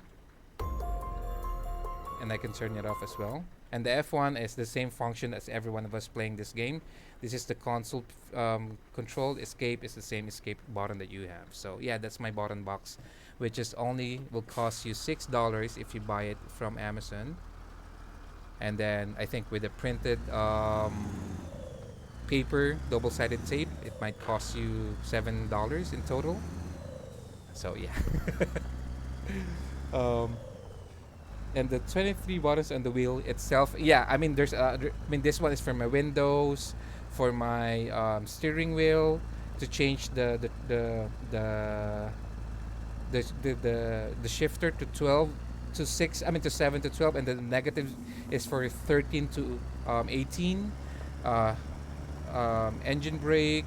And I can turn it off as well. And the F1 is the same function as every one of us playing this game. This is the console control. Escape is the same escape button that you have. So yeah, that's my button box, which is only will cost you $6 if you buy it from Amazon. And then I think with the printed paper, double-sided tape, it might cost you $7 in total. So yeah. And the 23 buttons on the wheel itself, yeah, I mean there's this one is for my windows, for my steering wheel, to change the shifter to 12 to 6, I mean to 7 to 12, and the negative is for 13 to 18, engine brake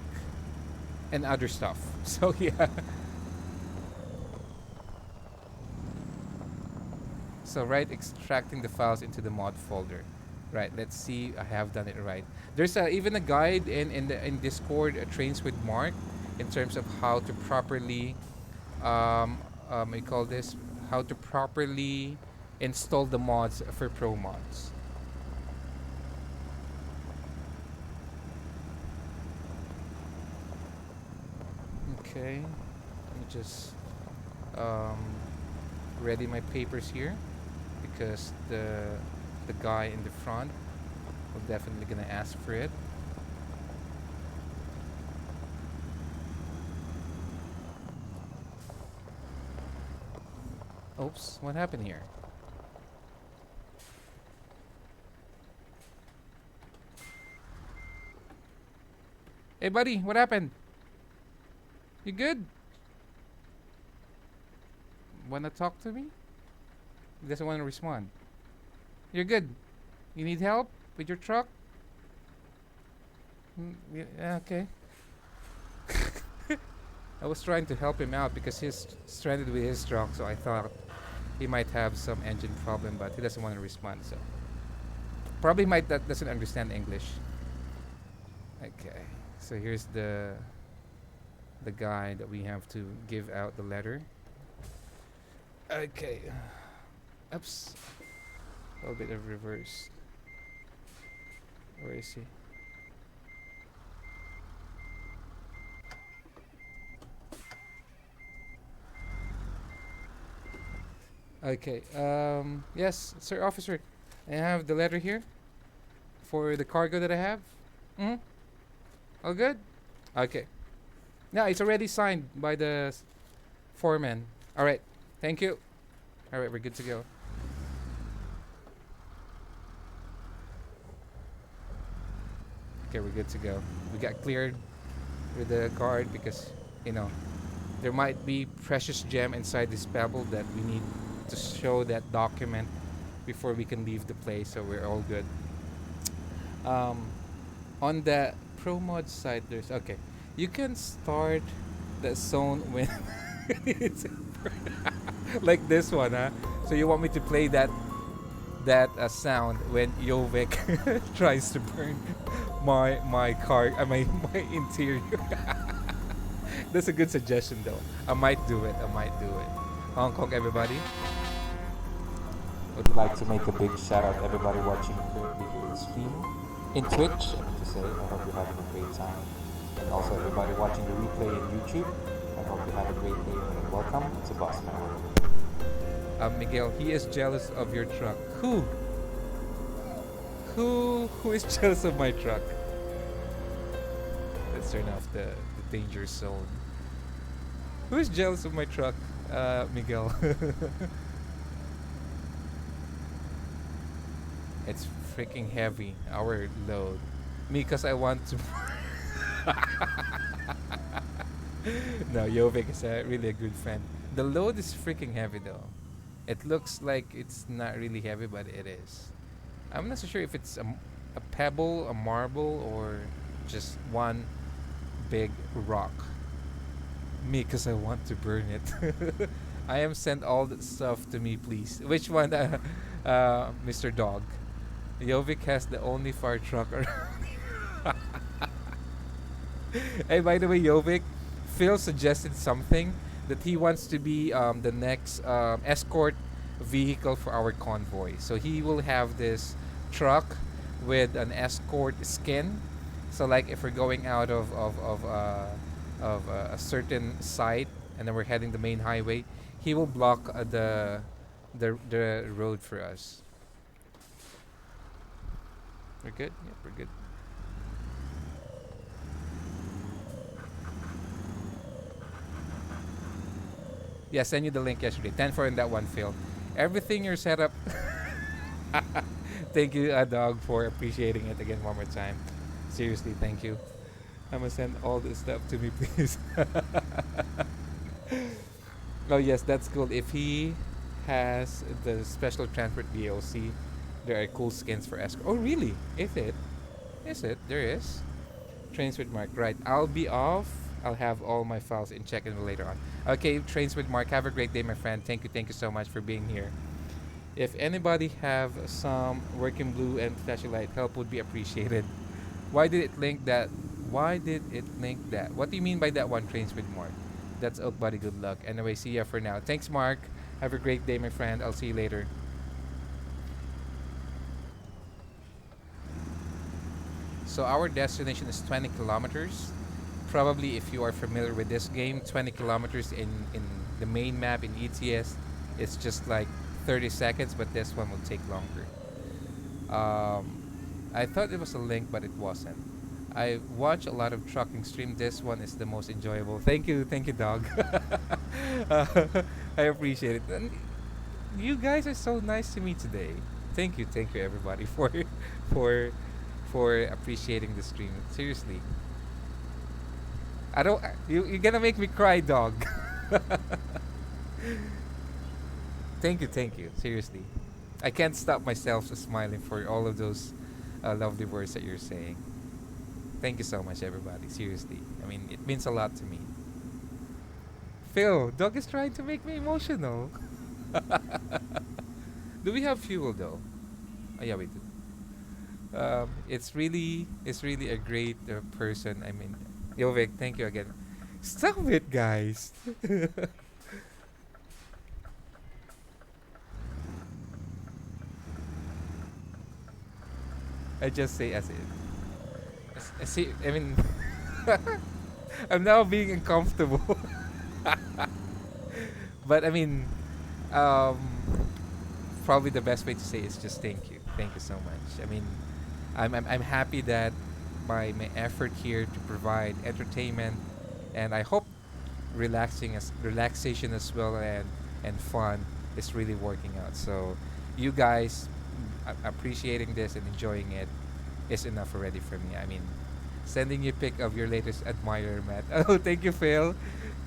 and other stuff. So yeah. So right, extracting the files into the mod folder. Right. Let's see. I have done it right. There's even a guide in Discord, Trains with Mark, in terms of how to properly we call this how to properly install the mods for pro mods. Okay. Let me just um, ready my papers here because the guy in the front will definitely gonna ask for it. Oops, what happened here? Hey buddy, what happened? You good? Wanna talk to me? He doesn't wanna respond. You're good. You need help with your truck? Yeah, okay. I was trying to help him out because he's stranded with his truck, so I thought he might have some engine problem, but he doesn't want to respond. So probably might that doesn't understand English. Okay, so here's the guy that we have to give out the letter. Okay, oops, a little bit of reverse. Where is he? Okay. Yes, sir, officer. I have the letter here for the cargo that I have. Hmm. All good. Okay. Yeah, it's already signed by the foreman. All right. Thank you. All right, we're good to go. Okay, we're good to go. We got cleared with the guard because you know there might be precious gem inside this pebble that we need to show that document before we can leave the place, so we're all good. Um, on the pro mod side, there's okay. You can start the zone when it's like this one, huh? So you want me to play that sound when Jovik tries to burn my car, my interior. That's a good suggestion, though. I might do it. I might do it. Hong Kong, everybody. Would like to make a big shout out to everybody watching currently here in stream. In Twitch, I mean to say, I hope you're having a great time. And also everybody watching the replay in YouTube, I hope you have a great day and welcome to Boss Man. Miguel, he is jealous of your truck. Who? Who is jealous of my truck? Let's turn off the danger zone. Who is jealous of my truck, Miguel? It's freaking heavy, our load. Me, because I want to. No, Jovik is really a good friend. The load is freaking heavy, though. It looks like it's not really heavy, but it is. I'm not so sure if it's a pebble, a marble, or just one big rock. Me, because I want to burn it. I am sent all the stuff to me, please. Which one, Mr. Dog? Jovik has the only fire truck around. Hey, by the way, Jovik, Phil suggested something that he wants to be the next escort vehicle for our convoy. So he will have this truck with an escort skin. So like if we're going out of a certain site and then we're heading the main highway, he will block the road for us. We're good? Yeah, we're good. Yeah, send you the link yesterday. 10 for in that one, Phil. Everything you're set up. Thank you, Dog, for appreciating it again one more time. Seriously, thank you. I'm gonna send all this stuff to me, please. Oh, yes, that's cool. If he has the special transport DLC, there are cool skins for escort. Oh, really? Is it? Is it? There is. Trains with Mark. Right. I'll be off. I'll have all my files in check-in later on. Okay, Trains with Mark. Have a great day, my friend. Thank you so much for being here. If anybody have some working blue and flashing light, help would be appreciated. Why did it link that? Why did it link that? What do you mean by that one, Trains with Mark? That's Oak Buddy. Good luck. Anyway, see ya for now. Thanks, Mark. Have a great day, my friend. I'll see you later. So our destination is 20 kilometers. Probably, if you are familiar with this game, 20 kilometers in the main map in ETS, it's just like 30 seconds, but this one will take longer. I thought it was a link, but it wasn't. I watch a lot of trucking stream. This one is the most enjoyable. Thank you, dog. uh, I appreciate it. And you guys are so nice to me today. Thank you, everybody, for for appreciating the stream. Seriously, I don't. You're gonna make me cry, dog. Thank you. Seriously, I can't stop myself from smiling for all of those lovely words that you're saying. Thank you so much, everybody. Seriously, I mean, it means a lot to me. Phil, dog is trying to make me emotional. Do we have fuel though? Oh yeah, we do. It's really a great person. I mean, Yovik, thank you again. Stop it, guys. I just say as it. See, I mean, I'm now being uncomfortable. But I mean, um, probably the best way to say is just thank you so much. I mean, I'm happy that my effort here to provide entertainment, and I hope relaxation as well, and fun is really working out. So, you guys appreciating this and enjoying it is enough already for me. I mean, sending you pic of your latest admirer, Matt. Oh, thank you, Phil.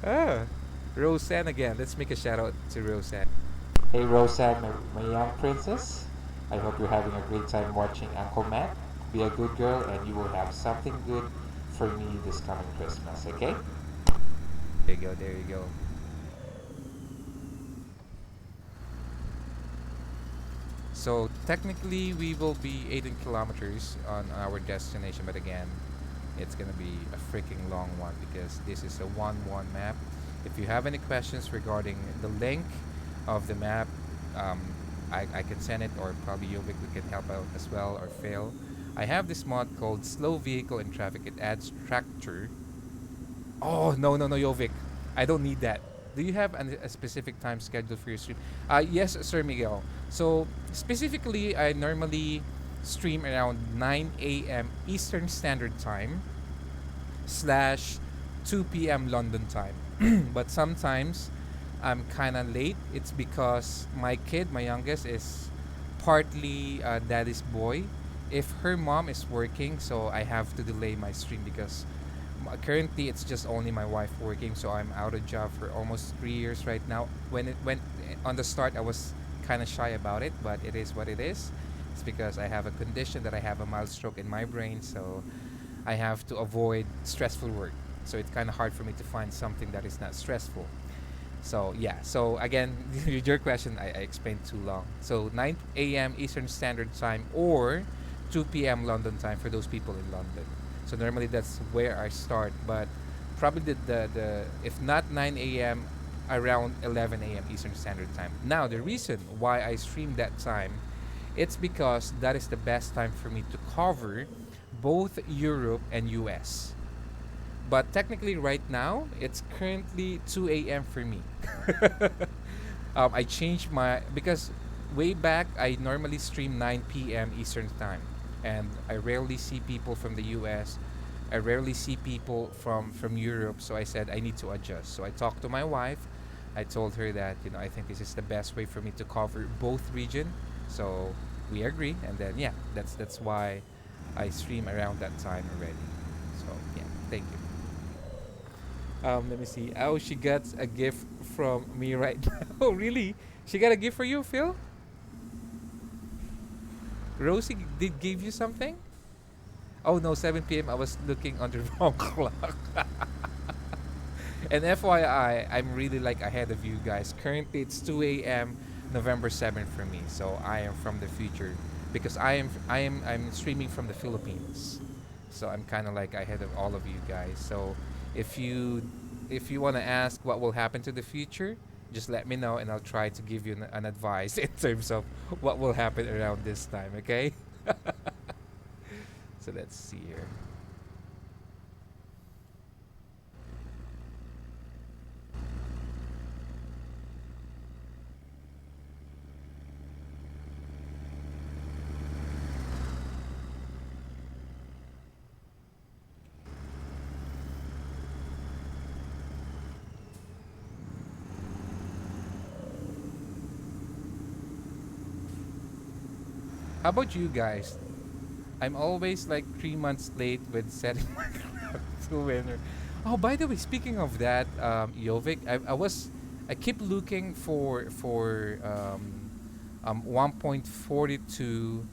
Ah, Roseanne again. Let's make a shout out to Roseanne. Hey Roseanne, my young princess. I hope you're having a great time watching Uncle Matt. Be a good girl and you will have something good for me this coming Christmas, okay? There you go. There you go. So technically, we will be 18 kilometers on our destination, but again, it's gonna be a freaking long one because this is a 1-1 map. If you have any questions regarding the link of the map, um, I can send it, or probably Yovik can help out as well, or Fail. I have this mod called Slow Vehicle in Traffic. It adds tractor. Oh, no, Yovik. I don't need that. Do you have a specific time schedule for your stream? Yes, Sir Miguel. So, specifically, I normally stream around 9 a.m. Eastern Standard Time slash 2 p.m. London time. But sometimes I'm kind of late. It's because my kid, my youngest, is partly daddy's boy. If her mom is working, so I have to delay my stream because currently it's just only my wife working, so I'm out of job for almost 3 years right now. When it went on the start, I was kind of shy about it, but it is what it is. It's because I have a condition that I have a mild stroke in my brain, so I have to avoid stressful work. So it's kind of hard for me to find something that is not stressful. So yeah. So again, your question, I explained too long. So 9 a.m. Eastern Standard Time or 2 p.m. London time for those people in London. So normally that's where I start, but probably the if not 9 a.m. around 11 a.m. Eastern Standard Time. Now the reason why I stream that time, it's because that is the best time for me to cover both Europe and US. But technically right now it's currently 2 a.m. for me. I changed my because way back I normally stream 9 p.m. Eastern time, and I rarely see people from the US. I rarely see people from Europe, so I said I need to adjust. So I talked to my wife. I told her that I think this is the best way for me to cover both region. So we agree, and then yeah, that's why I stream around that time already. So yeah, thank you. Let me see. Oh, she got a gift from me right now. Oh, really? She got a gift for you, Phil? Rosie did give you something? Oh no, 7 p.m. I was looking on the wrong clock. And FYI, I'm really like ahead of you guys. Currently, it's 2 a.m. November 7th for me. So I am from the future because I'm streaming from the Philippines. So I'm kind of like ahead of all of you guys. So if you if you want to ask what will happen to the future, just let me know and I'll try to give you an advice in terms of what will happen around this time, okay? So let's see here. How about you guys? I'm always like 3 months late with setting my clock to winter. Oh, by the way, speaking of that, Jovic, I keep looking for 1.42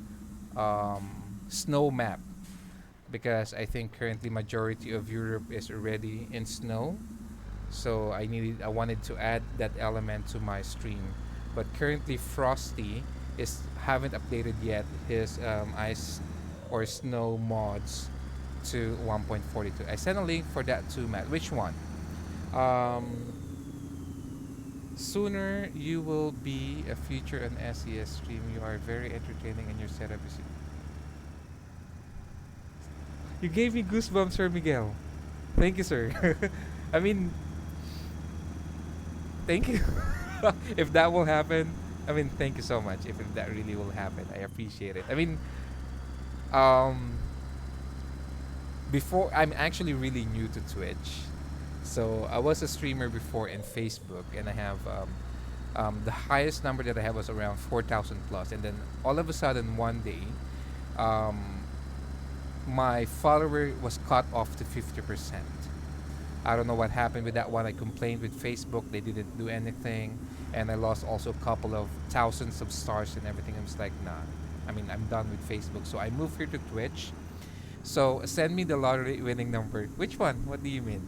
snow map because I think currently majority of Europe is already in snow. So I wanted to add that element to my stream, but currently Frosty is haven't updated yet his ice or snow mods to 1.42. I sent a link for that too, Matt. Which one? Um, Sooner you will be a future on SES stream. You are very entertaining and your setup is. You gave me goosebumps, Sir Miguel. Thank you, sir. I mean, thank you. If that will happen, I mean, thank you so much. If that really will happen, I appreciate it. I mean, um, before I'm actually really new to Twitch, so I was a streamer before in Facebook, and I have the highest number that I have was around 4,000 plus, and then all of a sudden one day, um, my follower was cut off to 50%. I don't know what happened with that one. I complained with Facebook. They didn't do anything. And I lost also a couple of thousands of stars and everything. I was like, nah. I mean, I'm done with Facebook. So I moved here to Twitch. So send me the lottery winning number. Which one? What do you mean?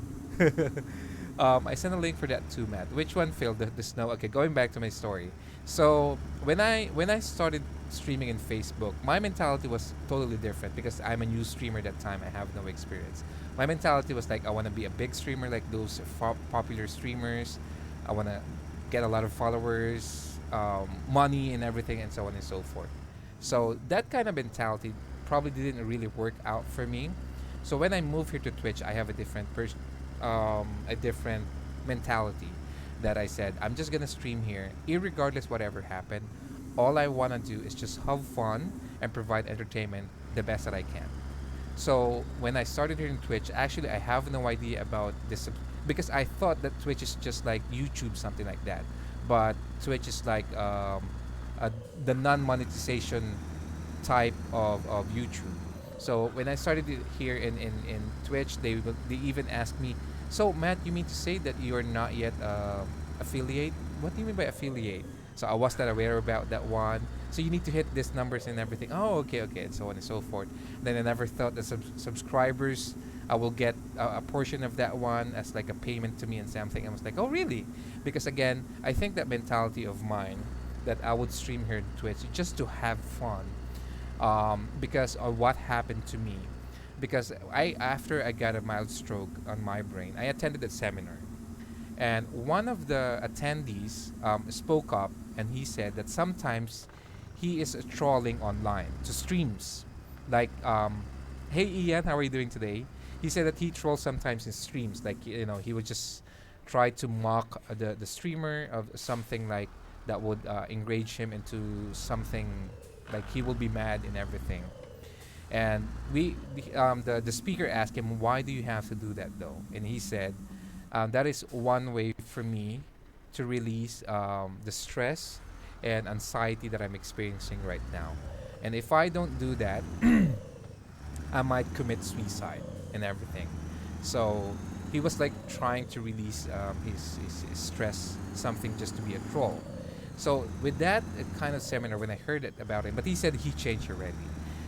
I sent a link for that too, Matt. Which one failed? The snow. Okay, going back to my story. So when I started streaming in Facebook, my mentality was totally different because I'm a new streamer that time. I have no experience. My mentality was like I want to be a big streamer like those popular streamers. I want to get a lot of followers, money, and everything, and so on and so forth. So that kind of mentality probably didn't really work out for me. So when I moved here to Twitch, I have a different mentality that I said I'm just gonna stream here, irregardless whatever happened. All I wanna do is just have fun and provide entertainment the best that I can. So when I started here in Twitch, actually I have no idea about this because I thought that Twitch is just like YouTube, something like that. But Twitch is like a, the non-monetization type of YouTube. So when I started it here in Twitch, they even asked me, so Matt, you mean to say that you're not yet affiliate? What do you mean by affiliate? So I was not aware about that one. So you need to hit these numbers and everything. Oh, okay, okay, and so on and so forth. Then I never thought that subscribers, I will get a portion of that one as like a payment to me and something. I was like, oh, really? Because again, I think that mentality of mine that I would stream here on Twitch just to have fun, because of what happened to me. Because after I got a mild stroke on my brain, I attended a seminar, and one of the attendees spoke up, and he said that sometimes he is trolling online to streams, like, "Hey Ian, how are you doing today?" He said that he trolls sometimes in streams, like he would just try to mock the streamer of something like that would enrage him into something like he will be mad and everything. And the speaker asked him, "Why do you have to do that though?" And he said, "That is one way for me to release the stress and anxiety that I'm experiencing right now. And if I don't do that, I might commit suicide and everything." So he was like trying to release his stress, something just to be a troll. So with that kind of seminar, when I heard it about him, but he said he changed already.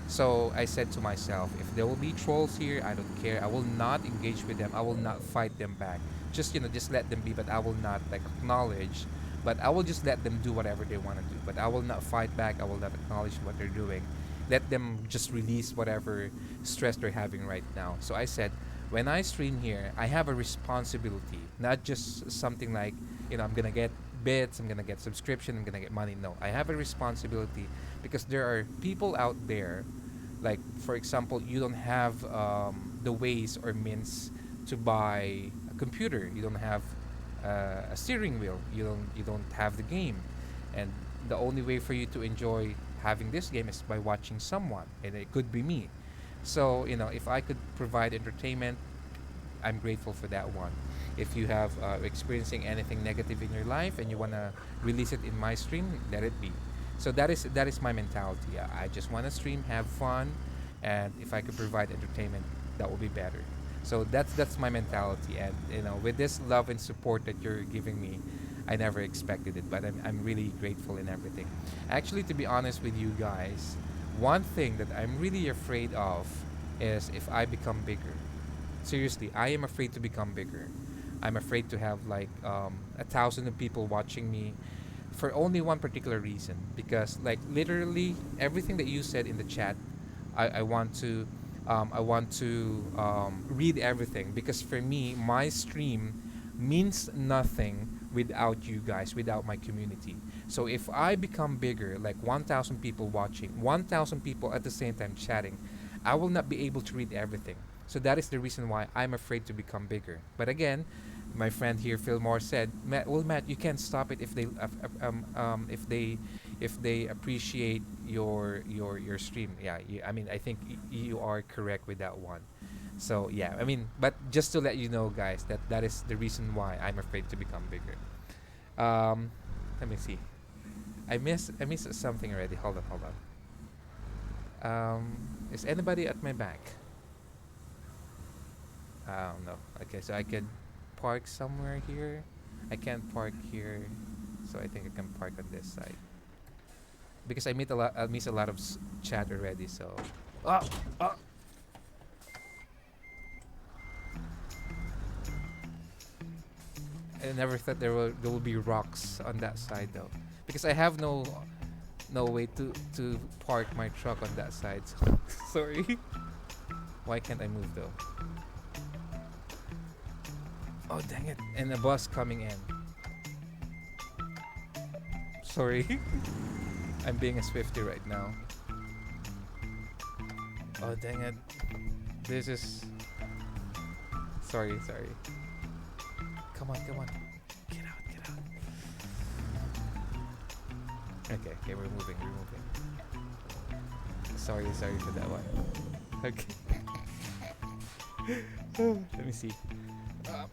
So I said to myself, if there will be trolls here, I don't care. I will not engage with them. I will not fight them back. Just let them be, but I will not like acknowledge But I will just let them do whatever they want to do. But I will not fight back. I will not acknowledge what they're doing. Let them just release whatever stress they're having right now. So I said, when I stream here, I have a responsibility, not just something like, I'm gonna get bits, I'm gonna get subscription, I'm gonna get money. No, I have a responsibility because there are people out there, like for example, you don't have the ways or means to buy a computer. You don't have a steering wheel. You don't have the game, and the only way for you to enjoy having this game is by watching someone, and it could be me. So if I could provide entertainment, I'm grateful for that one. If you have experiencing anything negative in your life and you wanna release it in my stream, let it be. So that is my mentality. I just wanna stream, have fun, and if I could provide entertainment, that would be better. So that's my mentality, and with this love and support that you're giving me, I never expected it, but I'm really grateful in everything. Actually, to be honest with you guys, one thing that I'm really afraid of is if I become bigger. Seriously, I am afraid to become bigger. I'm afraid to have like 1,000 of people watching me for only one particular reason. Because like literally everything that you said in the chat, I want to read everything because for me, my stream means nothing without you guys, without my community. So if I become bigger, like 1,000 people watching, 1,000 people at the same time chatting, I will not be able to read everything. So that is the reason why I'm afraid to become bigger. But again, my friend here, Fillmore, said, Matt, you can't stop it if they appreciate your stream. Yeah, I mean, I think you are correct with that one. So yeah, I mean, but just to let you know, guys, that is the reason why I'm afraid to become bigger. Um, Let me see. I miss something already. Hold on. Is anybody at my back? No. Okay, so I could park somewhere here. I can't park here, so I think I can park on this side because I miss a lot of chat already. So, ah, ah. I never thought there will be rocks on that side though, because I have no way to park my truck on that side. So sorry. Why can't I move though? Oh dang it! And a bus coming in. Sorry. I'm being a Swifty right now. Oh dang it! This is. Sorry. Come on. Get out. Okay, we're moving. Sorry for that one. Okay. Let me see.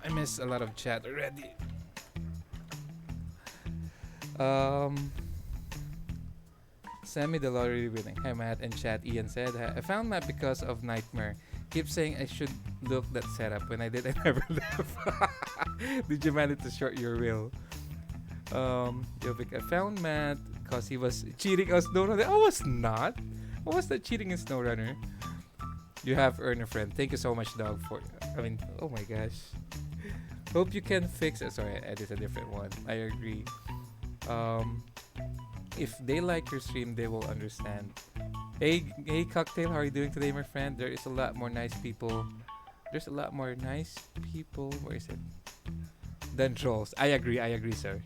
I missed a lot of chat already. Um, Send me the lottery winning. Hi Matt and chat. Ian said, I found Matt because of Nightmare. Keep saying I should look that setup. When I did, I never left. Did you manage to short your reel? Yovik, I found Matt because he was cheating on SnowRunner. I was not. I was not cheating in SnowRunner. You have earned a friend. Thank you so much, dog. Oh my gosh. Hope you can fix it. Sorry, I did a different one. I agree. If they like your stream, they will understand. Hey, Cocktail, how are you doing today, my friend? There is a lot more nice people. There's a lot more nice people. Where is it? Than trolls. I agree, sir.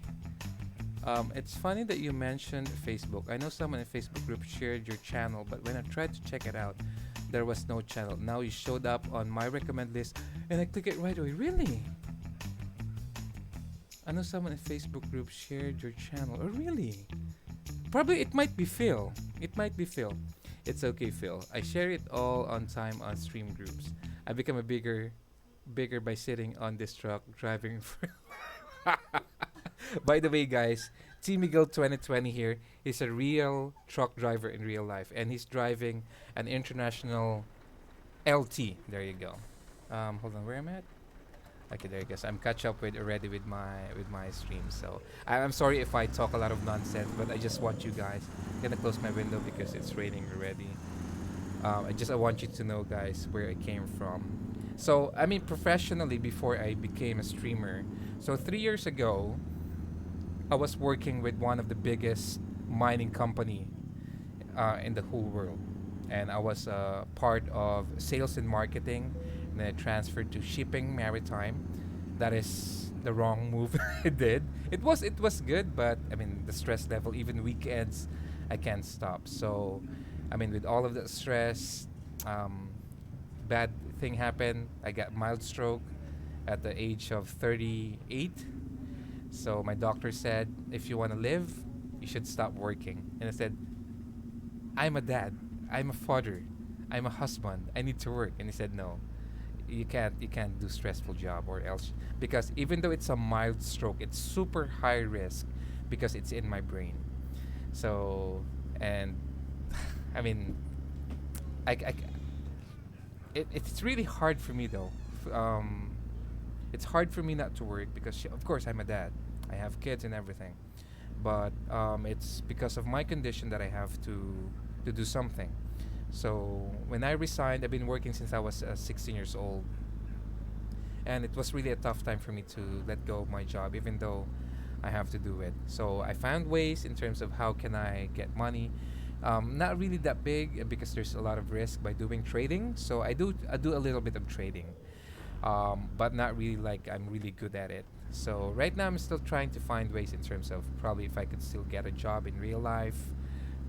It's funny that you mentioned Facebook. I know someone in Facebook group shared your channel, but when I tried to check it out, there was no channel. Now you showed up on my recommend list, and I click it right away. Really? I know someone in Facebook group shared your channel. Oh, really? Probably it might be Phil. It's okay, Phil. I share it all on time on stream groups. I become a bigger by sitting on this truck driving for. By the way, guys, T Miguel 2020 here is a real truck driver in real life, and he's driving an international LT. There you go. Hold on, where am I at? Okay, there you go. So I'm catch up already with my stream. So I'm sorry if I talk a lot of nonsense, but I just want you guys. I'm gonna close my window because it's raining already. I want you to know, guys, where I came from. So I mean, professionally, before I became a streamer. So 3 years ago, I was working with one of the biggest mining company in the whole world, and I was part of sales and marketing. And then I transferred to shipping maritime. That is the wrong move I did. It was good, but I mean the stress level, even weekends, I can't stop. So, I mean with all of the stress, um, bad thing happened. I got mild stroke at the age of 38. So my doctor said, if you want to live, you should stop working. And I said, I'm a dad. I'm a father. I'm a husband. I need to work. And he said, no, you can't do stressful job or else, because even though it's a mild stroke, it's super high risk because it's in my brain. So, and I mean, I it's really hard for me though. It's hard for me not to work because of course I'm a dad. I have kids and everything, but it's because of my condition that I have to do something. So when I resigned, I've been working since I was 16 years old, and it was really a tough time for me to let go of my job, even though I have to do it. So I found ways in terms of how can I get money. Not really that big because there's a lot of risk by doing trading. So I do a little bit of trading, but not really like I'm really good at it. So right now I'm still trying to find ways in terms of probably if I could still get a job in real life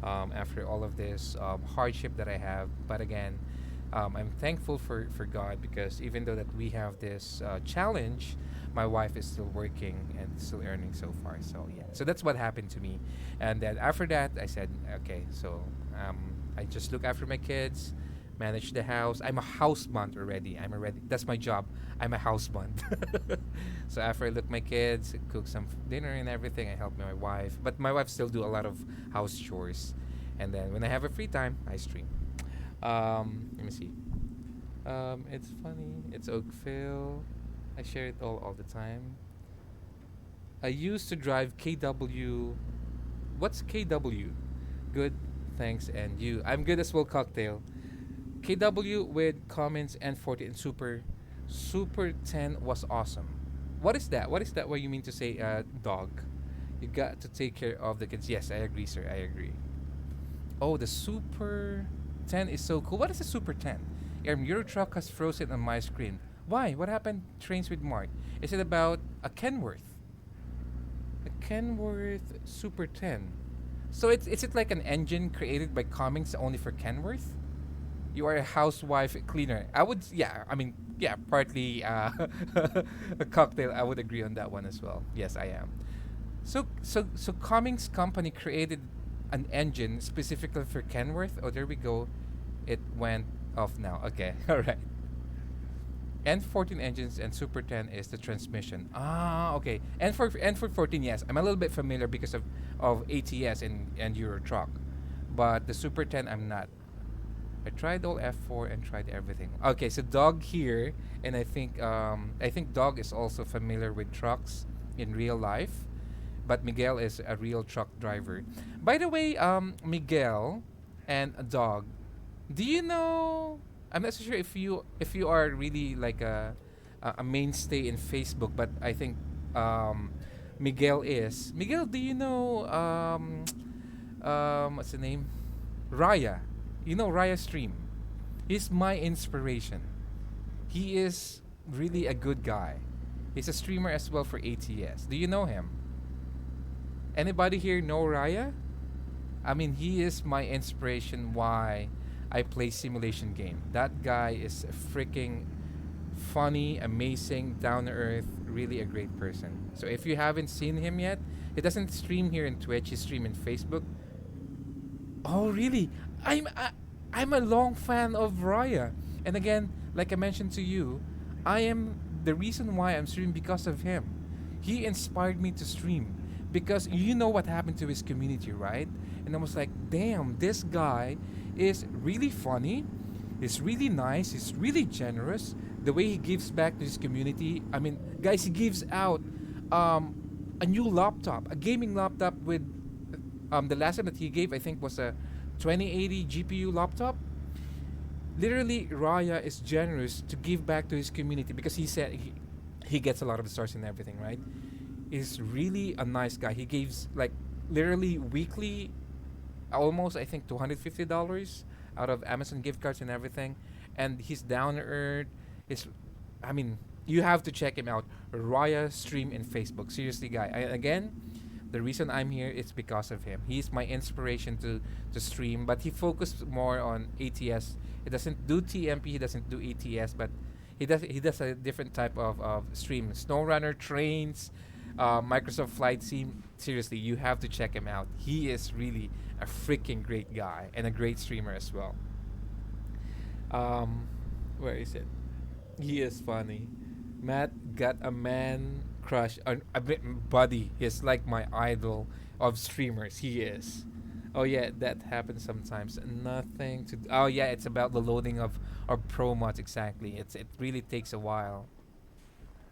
after all of this hardship that I have. But again, I'm thankful for God because even though that we have this challenge, my wife is still working and still earning so far. So yeah, so that's what happened to me. And then after that, I said, okay, so um, I just look after my kids, manage the house. I'm a houseband already. I'm already that's my job. I'm a houseband. So after I look my kids, cook some dinner and everything, I help my wife. But my wife still do a lot of house chores. And then when I have a free time, I stream. Let me see. It's funny. It's Oakville. I share it all the time. I used to drive KW. What's KW? Good, thanks, and you. I'm good as well, cocktail. KW with comments and 40 and Super 10 was awesome. What is that? What is that? What you mean to say, dog? You got to take care of the kids. Yes, I agree, sir. I agree. Oh, the Super 10 is so cool. What is a Super 10? Your truck has frozen on my screen. Why? What happened? Trains with Mark. Is it about a Kenworth? A Kenworth Super 10. So is it like an engine created by Cummins only for Kenworth? You are a housewife cleaner. I would, yeah. I mean, yeah, partly a cocktail. I would agree on that one as well. Yes, I am. So Cummins company created an engine specifically for Kenworth. Oh, there we go. It went off now. Okay, all right. N14 engines and Super 10 is the transmission. Ah, okay. And for 14, yes, I'm a little bit familiar because of ATS and Euro Truck, but the Super 10 I'm not. I tried all F4 and tried everything. Okay, so Dog here, and I think Dog is also familiar with trucks in real life, but Miguel is a real truck driver. By the way, Miguel and Dog, do you know? I'm not so sure if you are really like a mainstay in Facebook, but I think Miguel is. Miguel, do you know what's the name? Raya. You know Raya Stream. He's my inspiration. He is really a good guy. He's a streamer as well for ATS. Do you know him? Anybody here know Raya? I mean, he is my inspiration why I play simulation game. That guy is freaking funny, amazing, down to earth, really a great person. So if you haven't seen him yet, he doesn't stream here in Twitch. He stream in Facebook. Oh, really? I'm a long fan of Raya. And again, like I mentioned to you, I am the reason why I'm streaming because of him. He inspired me to stream because you know what happened to his community, right? And I was like, damn, this guy is really funny. He's really nice. He's really generous. The way he gives back to his community. I mean, guys, he gives out a new laptop, a gaming laptop with the last time that he gave, I think, was a 2080 GPU laptop. Literally, Raya is generous to give back to his community because he said he gets a lot of stars and everything, right? is really a nice guy. He gives like literally weekly, almost I think $250 out of Amazon gift cards and everything, and he's down to earth. He's, I mean, you have to check him out. Raya stream in Facebook. Seriously, guy. Again, the reason I'm here is because of him. He's my inspiration to stream, but he focused more on ATS. He doesn't do TMP. He doesn't do ATS, but he does a different type of stream. SnowRunner trains, Microsoft Flight Sim. Seriously, you have to check him out. He is really a freaking great guy and a great streamer as well. Um, where is it? He is funny. Matt got a man crush on a bit buddy. He's like my idol of streamers. He is. Oh yeah, that happens sometimes. Nothing to. Oh yeah, it's about the loading of pro mods exactly. It really takes a while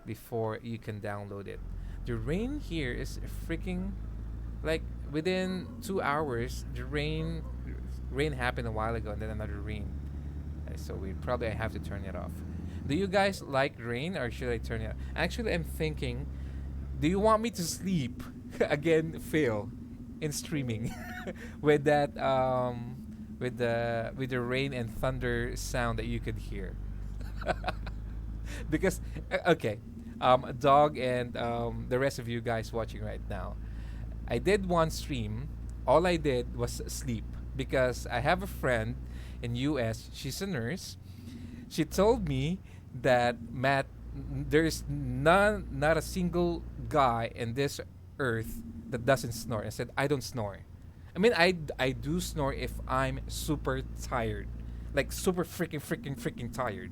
before you can download it. The rain here is freaking like within 2 hours. The rain happened a while ago, and then another rain. So we probably I have to turn it off. Do you guys like rain or should I turn it off? Actually, I'm thinking, do you want me to sleep again, Phil, in streaming with that with the rain and thunder sound that you could hear? Because okay, dog and the rest of you guys watching right now, I did one stream. All I did was sleep because I have a friend in US. She's a nurse. She told me that Matt, there's not a single guy in this earth that doesn't snore. I said I don't snore. I mean, I do snore if I'm super tired, like super freaking tired.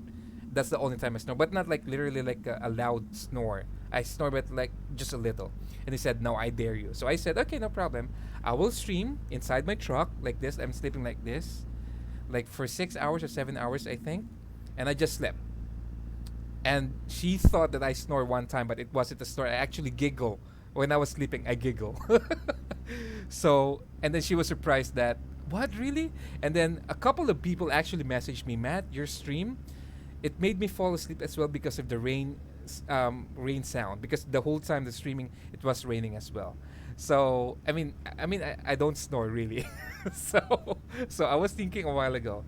That's the only time I snore, but not like literally like a loud snore. I snore, but like just a little. And he said, "No, I dare you." So I said, "Okay, no problem. I will stream inside my truck like this. I'm sleeping like this, like for 6 hours or 7 hours, I think." And I just slept. And she thought that I snore one time, but it wasn't a snore. I actually giggle when I was sleeping. I giggle. So, and then she was surprised that, what, really? And then a couple of people actually messaged me, Matt, your stream, it made me fall asleep as well because of the rain sound. Because the whole time the streaming, it was raining as well. So, I don't snore really. so, so I was thinking a while ago,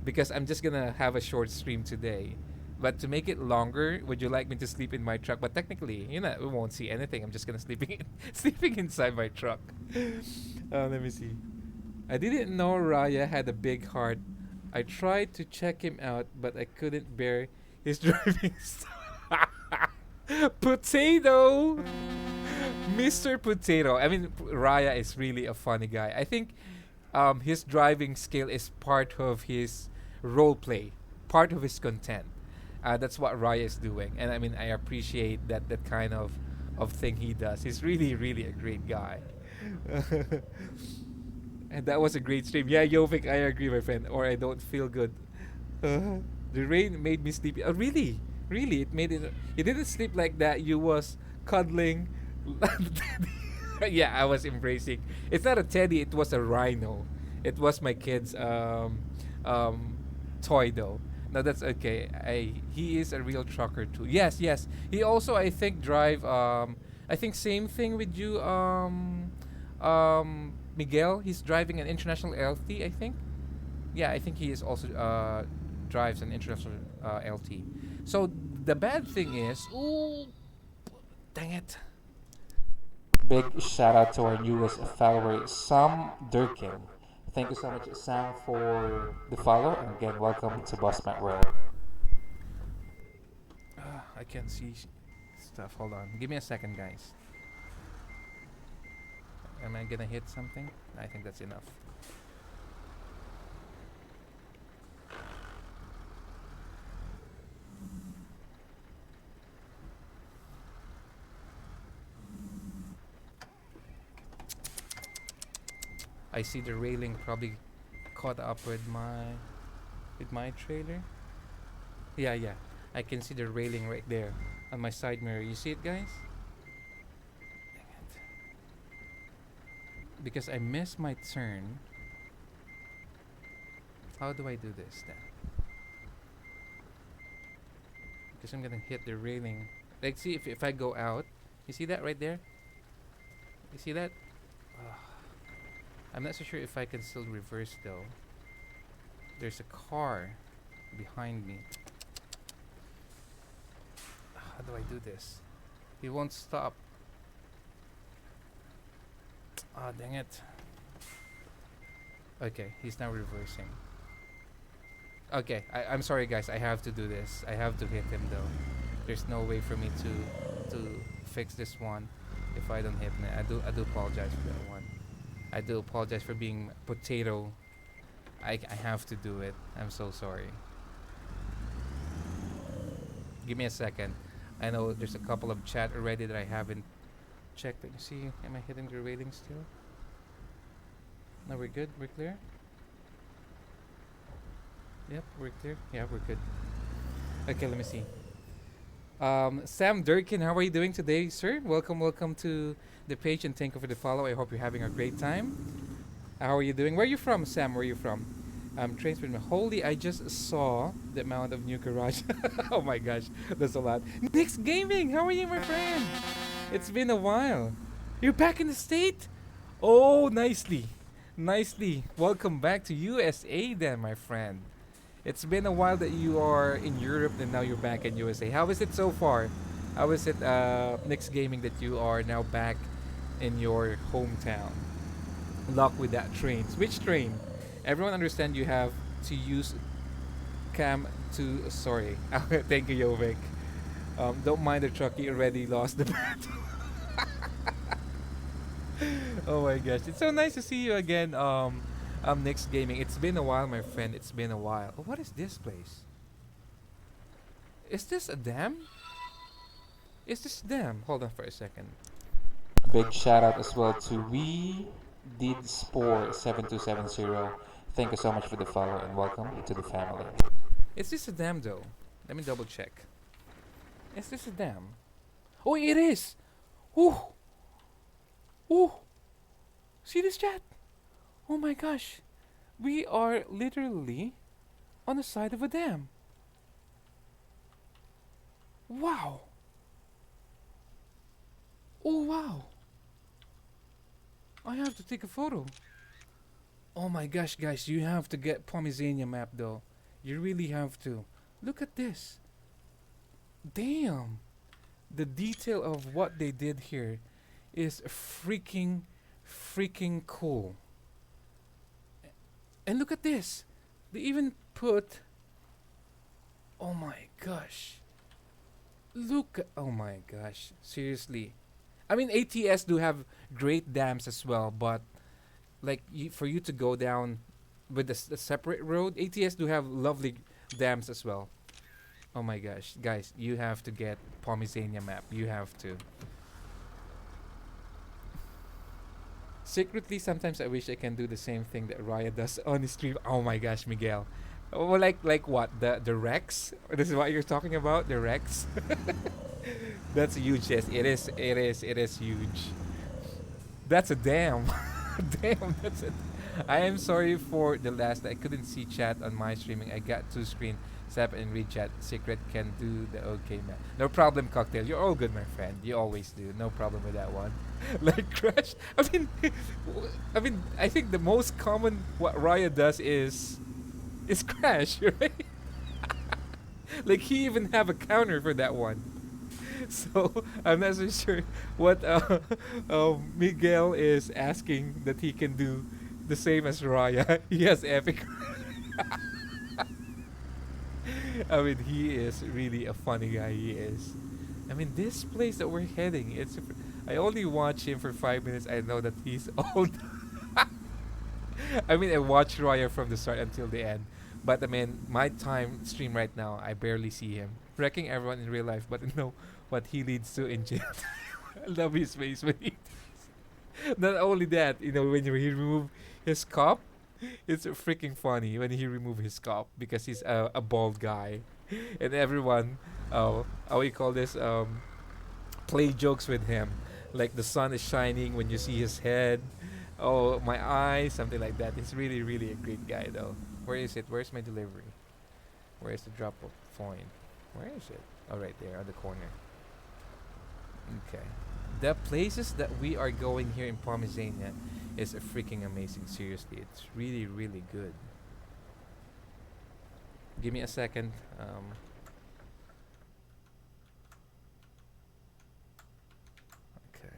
because I'm just gonna have a short stream today. But to make it longer, would you like me to sleep in my truck? But technically, we won't see anything. I'm just gonna sleeping inside my truck. Let me see. I didn't know Raya had a big heart. I tried to check him out, but I couldn't bear his driving style. Potato, Mr. Potato. I mean, Raya is really a funny guy. I think his driving skill is part of his role play, part of his content. That's what Raya is doing, and I mean I appreciate that kind of thing he does. He's really a great guy. And that was a great stream. Yeah, Yovik, I agree, my friend. Or I don't feel good. The rain made me sleepy. Oh, really? Really? It made it. You didn't sleep like that. You was cuddling. Yeah, I was embracing. It's not a teddy. It was a rhino. It was my kid's um, toy though. No, that's okay. He is a real trucker too. Yes, yes. He also I think drive I think same thing with you Miguel. He's driving an international LT, I think. Yeah, I think he is also drives an international LT. So the bad thing is, ooh, dang it. Big shout out to our newest follower, Sam Durkin. Thank you so much, Sam, for the follow, and again, welcome to Bossmat World. I can't see stuff. Hold on. Give me a second, guys. Am I gonna hit something? I think that's enough. I see the railing probably caught up with my trailer. Yeah, yeah. I can see the railing right there on my side mirror. You see it, guys? Dang it. Because I missed my turn. How do I do this then? Because I'm gonna hit the railing. Like, see if I go out, You see that right there? You see that? Ugh. I'm not so sure if I can still reverse though. There's a car behind me. How do I do this? He won't stop. Ah, dang it. Okay, he's now reversing. Okay, I'm sorry guys, I have to do this. I have to hit him though. There's no way for me to fix this one if I don't hit him. I do apologize for that one. I do apologize for being potato. I have to do it. I'm so sorry. Give me a second. I know there's a couple of chat already that I haven't checked. Let me see. Am I hitting the rating still? No, we're good. We're clear. Yep, we're clear. Yeah, we're good. Okay, let me see. Sam Durkin, how are you doing today, sir? Welcome to the page and thank you for the follow. I hope you're having a great time. How are you doing? Where are you from, Sam? Where are you from? Trains with me. Holy, I just saw the amount of new garage. Oh my gosh, that's a lot. Nick's Gaming, how are you, my friend? It's been a while. You're back in the state? Oh, nicely. Nicely. Welcome back to USA then, my friend. It's been a while that you are in Europe and now you're back in USA. How is it so far? How is it, Nick's Gaming, that you are now back in your hometown? Luck with that train. Which train? Everyone understand you have to use cam to... Sorry. Thank you, Jovik. Don't mind the truck. He already lost the battle. Oh my gosh. It's so nice to see you again, Nick's Gaming. It's been a while, my friend. It's been a while. Oh, what is this place? Is this a dam? Is this a dam? Hold on for a second. Big shout out as well to We Did Spore 7270. Thank you so much for the follow and welcome to the family. Is this a dam though? Let me double check. Is this a dam? Oh, it is! Ooh! Ooh! See this, chat? Oh my gosh. We are literally on the side of a dam. Wow! Oh wow! I have to take a photo. Oh my gosh, guys, you have to get Pomezania map though. You really have to. Look at this. Damn! The detail of what they did here is freaking cool. And look at this. They even put... Oh my gosh. Oh my gosh. Seriously. I mean, ATS do have great dams as well, but like for you to go down with the separate road, ATS do have lovely dams as well. Oh my gosh, guys, you have to get Pomezania map. You have to. Secretly, sometimes I wish I can do the same thing that Raya does on the stream. Oh my gosh, Miguel. Oh, like what? The Rex? This is what you're talking about? The Rex? That's huge. Yes, it is huge. That's a dam. Damn, that's it. I am sorry for the last. I couldn't see chat on my streaming. I got two screen. Sap and read chat. Secret can do the okay man. No problem, Cocktail. You're all good, my friend. You always do. No problem with that one. Like Crash. I think the most common what Raya does is Crash, right? Like he even have a counter for that one. So I'm not so sure what Miguel is asking that he can do the same as Raya. He has epic. I mean, he is really a funny guy. He is. I mean, this place that we're heading, I only watch him for 5 minutes. I know that he's old. I mean, I watch Raya from the start until the end. But I mean, my time stream right now, I barely see him. Wrecking everyone in real life, but I know what he leads to in jail. I love his face when he not only that, when he remove his cup, it's freaking funny when he remove his cup because he's a bald guy, and everyone, how we call this, play jokes with him, like the sun is shining when you see his head. Oh, my eyes, something like that. He's really, really a great guy, though. Where is it? Where's my delivery? Where is the drop point? Where is it? Oh, right there on the corner. Okay. The places that we are going here in Pomezania is freaking amazing. Seriously, it's really, really good. Give me a second. Okay.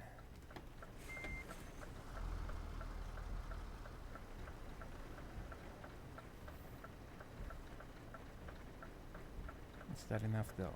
Is that enough though?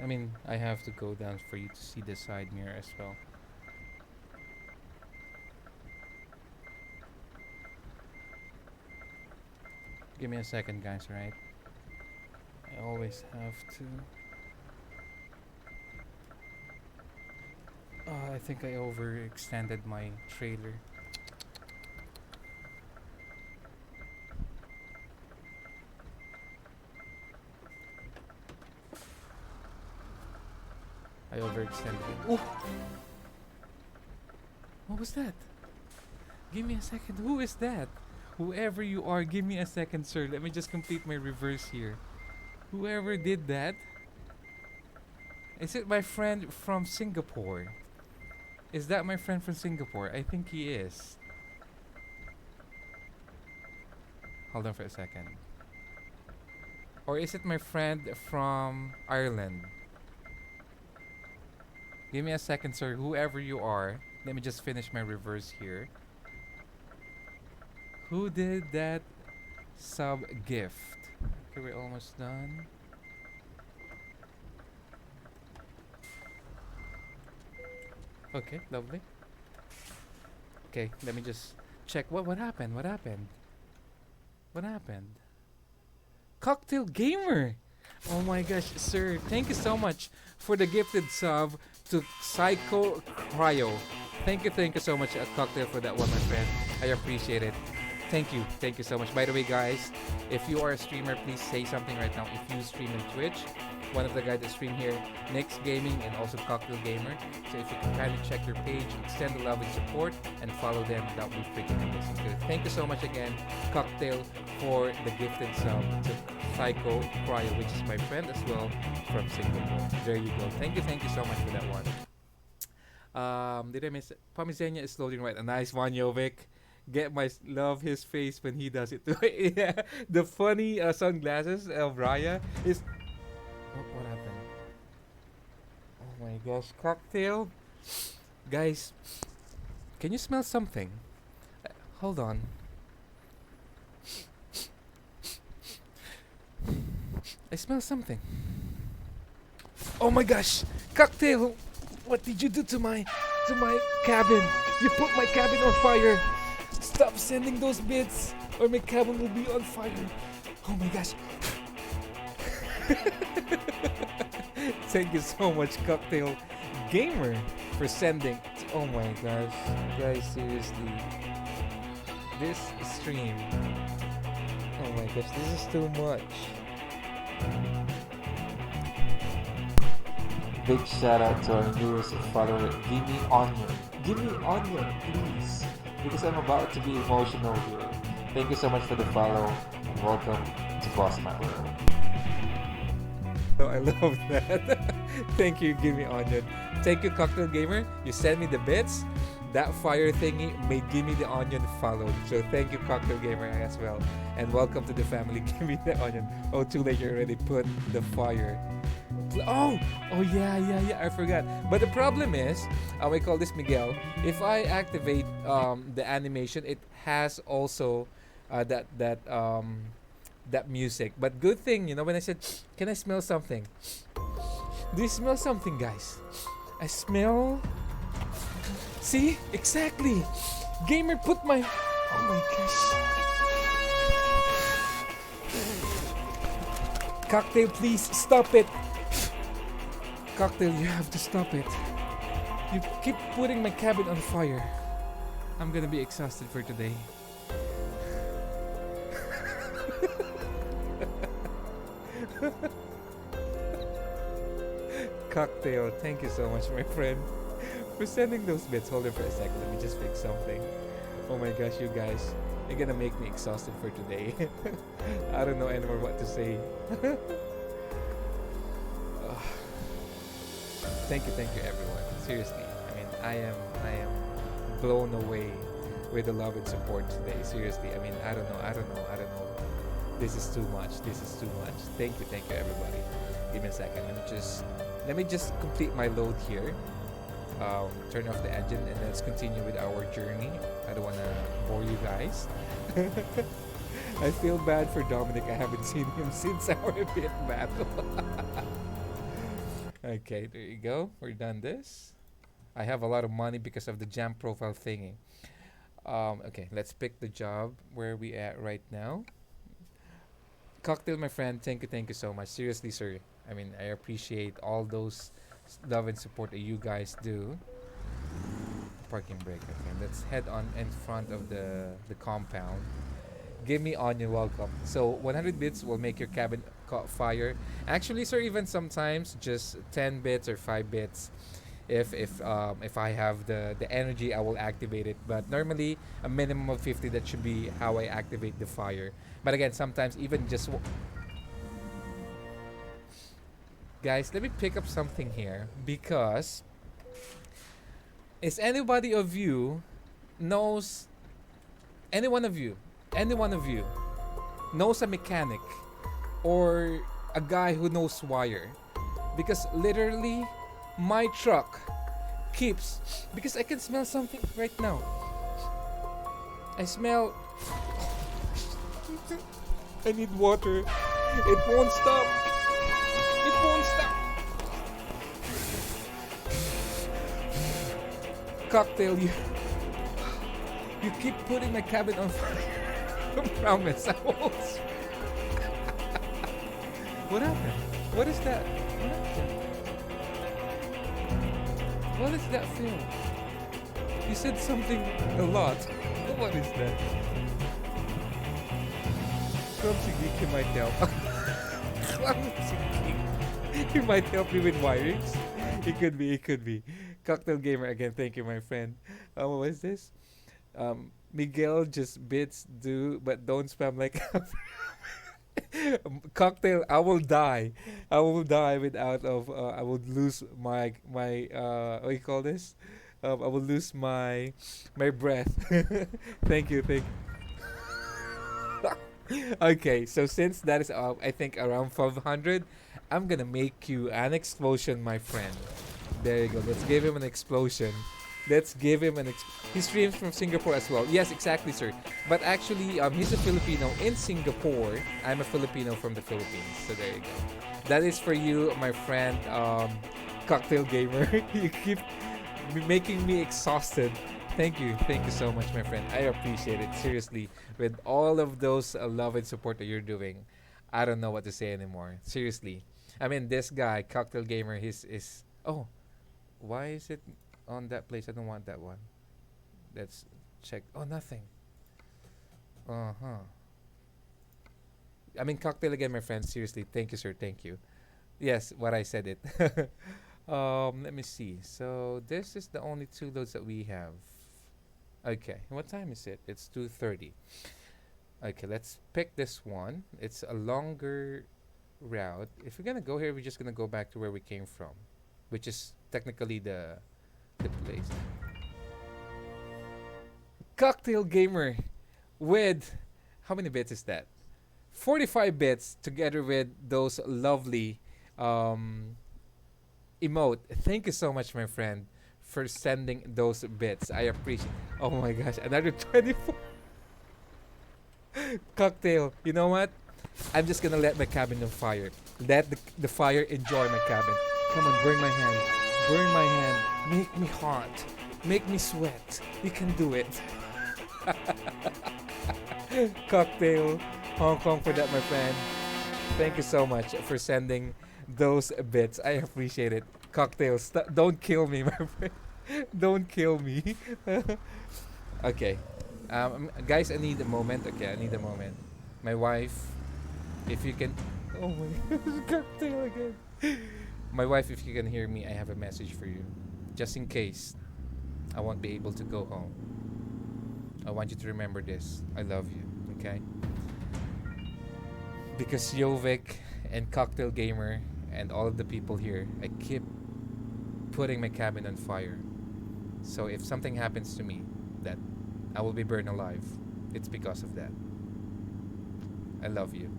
I mean, I have to go down for you to see the side mirror as well. Give me a second, guys, right? I always have to. I think I overextended my trailer. I overextended it. Ooh! What was that? Give me a second. Who is that? Whoever you are, give me a second, sir. Let me just complete my reverse here. Whoever did that, is it my friend from Singapore? Is that my friend from Singapore? I think he is. Hold on for a second. Or is it my friend from Ireland? Give me a second, sir. Whoever you are. Let me just finish my reverse here. Who did that sub gift? Okay, we're almost done. Okay, lovely. Okay, let me just check. What happened? What happened? What happened? Cocktail Gamer! Oh my gosh, sir, thank you so much for the gifted sub to Psycho Cryo. Thank you so much, Cocktail, for that one, my friend. I appreciate it. Thank you so much. By the way, guys, if you are a streamer, please say something right now. If you stream on Twitch, one of the guys that stream here, Nick's Gaming and also Cocktail Gamer. So if you can kindly check their page, extend the love and support, and follow them, that would be freaking amazing. Good. Thank you so much again, Cocktail, for the gifted sub to Psycho Cryo, which is my friend as well from Singapore. There you go. Thank you so much for that one. Did I miss it? Pomezania is loading right. A nice one, Jovic. Love his face when he does it. Yeah, the funny sunglasses of Raya is. What happened? Oh my gosh, Cocktail, guys, can you smell something? Hold on. I smell something. Oh my gosh, Cocktail, what did you do to my cabin? You put my cabin on fire. Stop sending those bits or my cabin will be on fire. Oh my gosh. Thank you so much, Cocktail Gamer, for sending. Oh my gosh, guys, seriously. This stream. Oh my gosh, this is too much. Big shout out to our newest follower, Gimme Onion. Gimme Onion, please. Because I'm about to be emotional here. Thank you so much for the follow and welcome to Boss Man World. Oh, I love that. Thank you, Gimme Onion. Thank you, Cocktail Gamer. You sent me the bits. That fire thingy made Gimme the Onion follow. So thank you, Cocktail Gamer, as well. And welcome to the family, Gimme the Onion. Oh, too late, you already put the fire. Oh yeah, I forgot. But the problem is, we call this Miguel. If I activate the animation, it has also that music. But good thing, when I said, can I smell something? Do you smell something, guys? I smell. See, exactly. Gamer put my. Oh my gosh. Cocktail, please stop it. Cocktail, you have to stop it. You keep putting my cabin on fire. I'm gonna be exhausted for today. Cocktail, thank you so much, my friend, for sending those bits. Hold on for a second. Let me just fix something. Oh my gosh, you guys, you're gonna make me exhausted for today. I don't know anymore what to say. Thank you, everyone. Seriously, I mean, I am blown away with the love and support today. Seriously, I mean, I don't know. This is too much. This is too much. Thank you, everybody. Give me a second. Let me just complete my load here. Turn off the engine and let's continue with our journey. I don't wanna bore you guys. I feel bad for Dominic. I haven't seen him since our pit battle. Okay, there you go. We're done this. I have a lot of money because of the jam profile thingy. Okay, let's pick the job where we at right now. Cocktail, my friend, thank you so much. Seriously, sir. I mean, I appreciate all those love and support that you guys do. Parking brake. Okay, let's head on in front of the compound. Give me on your welcome. So 100 bits will make your cabin caught fire. Actually, sir, even sometimes just 10 bits or 5 bits. If I have the energy, I will activate it. But normally, a minimum of 50. That should be how I activate the fire. But again, sometimes even just guys, let me pick up something here because is anybody of you knows any one of you knows a mechanic or a guy who knows wire? Because literally my truck keeps, because I can smell something right now. I smell I need water. It won't stop. It won't stop. Cocktail, you keep putting my cabin on fire. I promise I won't. What happened? What is that? What happened? What is that film? You said something a lot. What is that? Clumsy Geek, you might help. Clumsy Geek. You might help me with wirings. It could be. Cocktail Gamer again, thank you, my friend. What is this? Miguel just bits do, but don't spam like Cocktail, I will die. I will die without of I would lose my what do you call this? I will lose my breath. Thank you. Okay, so since that is I think around 500, I'm gonna make you an explosion, my friend. There you go. Let's give him an explosion. Let's give him he streams from Singapore as well. Yes, exactly, sir. But actually, he's a Filipino in Singapore. I'm a Filipino from the Philippines. So there you go. That is for you, my friend, Cocktail Gamer. You keep making me exhausted. Thank you so much, my friend. I appreciate it, seriously. With all of those love and support that you're doing, I don't know what to say anymore. Seriously. I mean, this guy, Cocktail Gamer, is oh, why is it on that place? I don't want that one. Let's check. Oh, nothing. I mean, Cocktail again, my friend. Seriously, thank you, sir. Thank you. Yes, what I said it. Let me see. So this is the only 2 loads that we have. Okay, what time is it? It's 2:30. Okay, let's pick this one. It's a longer route. If we're gonna go here, we're just gonna go back to where we came from, which is technically the place. Cocktail Gamer with how many bits is that? 45 bits together with those lovely emote. Thank you so much, my friend, for sending those bits. I appreciate. Oh my gosh, another 24. Cocktail, you know what? I'm just gonna let my cabin on fire. Let the fire enjoy my cabin. Come on, burn my hand. Burn my hand. Make me hot. Make me sweat. You can do it. Cocktail, Hong Kong for that, my friend. Thank you so much for sending those bits. I appreciate it. Cocktail, don't kill me, my friend. Don't kill me. Okay. Guys, I need a moment. Okay, I need a moment. My wife, if you can. Oh my gosh, cocktail again. My wife, if you can hear me, I have a message for you. Just in case I won't be able to go home, I want you to remember this. I love you, okay? Because Jovik and Cocktail Gamer and all of the people here, I keep putting my cabin on fire. So if something happens to me that I will be burned alive, it's because of that. I love you.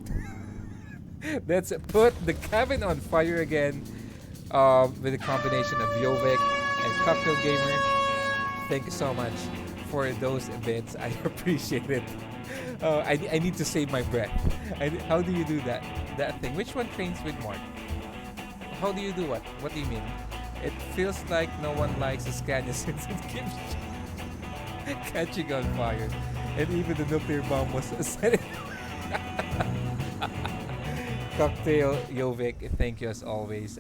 Let's put the cabin on fire again with a combination of Jovik and Cocktail Gamer. Thank you so much for those bits. I appreciate it. I need to save my breath. How do you do that? That thing. Which one trains with Mark? How do you do what? What do you mean? It feels like no one likes the Scania since it keeps catching on fire. And even the nuclear bomb was set. Cocktail Jovik, thank you as always.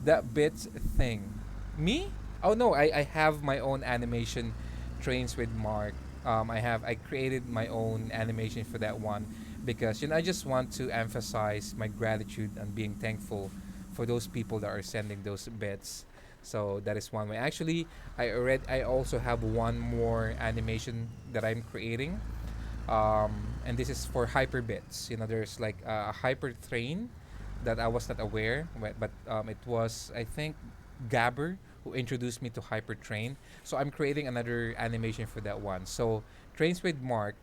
That bits thing. Me? Oh no, I have my own animation trains with Mark. I created my own animation for that one because I just want to emphasize my gratitude and being thankful for those people that are sending those bits. So that is one way. Actually, I also have one more animation that I'm creating. And this is for hyper bits. There's like a hyper train that I was not aware, but it was, I think, Gabber who introduced me to hyper train. So I'm creating another animation for that one. So trains with Mark.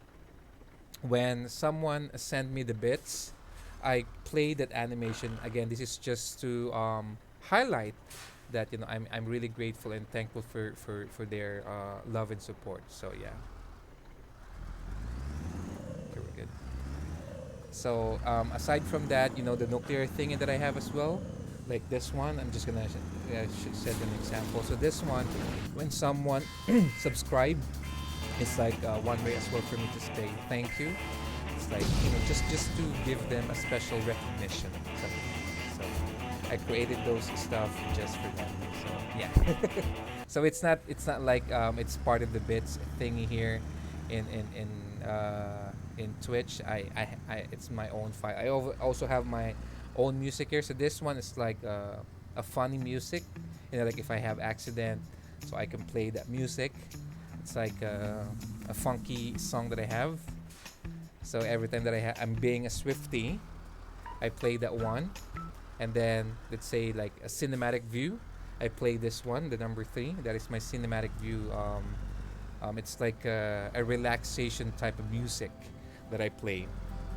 When someone send me the bits, I play that animation again. This is just to highlight that I'm really grateful and thankful for their love and support. So yeah. Okay, we're good. So aside from that, the nuclear thing that I have as well, like this one, I'm just gonna set an example. So this one, when someone subscribe, it's like one way as well for me to say thank you. It's like just to give them a special recognition. So I created those stuff just for them. So yeah. So it's not like it's part of the bits thingy here in Twitch. I it's my own file. I also have my own music here. So this one is like a funny music. Like if I have accident, so I can play that music. It's like a funky song that I have. So every time that I'm being a Swiftie, I play that one. And then let's say like a cinematic view, I play this one, the number 3. That is my cinematic view. It's like a relaxation type of music that I play.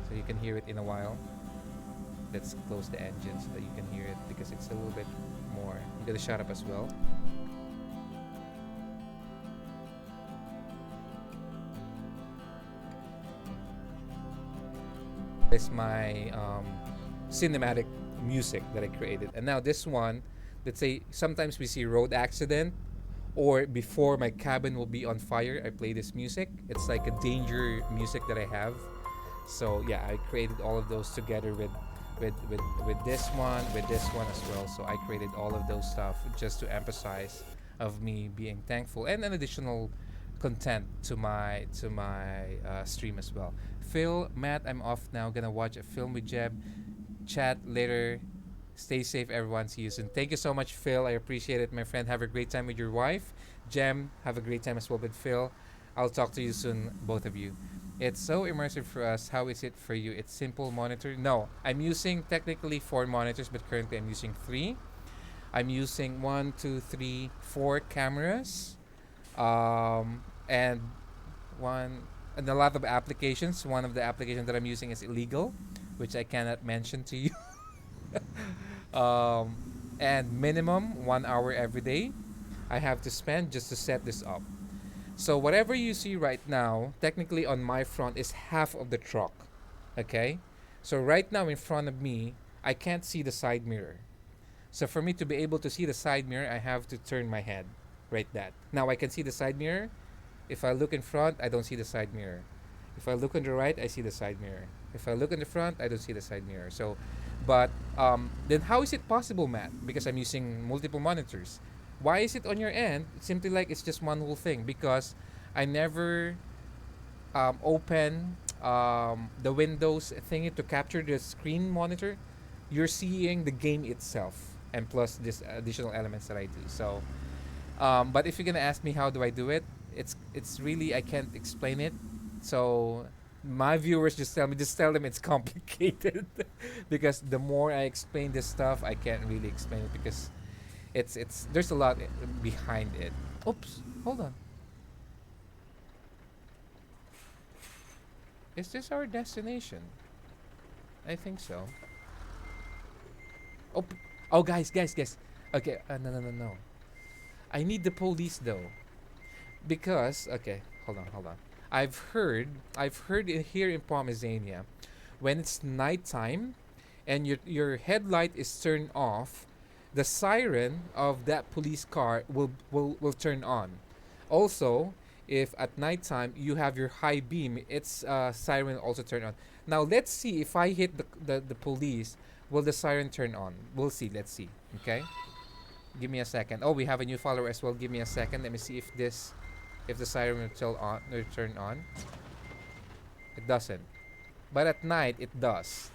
So you can hear it in a while. Let's close the engine so that you can hear it because it's a little bit more. I'm gonna shut up as well. Is my cinematic music that I created. And now this one, let's say sometimes we see road accident or before my cabin will be on fire, I play this music. It's like a danger music that I have. So yeah, I created all of those together with this one as well. So I created all of those stuff just to emphasize of me being thankful and an additional content to my stream as well. Phil, Matt, I'm off now. Gonna watch a film with Jeb. Chat later. Stay safe, everyone. See you soon. Thank you so much, Phil. I appreciate it, my friend. Have a great time with your wife. Jem, have a great time as well with Phil. I'll talk to you soon, both of you. It's so immersive for us. How is it for you? It's simple monitor. No, I'm using technically 4 monitors, but currently I'm using 3. I'm using 1, 2, 3, 4 cameras, and a lot of applications. One of the applications that I'm using is illegal, which I cannot mention to you. And minimum 1 hour every day I have to spend just to set this up. So whatever you see right now, technically on my front is half of the truck. Okay? So right now in front of me, I can't see the side mirror. So for me to be able to see the side mirror, I have to turn my head. Right that. Now I can see the side mirror. If I look in front, I don't see the side mirror. If I look on the right, I see the side mirror. If I look in the front, I don't see the side mirror. So, but then how is it possible, Matt? Because I'm using multiple monitors. Why is it on your end? It's simply like it's just one whole thing because I never open the Windows thingy to capture the screen monitor. you're seeing the game itself and plus this additional elements that I do. So, but if you're gonna ask me how do I do it, it's really I can't explain it. So my viewers just tell them it's complicated because the more I explain this stuff, I can't really explain it because it's there's a lot behind it. Oops, hold on. Is this our destination? I think so. Oh, oh, guys. Okay, no. I need the police though, because okay, hold on. I've heard here in Pomezania, when it's nighttime, and your headlight is turned off, the siren of that police car will turn on. Also, if at nighttime you have your high beam, its siren also turn on. Now let's see if I hit the police, will the siren turn on? We'll see. Let's see. Okay, give me a second. Oh, we have a new follower as well. Give me a second. Let me see if the siren will turn on. It doesn't. But at night it does.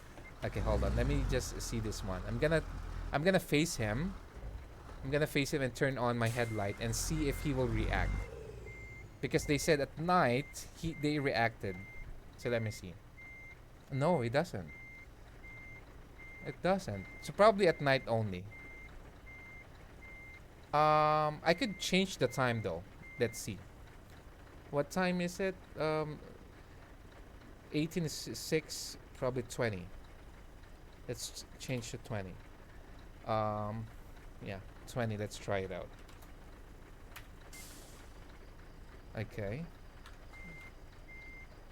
Okay, hold on. Let me just see this one. I'm gonna face him. I'm gonna face him and turn on my headlight and see if he will react. Because they said at night they reacted. So let me see. No, it doesn't. It doesn't. So probably at night only. I could change the time though. Let's see. What time is it? 18 is 6, probably 20. Let's change to 20. Um, yeah, 20. Let's try it out. Okay.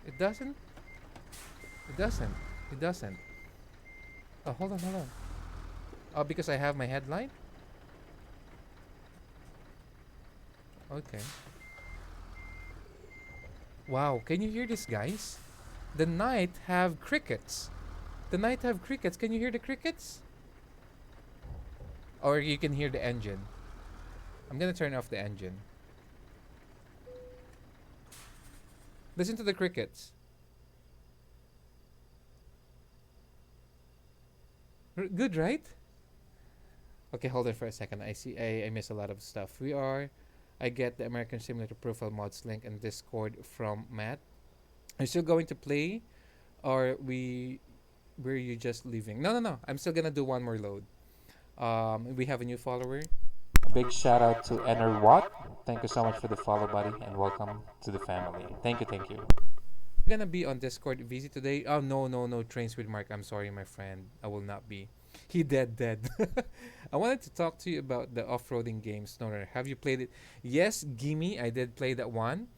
It doesn't. It doesn't. It doesn't. Oh, hold on. Oh, because I have my headlight? Okay. Wow, can you hear this, guys? The night have crickets. The night have crickets. Can you hear the crickets? Or you can hear the engine. I'm gonna turn off the engine. Listen to the crickets. Good, right? Okay, hold on for a second. I miss a lot of stuff. I get the American Simulator Profile Mods link in Discord from Matt. Are you still going to play? Or were you just leaving? No. I'm still gonna do one more load. We have a new follower. A big shout out to Ener Watt. Thank you so much for the follow, buddy, and welcome to the family. Thank you. Gonna be on Discord VZ today. Oh no, trains with Mark. I'm sorry, my friend. I will not be. He dead. I wanted to talk to you about the off-roading game Stoner. Have you played it? Yes, gimme. I did play that one.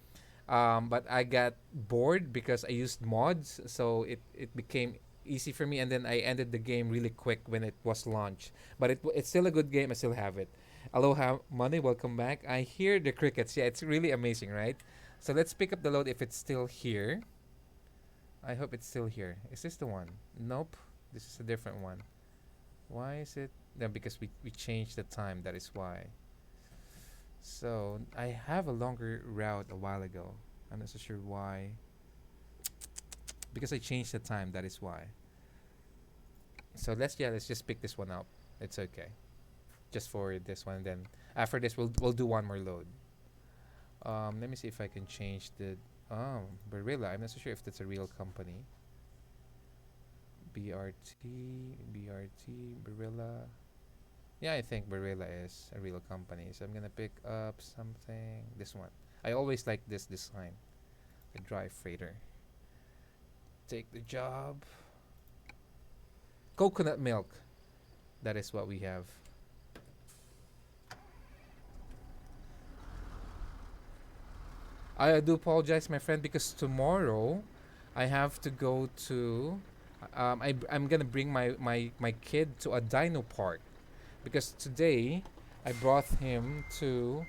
But I got bored because I used mods, so it became easy for me, and then I ended the game really quick when it was launched. But it's still a good game. I still have it. Aloha, Money. Welcome back. I hear the crickets. Yeah, it's really amazing, right? So let's pick up the load if it's still here. I hope it's still here. Is this the one? Nope. This is a different one. Why is it? No, because we changed the time. That is why. So I have a longer route a while ago. I'm not so sure why. Because I changed the time. That is why. So let's just pick this one up. It's okay. Just for this one. Then after this, we'll do one more load. Let me see if I can change the. Oh, Barilla. I'm not so sure if that's a real company. BRT, Barilla. Yeah, I think Barilla is a real company. So I'm gonna pick up something. This one. I always like this design. The dry freighter. Take the job. Coconut milk. That is what we have. I do apologize, my friend, because tomorrow I have to go to. I'm gonna bring my kid to a dino park because today I brought him to.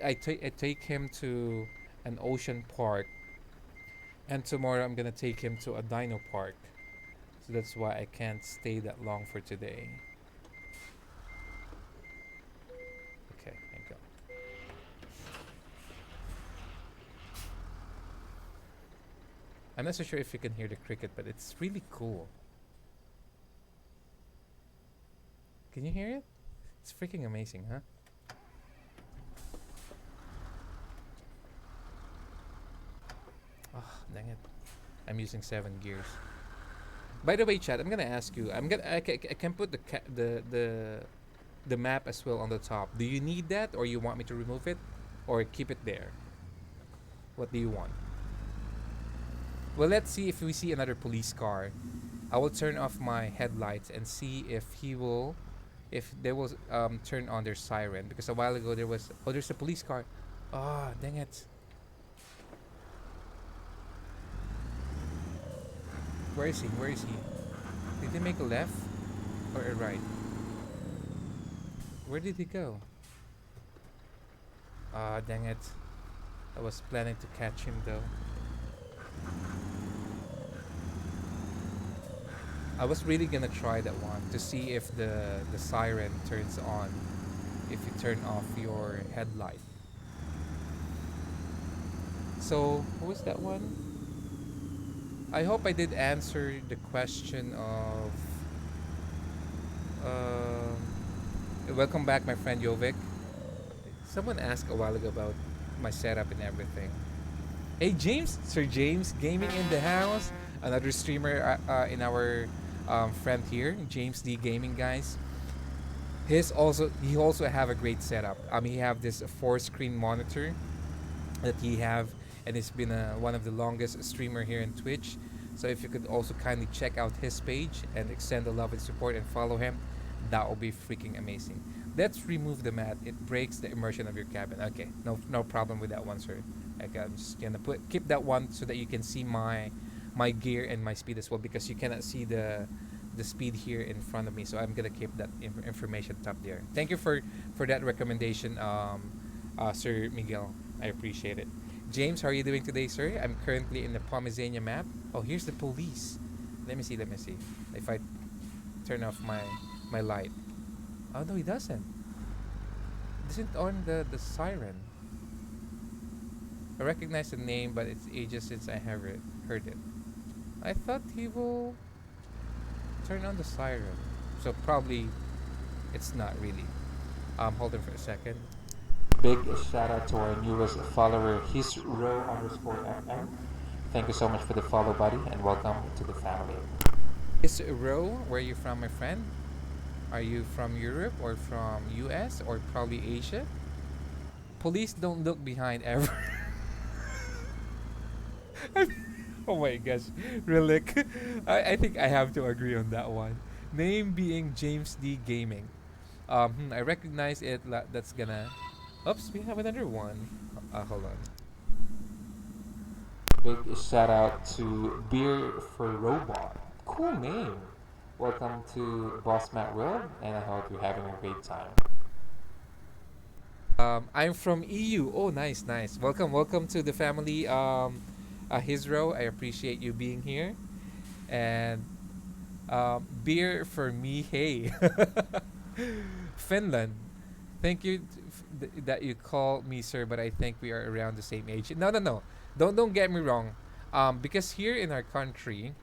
I take him to an ocean park, and tomorrow I'm gonna take him to a dino park. So that's why I can't stay that long for today. Okay, thank you. I'm not so sure if you can hear the cricket, but it's really cool. Can you hear it? It's freaking amazing, huh? Oh, dang it. I'm using 7 gears. By the way, chat, I'm gonna ask you. I can put the map as well on the top. Do you need that, or you want me to remove it, or keep it there? What do you want? Well, let's see if we see another police car. I will turn off my headlights and see if they will turn on their siren, because a while ago there was, oh, there's a police car. Ah, dang it. Where is he? Where is he? Did he make a left or a right? Where did he go? Ah, dang it. I was planning to catch him though. I was really gonna try that one to see if the siren turns on if you turn off your headlight. So, who was that one? I hope I did answer the question of. Welcome back, my friend Jovic. Someone asked a while ago about my setup and everything. Hey, James, Sir James, gaming in the house. Another streamer in our friend here, James D Gaming, guys. He also have a great setup. He have this 4 screen monitor that he have, and it's been one of the longest streamer here in Twitch. So if you could also kindly check out his page and extend the love and support and follow him, that will be freaking amazing. Let's remove the mat. It breaks the immersion of your cabin. Okay, no problem with that one, sir. Okay, I'm just gonna keep that one so that you can see my gear and my speed as well, because you cannot see the speed here in front of me. So I'm gonna keep that information top there. Thank you for that recommendation, Sir Miguel. I appreciate it. James, how are you doing today, sir? I'm currently in the Pomezania map. Oh, here's the police. Let me see. If I turn off my light. Oh no, he doesn't. Doesn't on the siren. I recognize the name, but it's ages since I have heard it. I thought he will turn on the siren. So probably it's not really. Hold on for a second. Big shout out to our newest follower, hisrow_fm. Thank you so much for the follow, buddy, and welcome to the family. Is Ro, where are you from, my friend? Are you from Europe or from US or probably Asia? Police don't look behind ever. Oh my gosh, Relic. I think I have to agree on that one. Name being James D Gaming. I recognize it. That's gonna. Oops, we have another one. Hold on. Big shout out to Beer for Robot. Cool name. Welcome to Boss Matt World, and I hope you're having a great time. I'm from EU. Oh, nice. Welcome to the family. Hisro, I appreciate you being here. And beer for me. Hey, Finland. Thank you that you call me sir, but I think we are around the same age. No. Don't get me wrong. Because here in our country,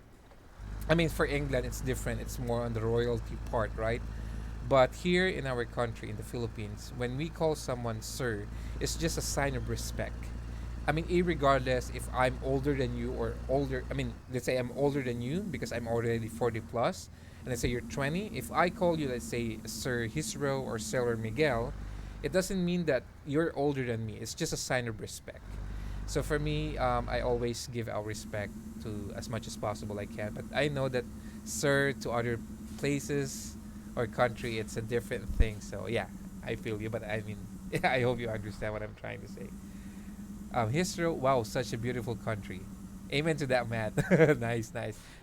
for England, it's different. It's more on the royalty part, right? But here in our country, in the Philippines, when we call someone sir, it's just a sign of respect. Irregardless if I'm older than you or older. Let's say I'm older than you because I'm already 40 plus, and let's say you're 20. If I call you, let's say Sir Hisro or Sir Miguel, it doesn't mean that you're older than me. It's just a sign of respect. So for me, I always give our respect to as much as possible I can. But I know that sir to other places or country, it's a different thing. So yeah, I feel you. But I hope you understand what I'm trying to say. Hisro, wow, such a beautiful country. Amen to that, Matt. Nice.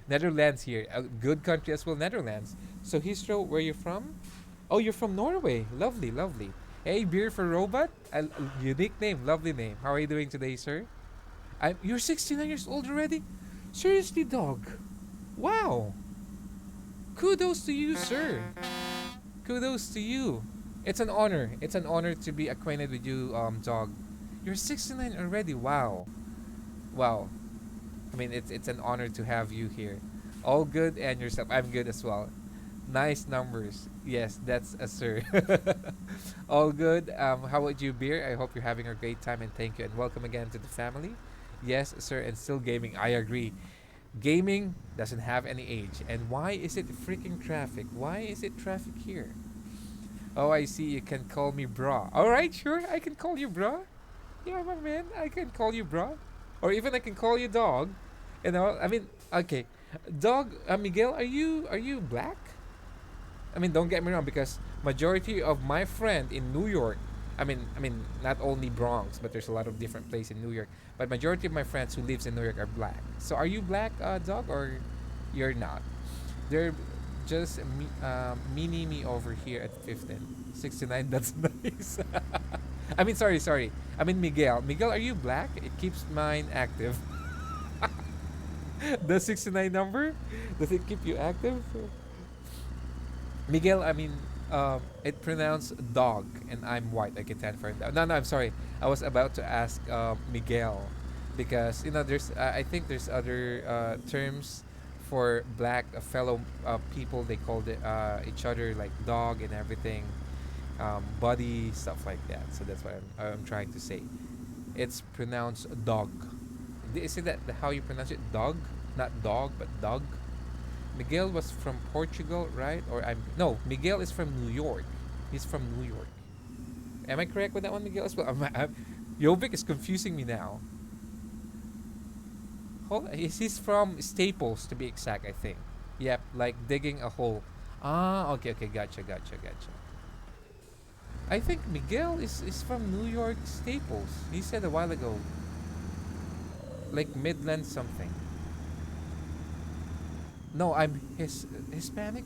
Netherlands here, a good country as well, Netherlands. So Hisro, where you from? Oh, you're from Norway. Lovely. Hey, beer for robot. Unique name, lovely name. How are you doing today, sir? You're 69 years old already? Seriously, dog. Wow. Kudos to you, sir. Kudos to you. It's an honor. It's an honor to be acquainted with you, dog. You're 69 already. Wow. It's an honor to have you here. All good and yourself. I'm good as well. Nice numbers. Yes, that's a sir. All good. How about you, Beer? I hope you're having a great time and thank you and welcome again to the family. Yes, sir, and still gaming. I agree. Gaming doesn't have any age. And why is it freaking traffic? Why is it traffic here? Oh, I see. You can call me bra. All right, sure. I can call you bra. Yeah, my man. I can call you bra, or even I can call you dog. You know, I mean, okay, dog. Miguel, are you black? I mean, don't get me wrong, because majority of my friend in New York, I mean, not only Bronx, but there's a lot of different places in New York. But majority of my friends who lives in New York are black. So are you black, dog, or you're not? They're just mini me over here at 15, 69. That's nice. I mean, sorry. I mean, Miguel. Miguel, are you black? It keeps mine active. The 69 number, does it keep you active? Miguel, I mean, it pronounced dog, and I'm white. I can confirm that. No, I'm sorry. I was about to ask Miguel, because there's I think there's other terms for black fellow people. They called it each other like dog and everything, buddy, stuff like that. So that's what I'm trying to say. It's pronounced dog. Is it how you pronounce it? Dog, not dog, but dog. Miguel was from Portugal, right? Or I'm no, Miguel is from New York. He's from New York. Am I correct with that one, Miguel? As well, Jovic is confusing me now. He's from Staples to be exact, I think. Yep, like digging a hole. Ah, okay, gotcha. I think Miguel is from New York Staples. He said a while ago, like Midland something. No, I'm Hispanic.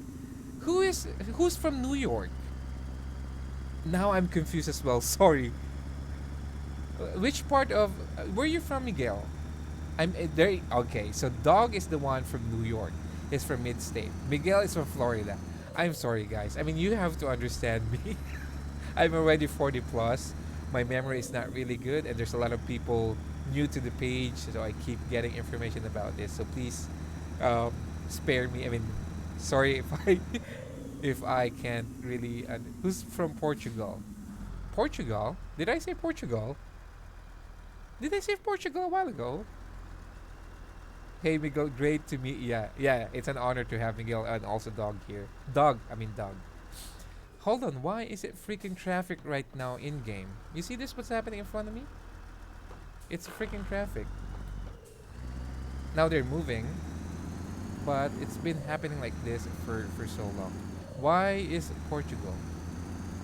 Who's from New York? Now I'm confused as well. Sorry. Which part of where you from, Miguel? I'm there. Okay, so Dog is the one from New York. He's from mid-state. Miguel is from Florida. I'm sorry, guys. I mean, you have to understand me. I'm already 40 plus. My memory is not really good, and there's a lot of people new to the page, so I keep getting information about this. So please, um, spare me. I mean, sorry if I if I can't really. Who's from Portugal? Portugal? Did I say Portugal? Did I say Portugal a while ago? Hey Miguel, great to meet. Yeah. It's an honor to have Miguel and also Dog here. Dog. Hold on, why is it freaking traffic right now in game? You see this? What's happening in front of me? It's freaking traffic. Now they're moving, but it's been happening like this for so long. Why is Portugal?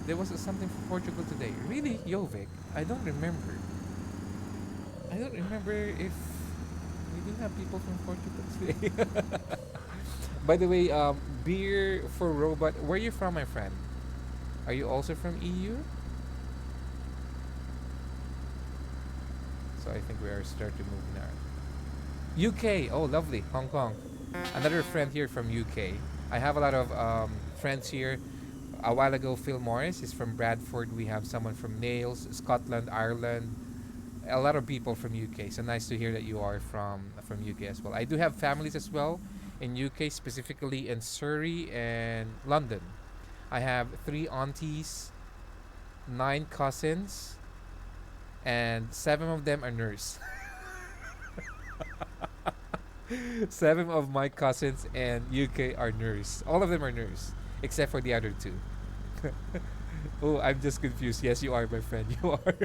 There was something for Portugal today. Really, Jovic? I don't remember. I don't remember if we do have people from Portugal today. By the way, beer for robot. Where are you from, my friend? Are you also from EU? So I think we are starting to move now. UK. Oh, lovely. Hong Kong. Another friend here from UK. I have a lot of friends here. A while ago, Phil Morris is from Bradford. We have someone from Nails, Scotland, Ireland. A lot of people from UK. So nice to hear that you are from UK as well. I do have families as well in UK, specifically in Surrey and London. I have 3 aunties, 9 cousins, and 7 of them are nurse. 7 of my cousins in UK are nurse. All of them are nurse, except for the other 2. Oh, I'm just confused. Yes, you are, my friend. You are.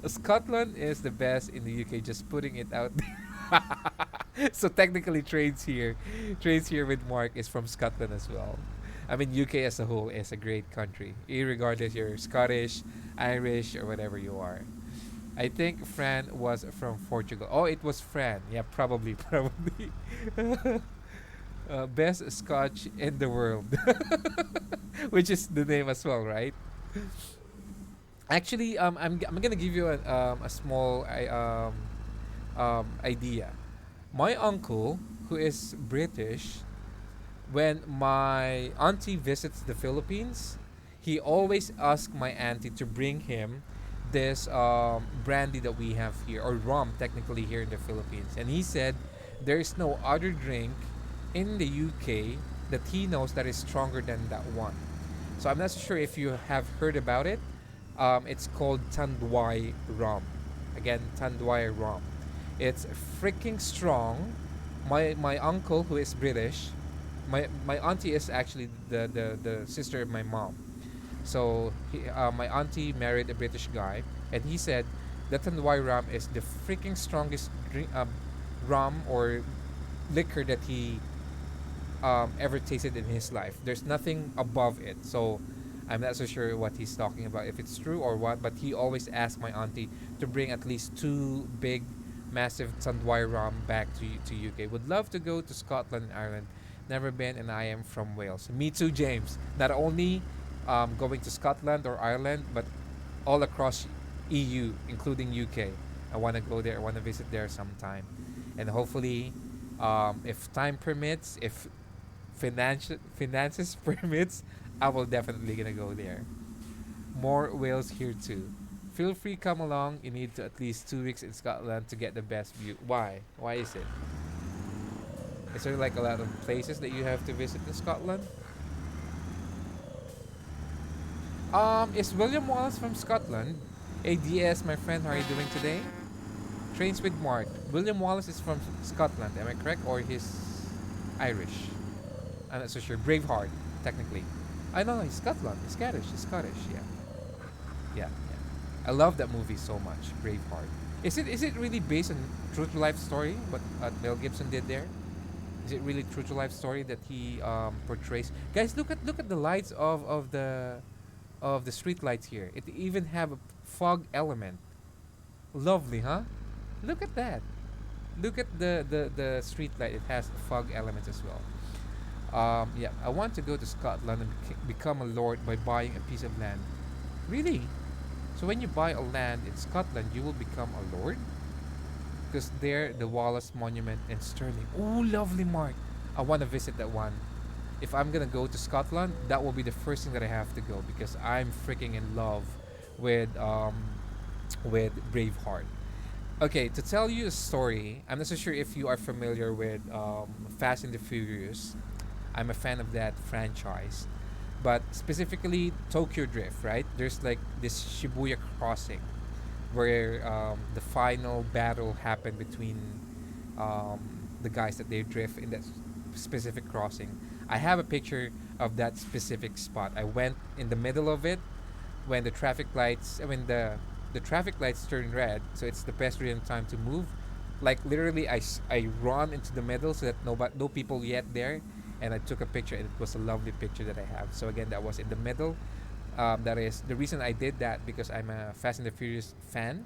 Scotland is the best in the UK. Just putting it out there. So technically, trades here with Mark is from Scotland as well. I mean, UK as a whole is a great country, irregardless you're Scottish, Irish, or whatever you are. I think Fran was from Portugal. Oh, it was Fran. Yeah, probably. Best Scotch in the world, which is the name as well, right? Actually, I'm gonna give you a small idea. My uncle, who is British, when my auntie visits the Philippines, he always asks my auntie to bring him this brandy that we have here, or rum technically here in the Philippines. And he said there is no other drink in the UK that he knows that is stronger than that one. So I'm not so sure if you have heard about it. It's called Tandwai rum. Again, Tandwai rum. It's freaking strong. My uncle, who is British, my auntie is actually the sister of my mom. So my auntie married a British guy, and he said that Tandwai rum is the freaking strongest rum or liquor that he ever tasted in his life. There's nothing above it. So I'm not so sure what he's talking about, if it's true or what. But he always asked my auntie to bring at least two big, massive Tandwai rum back to UK. Would love to go to Scotland and Ireland. Never been, and I am from Wales. Me too, James. Not only going to Scotland or Ireland, but all across EU, including UK. I want to go there. I want to visit there sometime, and hopefully, if time permits, if finances permits, I will definitely gonna go there. More whales here too. Feel free, come along. You need to at least 2 weeks in Scotland to get the best view. Why? Why is it? Is there like a lot of places that you have to visit in Scotland? Is William Wallace from Scotland? ADS, my friend, how are you doing today? Trains with Mark. William Wallace is from Scotland, am I correct? Or he's Irish? I'm not so sure. Braveheart, technically. I know he's Scotland. He's Scottish. He's Scottish. Yeah, yeah, yeah. I love that movie so much. Braveheart. Is it really based on true to life story? What Mel Gibson did there? Is it really true to life story that he portrays? Guys, look at the lights of the street lights here. It even have a fog element. Lovely, huh? Look at that. Look at the street light. It has a fog element as well. Yeah, I want to go to Scotland and become a lord by buying a piece of land. Really? So when you buy a land in Scotland, you will become a lord? Because there, the Wallace Monument in Stirling. Oh, lovely, Mark. I want to visit that one. If I'm gonna go to Scotland, that will be the first thing that I have to go because I'm freaking in love with Braveheart. Okay, to tell you a story, I'm not so sure if you are familiar with Fast and the Furious. I'm a fan of that franchise, but specifically Tokyo Drift, right? There's like this Shibuya crossing where the final battle happened between um, the guys that they drift in that specific crossing. I have a picture of that specific spot. I went in the middle of it when the traffic lights, when the traffic lights turn red, so it's the pedestrian time to move. Like literally, I run into the middle so that no people yet there, and I took a picture, and it was a lovely picture that I have. So again, that was in the middle. That is the reason I did that because I'm a Fast and the Furious fan,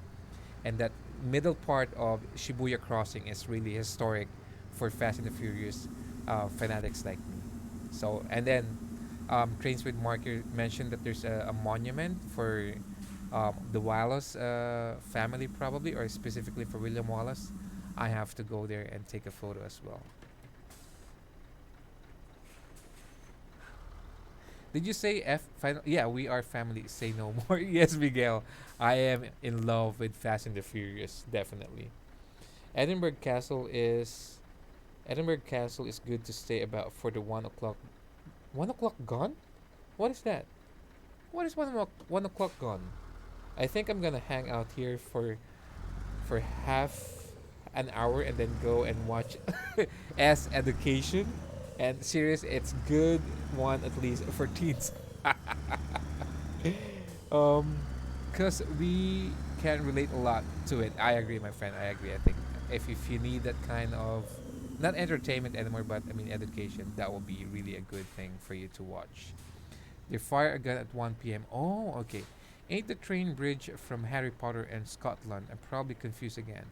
and that middle part of Shibuya Crossing is really historic for Fast and the Furious fanatics like me. So and then Trains with Marker mentioned that there's a monument for the Wallace family probably, or specifically for William Wallace. I have to go there and take a photo as well. Did you say F final? Yeah, we are family. Say no more. Yes, Miguel. I am in love with Fast and the Furious. Definitely. Edinburgh Castle is Edinburgh Castle is good to stay about for the 1 o'clock. 1 o'clock gone? What is that? What is 1 o'clock gone? I think I'm gonna hang out here for half an hour and then go and watch S Education. And serious, it's good one at least for teens. um, cause we can relate a lot to it. I agree, my friend. I agree. I think if you need that kind of not entertainment anymore, but I mean education, that will be really a good thing for you to watch. They fire a gun at 1 p.m. Oh, okay. Ain't the train bridge from Harry Potter and Scotland? I'm probably confused again.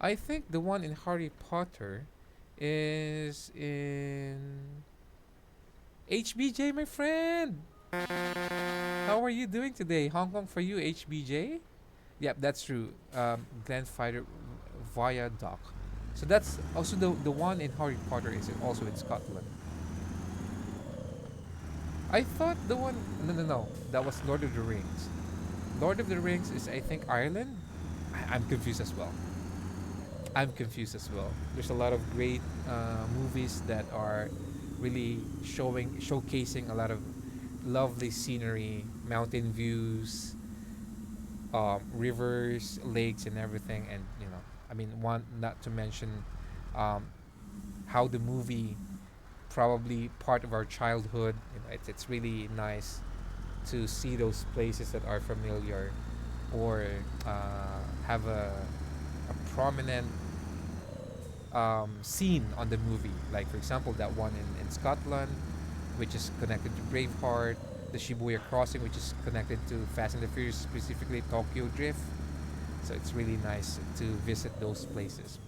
I think the one in Harry Potter is in HBJ, my friend. How are you doing today? Hong Kong for you, HBJ? Yep, that's true. Glenfiddich Viaduct. So that's also the one in Harry Potter is also in Scotland. I thought the one no, that was Lord of the Rings. Lord of the Rings is I think Ireland. I'm confused as well. I'm confused as well. There's a lot of great movies that are really showcasing a lot of lovely scenery, mountain views, rivers, lakes, and everything. And I mean, one not to mention um, how the movie probably part of our childhood. It's really nice to see those places that are familiar or have a prominent scene on the movie. Like, for example, that one in Scotland, which is connected to Braveheart, the Shibuya Crossing, which is connected to Fast and the Furious, specifically Tokyo Drift. So it's really nice to visit those places.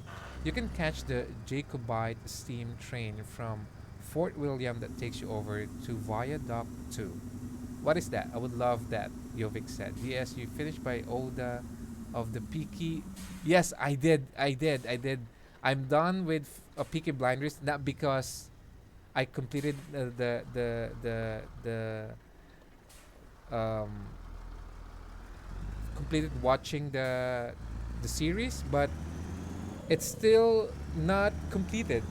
You can catch the Jacobite steam train from Fort William that takes you over to Viaduct 2. What is that? I would love that, Jovic said. Yes, you finished by Oda of the Peaky. Yes, I did. I'm done with Peaky Blinders, not because I completed um, completed watching the series, but it's still not completed.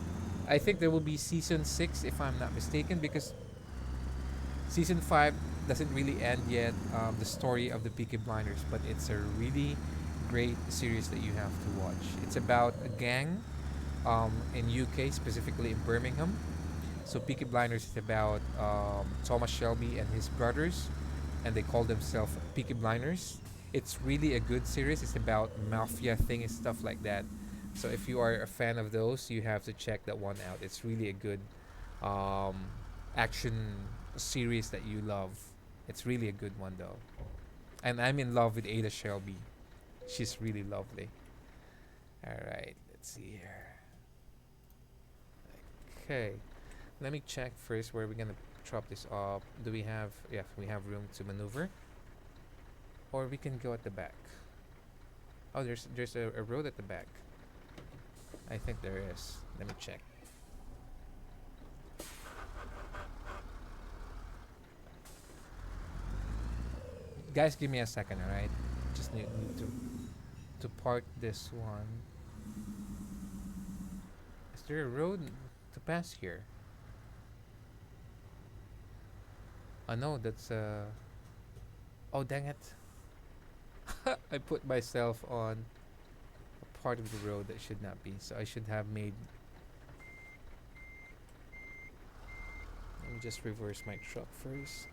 I think there will be season 6 if I'm not mistaken, because season 5 doesn't really end yet, the story of the Peaky Blinders, but it's a really great series that you have to watch. It's about a gang in UK, specifically in Birmingham. So Peaky Blinders is about Thomas Shelby and his brothers, and they call themselves Peaky Blinders. It's really a good series. It's about mafia thing and stuff like that. So if you are a fan of those, you have to check that one out. It's really a good um, action series that you love. It's really a good one though. And I'm in love with Ada Shelby. She's really lovely. All right, let's see here. Okay, let me check first where we're gonna drop this up. Do we have? Yeah, we have room to maneuver, or we can go at the back. Oh, there's a road at the back. I think there is. Let me check. Guys, give me a second, all right? Just need to park this one. Is there a road to pass here? Oh no, that's oh dang it. I put myself on a part of the road that should not be. So I should have made. Let me just reverse my truck first.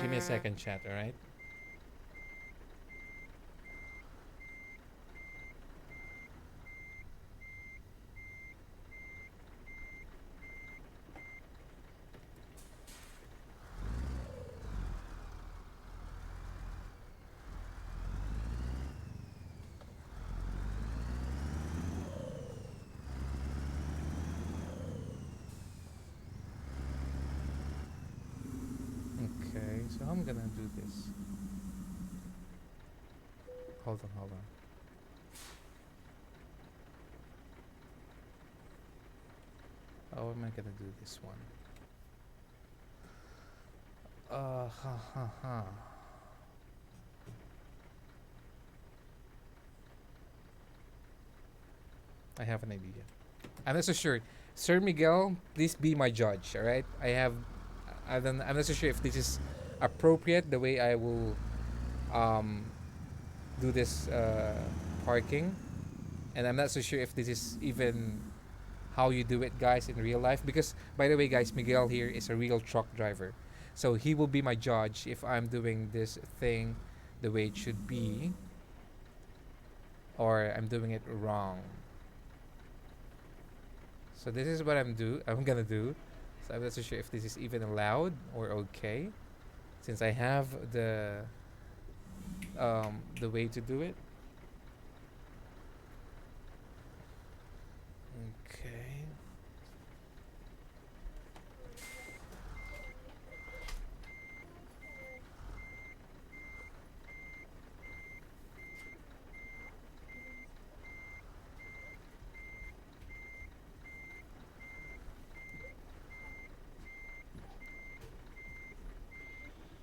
Give me a second, chat, alright? Okay, so I'm gonna do this. Hold on. How am I gonna do this one? Ha. I have an idea. I'm not so sure. Sir Miguel, please be my judge, alright? I'm not so sure if this is appropriate the way I will um, do this parking. And I'm not so sure if this is even how you do it, guys, in real life. Because, by the way, guys, Miguel here is a real truck driver. So he will be my judge if I'm doing this thing the way it should be, or I'm doing it wrong. So this is what I'm gonna do. So I'm not so sure if this is even allowed or okay, since I have the way to do it. Okay.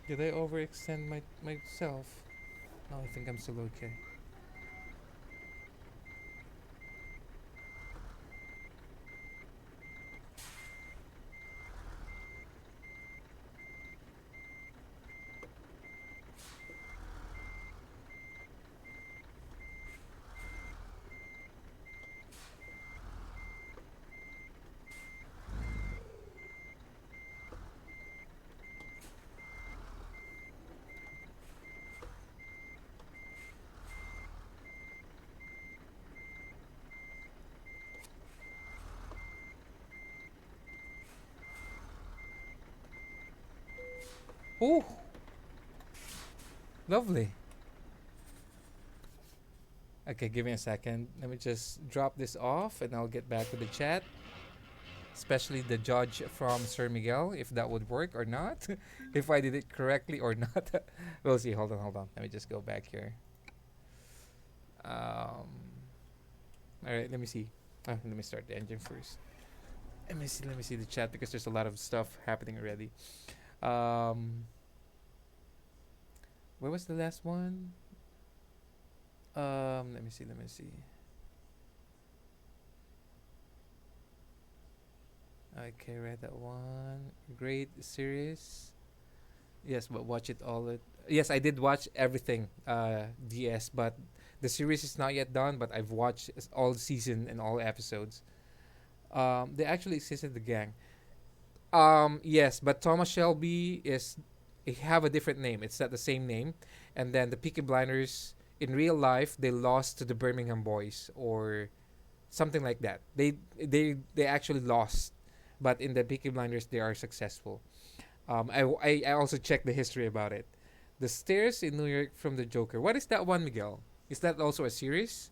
Did I overextend myself? No, I think I'm still okay. Oh, lovely. Okay, give me a second. Let me just drop this off and I'll get back to the chat. Especially the judge from Sir Miguel, if that would work or not. If I did it correctly or not. We'll see. Hold on, hold on. Let me just go back here. All right, let me see. Let me start the engine first. Let me see the chat because there's a lot of stuff happening already. Um, where was the last one? Let me see. Let me see. Okay, read that one. Great series. Yes, but watch it all. Yes, I did watch everything. DS, but the series is not yet done. But I've watched all season and all episodes. They actually existed the gang. Yes, but Thomas Shelby is they have a different name. It's not the same name. And then the Peaky Blinders in real life they lost to the Birmingham Boys or something like that. They actually lost, but in the Peaky Blinders they are successful. I also checked the history about it. The Stairs in New York from the Joker. What is that one, Miguel? Is that also a series?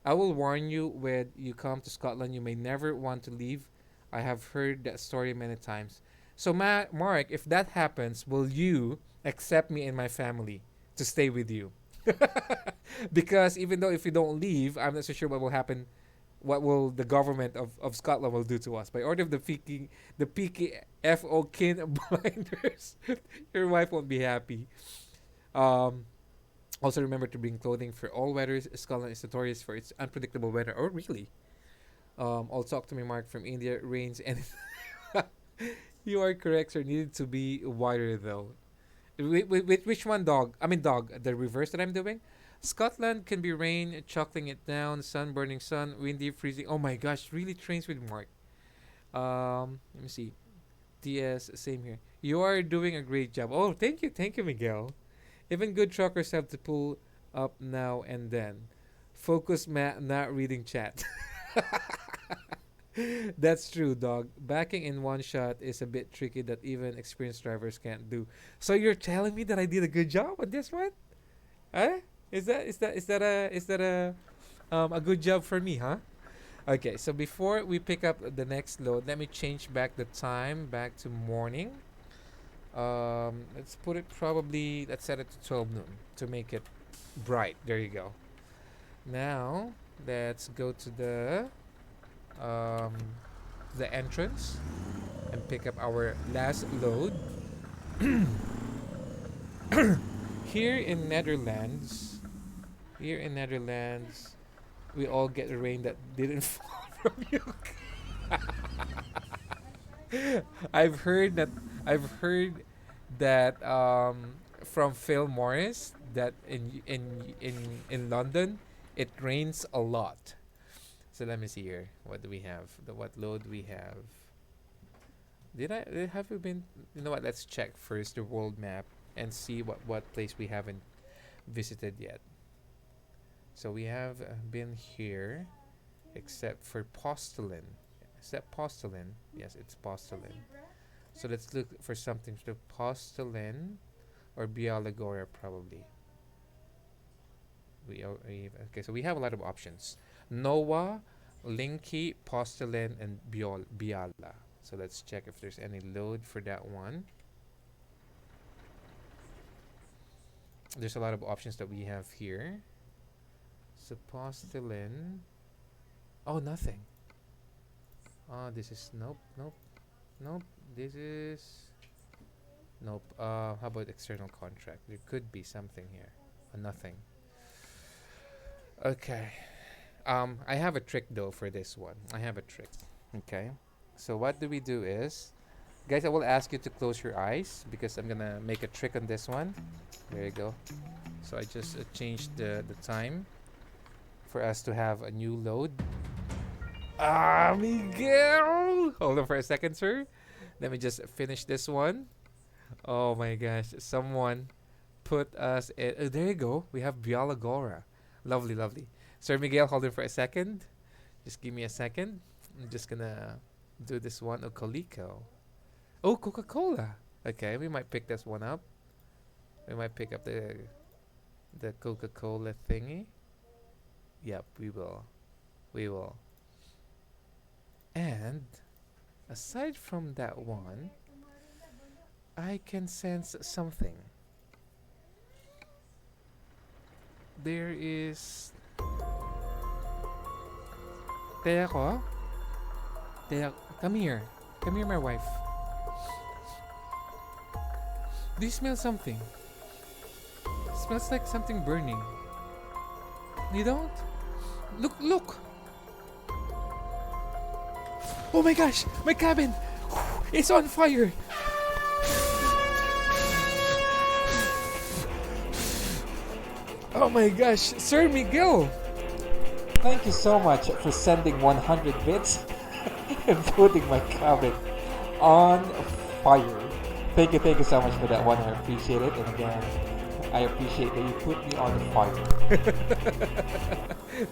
I will warn you when you come to Scotland, you may never want to leave. I have heard that story many times. So, Mark, if that happens, will you accept me and my family to stay with you? Because even though if you don't leave, I'm not so sure what will happen. What will the government of Scotland will do to us by order of the peaky FO kin blinders? Your wife won't be happy. Um, Also, remember to bring clothing for all weathers. Scotland is notorious for its unpredictable weather. Oh, really? All talk to me, Mark from India. Rains and you are correct, sir. Needed to be wider though. With which one, dog? I mean, dog. The reverse that I'm doing. Scotland can be rain, chuckling it down, sun, burning sun, windy, freezing. Oh my gosh, really trains with Mark. Let me see. DS, same here. You are doing a great job. Oh, thank you, Miguel. Even good truckers have to pull up now and then. Focus, Matt, not reading chat. That's true, dog. Backing in one shot is a bit tricky that even experienced drivers can't do. So you're telling me that I did a good job on this one? Huh? Is that a good job for me, huh? Okay, so before we pick up the next load, let me change back the time back to morning. Let's put it probably let's set it to 12 noon to make it bright. There you go. Now let's go to um, the entrance and pick up our last load. Here in Netherlands, here in Netherlands, we all get the rain that didn't fall from you. I've heard that I've heard that from Phil Morris that in London it rains a lot. So let me see here. What do we have? What load we have? Have we been? You know what? Let's check first the world map and see what place we haven't visited yet. So we have been here, except for Postelen. Is that Postelen? Yes, it's Postelen. So let's look for something to Postelen or Bialagora probably. Okay, so we have a lot of options. Noah, Linky, Postelen, and Biala. So let's check if there's any load for that one. There's a lot of options that we have here. So Postelen. Oh, nothing. Oh, this is nope. This is Nope. How about external contract? There could be something here. Nothing. Okay. I have a trick though for this one. I have a trick. Okay. So what do we do is, guys, I will ask you to close your eyes because I'm gonna make a trick on this one. There you go. So I just changed the time for us to have a new load. Ah, Miguel! Hold on for a second, sir. Let me just finish this one. Oh my gosh, someone put us in. Oh, there you go. We have Bialagora. Lovely, lovely. Sir Miguel, hold on for a second. Just give me a second. I'm just gonna do this one. Oh, Colico. Oh, Coca Cola. Okay, we might pick this one up. We might pick up the Coca Cola thingy. Yep, we will. We will. And aside from that one, I can sense something. There is. Teko. Teko. Come here. Come here, my wife. Do you smell something? It smells like something burning. You don't? Look, look! Oh my gosh! My cabin! It's on fire! Oh my gosh! Sir Miguel! Thank you so much for sending 100 bits and putting my cabin on fire. Thank you so much for that one. I appreciate it. And again, I appreciate that you put me on fire.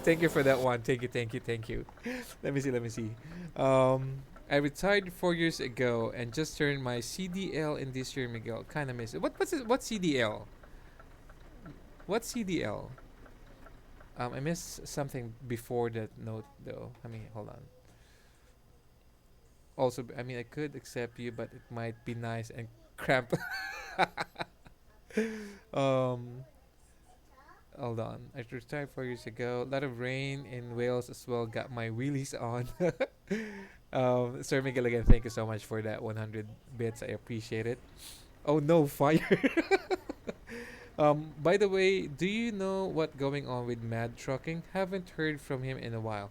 Thank you for that one. Thank you, thank you, thank you. Let me see. I retired 4 years ago and just turned my CDL in this year, Miguel. Kind of miss it. What's CDL? What's CDL? I missed something before that note though. I mean, hold on. Also, I mean, I could accept you, but it might be nice and cramp. um, Hold on. I retired 4 years ago. A lot of rain in Wales as well. Got my wheelies on. Sir Miguel, again, thank you so much for that 100 bits. I appreciate it. Oh no, fire! By the way, do you know what going on with Mad Trucking? Haven't heard from him in a while.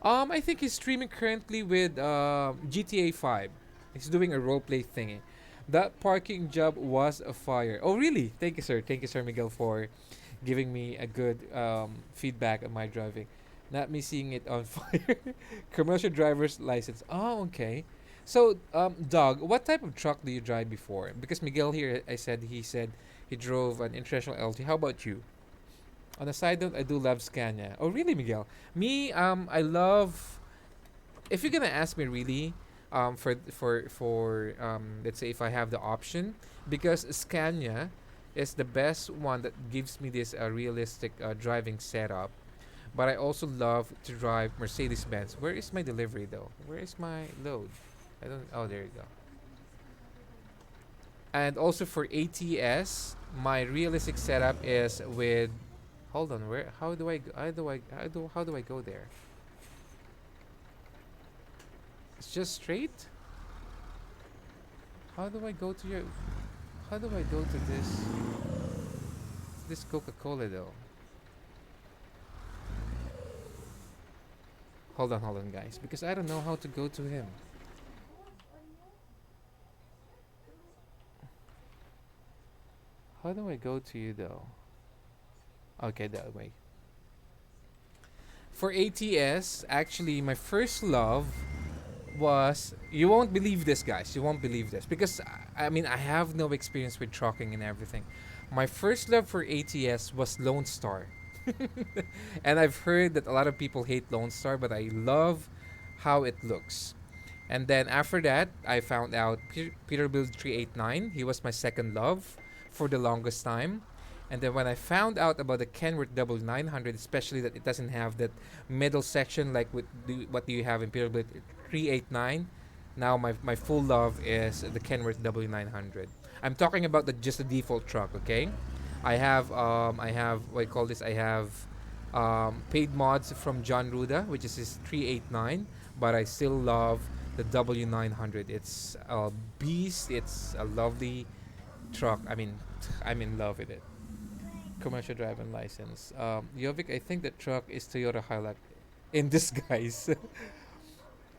I think he's streaming currently with GTA 5. He's doing a roleplay thingy. That parking job was a fire. Oh really? Thank you, sir. Thank you, Sir Miguel, for giving me a good feedback on my driving. Not me seeing it on fire. Commercial driver's license. Oh, okay. So, Doug, what type of truck do you drive before? Because Miguel here, he said he drove an international LT. How about you? On a side note, I do love Scania. Oh, really, Miguel? Me, I love. If you're gonna ask me, really, let's say if I have the option, because Scania is the best one that gives me this realistic driving setup. But I also love to drive Mercedes Benz. Where is my delivery though? Where is my load? I don't. Oh, there you go. And also for ATS, my realistic setup is with. Hold on. Where? How do I? How do I go there? It's just straight. How do I go to your? How do I go to this Coca-Cola though? Hold on, guys, because I don't know how to go to him. How do I go to you though? Okay, that way. For ATS, actually, my first love was, you won't believe this, guys. You won't believe this because I mean I have no experience with trucking and everything. My first love for ATS was Lone Star. And I've heard that a lot of people hate Lone Star, but I love how it looks. And then after that, I found out Peterbilt 389. He was my second love for the longest time. And then when I found out about the Kenworth 900, especially that it doesn't have that middle section like what do you have in Peterbilt 389, now my full love is the Kenworth 900. I'm talking about just the default truck, okay? I have what I call this. I have paid mods from John Ruda, which is his 389, but I still love the W900. It's a beast. It's a lovely truck. I mean, I'm in love with it. Commercial driving license. Yovik, I think the truck is Toyota Hilux in disguise.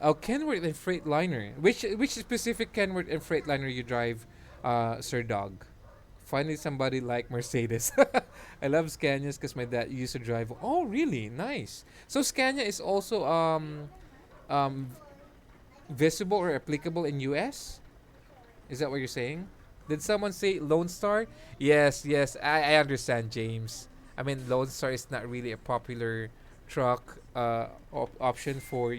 Oh, Kenworth and Freightliner. Which specific Kenworth and Freightliner you drive, Sir Dog? Finally, somebody like Mercedes. I love Scanias because my dad used to drive. Oh, really? Nice. So Scania is also um visible or applicable in US? Is that what you're saying? Did someone say Lone Star? Yes, yes. I understand, James. I mean, Lone Star is not really a popular truck option for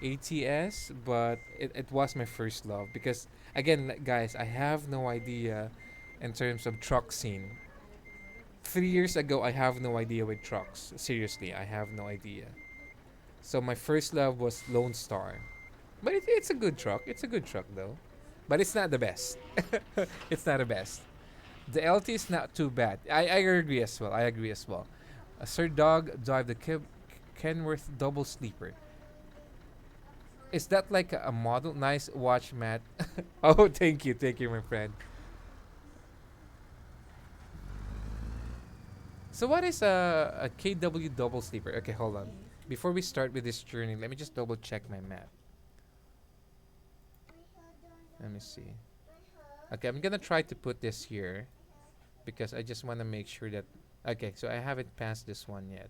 ATS, but it was my first love because again, guys, I have no idea in terms of truck scene. 3 years ago, I have no idea with trucks. Seriously, I have no idea. So my first love was Lone Star, but it's a good truck. It's a good truck though, but it's not the best. It's not the best. The LT is not too bad. I agree as well. I agree as well. Sir Dog drive the Kenworth double sleeper. Is that like a model? Nice watch, Matt. Oh, thank you, my friend. So what is a KW double sleeper? Okay, hold on. Before we start with this journey, let me just double check my map. Let me see. Okay, I'm gonna try to put this here because I just want to make sure that. Okay, so I haven't passed this one yet.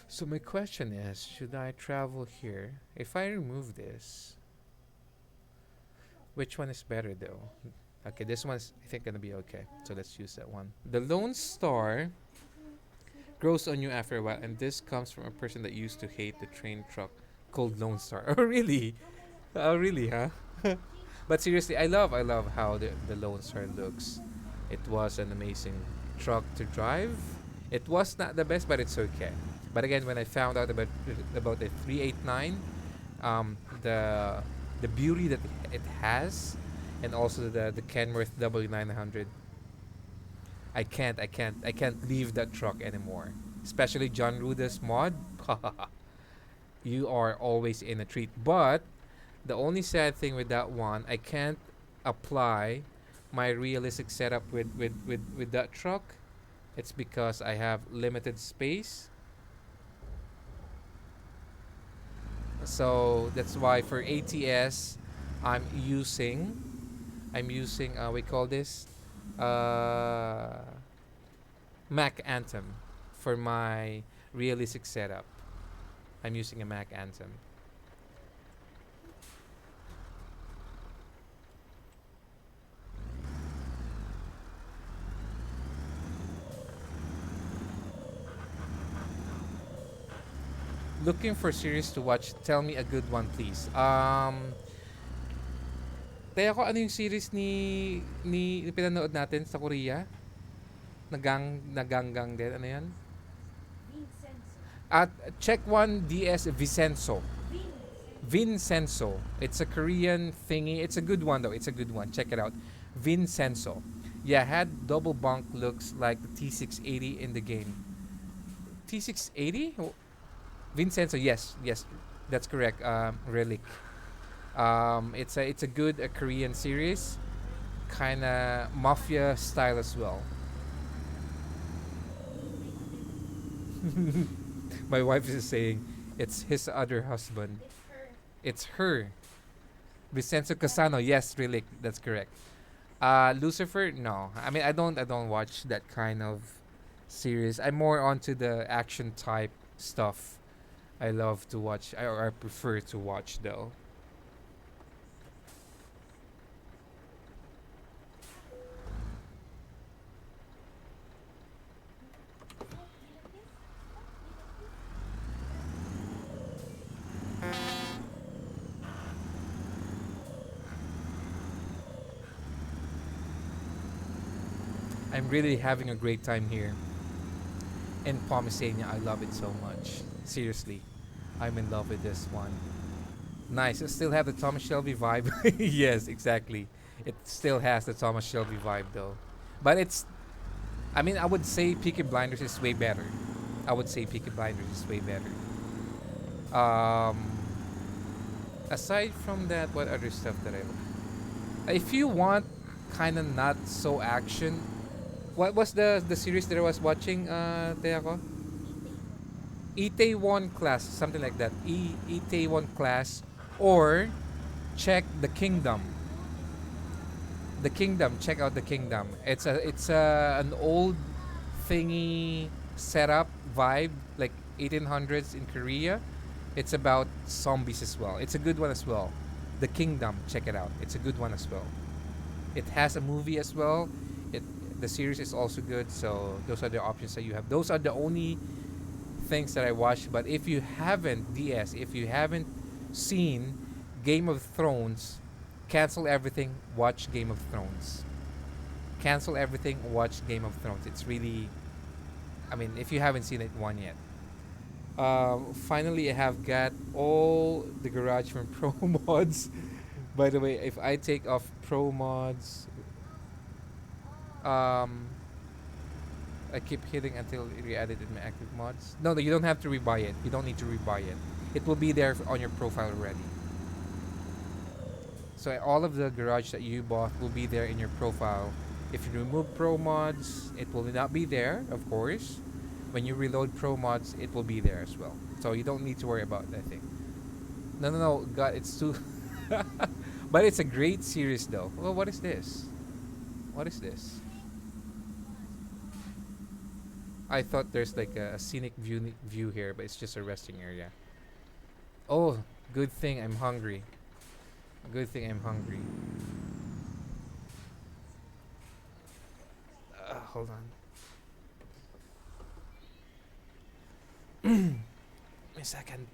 So my question is, should I travel here? If I remove this, which one is better though? Okay, this one's I think gonna be okay. So let's use that one. The Lone Star grows on you after a while, and this comes from a person that used to hate the train truck called Lone Star. Oh really? Oh really, huh? But seriously, I love how the Lone Star looks. It was an amazing truck to drive. It was not the best, but it's okay. But again, when I found out about the 389, the beauty that it has, and also the Kenworth W900, I can't leave that truck anymore. Especially John Ruda's mod. You are always in a treat. But the only sad thing with that one, I can't apply my realistic setup with that truck. It's because I have limited space. So that's why for ATS, I'm using we call this uh, Mac Anthem for my realistic setup. I'm using a Mac Anthem. Looking for series to watch. Tell me a good one, please. Kaya ko ano yung series ni pinanood natin sa Korea? Naganggang din. Ano yan? At check one DS Vincenzo. Vincenzo. It's a Korean thingy. It's a good one though. It's a good one. Check it out. Vincenzo. Yeah, had double bunk looks like the T680 in the game. T680? Vincenzo, yes, yes, that's correct. Relic. It's a good Korean series, kind of mafia style as well. My wife is saying it's his other husband. It's her. Vincenzo Casano, yes, Relic, that's correct. Lucifer, no. I mean, I don't watch that kind of series. I'm more onto the action type stuff. I love to watch, or I prefer to watch though. I'm really having a great time here in Pomezania. I love it so much. Seriously, I'm in love with this one. Nice. It still have the Thomas Shelby vibe. Yes, exactly. It still has the Thomas Shelby vibe though. But it's, I mean, I would say Peaky Blinders is way better. I would say Peaky Blinders is way better. Um, Aside from that, what other stuff that I, if you want kind of not so action. What was the series that I was watching? Teko? ET1 class, something like that. ET1 class, or check the Kingdom. The Kingdom. Check out the Kingdom. It's an old thingy setup vibe, like 1800s in Korea. It's about zombies as well. It's a good one as well. The Kingdom. Check it out. It's a good one as well. It has a movie as well. It the series is also good. So those are the options that you have. Those are the only things that I watched. But if you haven't DS, if you haven't seen Game of Thrones, cancel everything. Watch Game of Thrones. Cancel everything. Watch Game of Thrones. It's really, I mean, if you haven't seen it one yet. Finally, I have got all the garage from Pro Mods. By the way, if I take off Pro Mods, um, I keep hitting until it re-added in my active mods. No, no, you don't have to rebuy it. You don't need to rebuy it. It will be there on your profile already. So all of the garage that you bought will be there in your profile. If you remove Pro Mods, it will not be there, of course. When you reload Pro Mods, it will be there as well. So you don't need to worry about that thing. No, no, no. God, it's too... But it's a great series though. Well, what is this? What is this? I thought there's like a scenic view here, but it's just a resting area. Oh, good thing I'm hungry. Good thing I'm hungry. Hold on. A second.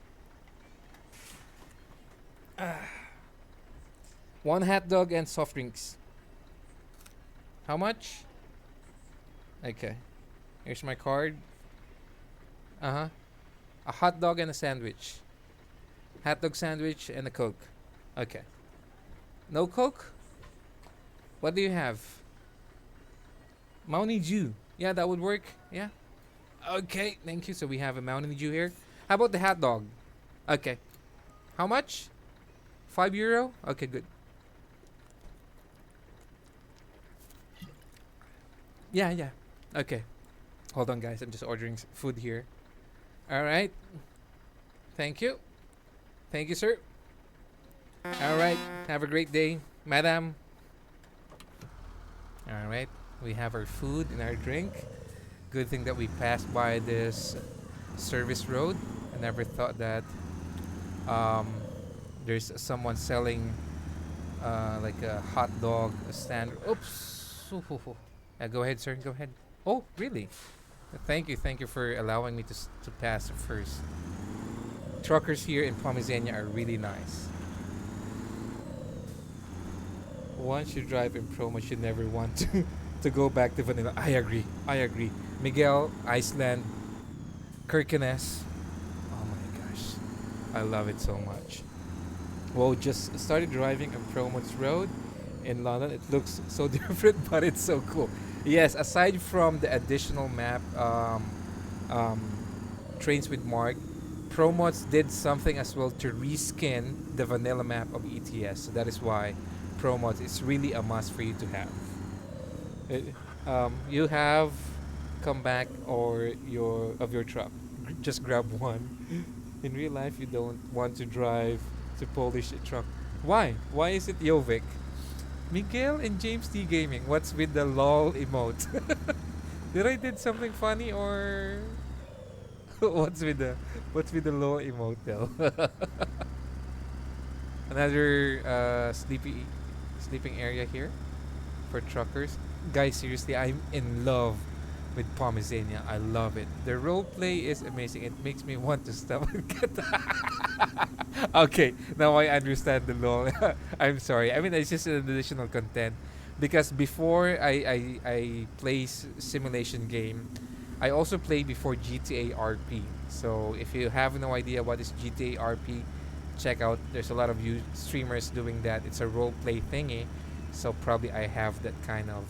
One hot dog and soft drinks. How much? Okay. Here's my card. Uh-huh. A hot dog and a sandwich. Hot dog sandwich and a Coke. Okay. No Coke? What do you have? Mountain Dew. Yeah, that would work. Yeah. Okay, thank you. So we have a Mountain Dew here. How about the hot dog? Okay. How much? €5? Okay, good. Yeah, yeah. Okay. Hold on, guys. I'm just ordering food here. All right. Thank you. Thank you, sir. All right. Have a great day, madam. All right. We have our food and our drink. Good thing that we passed by this service road. I never thought that there's someone selling like a hot dog stand. Oops. Go ahead, sir. Go ahead. Oh, really? Thank you. Thank you for allowing me to pass first. Truckers here in Pomezania are really nice. Once you drive in Promo, you never want to go back to vanilla. I agree. I agree. Miguel, Iceland, Kirkenes. Oh my gosh. I love it so much. Well, just started driving on Promo's Road in London. It looks so different, but it's so cool. Yes, aside from the additional map, um, Trains with Mark, Promods did something as well to reskin the vanilla map of ETS. So that is why Promods is really a must for you to have. You have come back or your truck. Just grab one. In real life, you don't want to drive to polish a truck. Why? Why is it Jovic? Miguel and James T Gaming. What's with the lol emote? Did I did something funny or what's with the lol emote though? Another sleeping area here for truckers. Guys, seriously, I'm in love with Pomezania. I love it. The role play is amazing. It makes me want to stop and get. Okay, now I understand the law. I'm sorry. I mean, it's just an additional content because before I play simulation game, I also play before GTA RP. So if you have no idea what is GTA RP, check out. There's a lot of streamers doing that. It's a role play thingy. So probably I have that kind of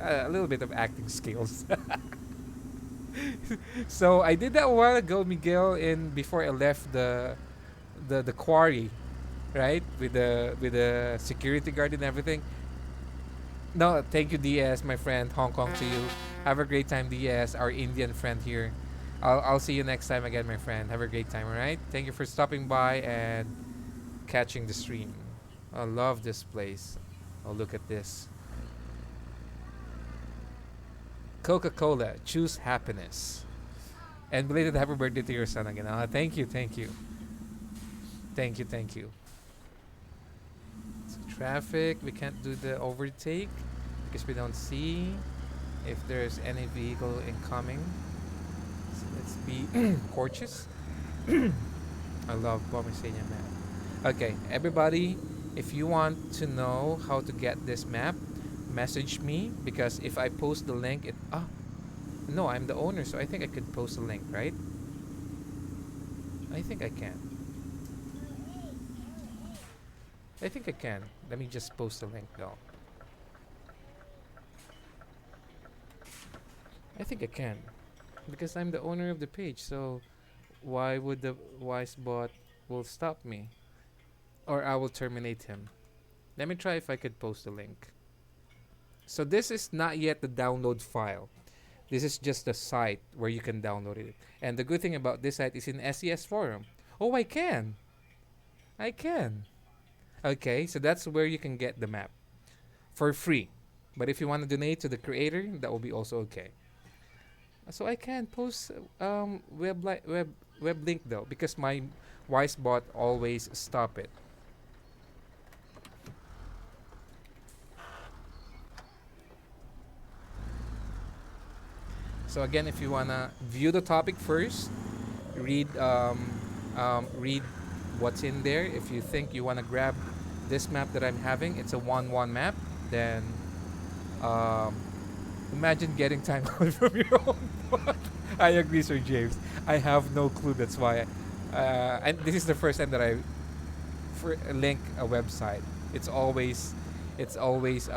a little bit of acting skills. So I did that a while ago, Miguel, in before I left the quarry, right? With the security guard and everything. No, thank you, DS, my friend. Hong Kong to you. Have a great time, DS, our Indian friend here. I'll see you next time again, my friend. Have a great time, alright? Thank you for stopping by and catching the stream. I love this place. Oh, look at this. Coca Cola, choose happiness. And belated happy birthday to your son again. Thank you, thank you. Thank you, thank you. So traffic, we can't do the overtake because we don't see if there's any vehicle incoming. So let's be cautious. I love Pomezania map. Okay, everybody, if you want to know how to get this map, message me because if I post the link, no, I'm the owner, so I think I could post a link, right? I think I can. I think I can. Let me just post a link though. I think I can because I'm the owner of the page, so why would the wise bot will stop me? Or I will terminate him. Let me try if I could post a link. So this is not yet the download file. This is just the site where you can download it. And the good thing about this site is in SES forum. Oh, I can. I can. Okay, so that's where you can get the map for free. But if you want to donate to the creator, that will be also okay. So I can post web link though because my Wisebot always stop it. So again, if you wanna view the topic first, read read what's in there. If you think you wanna grab this map that I'm having, it's a 1-1 map. Then um, imagine getting time out from your own bot. I agree, Sir James. I have no clue. That's why. And this is the first time that I link a website. It's always, it's always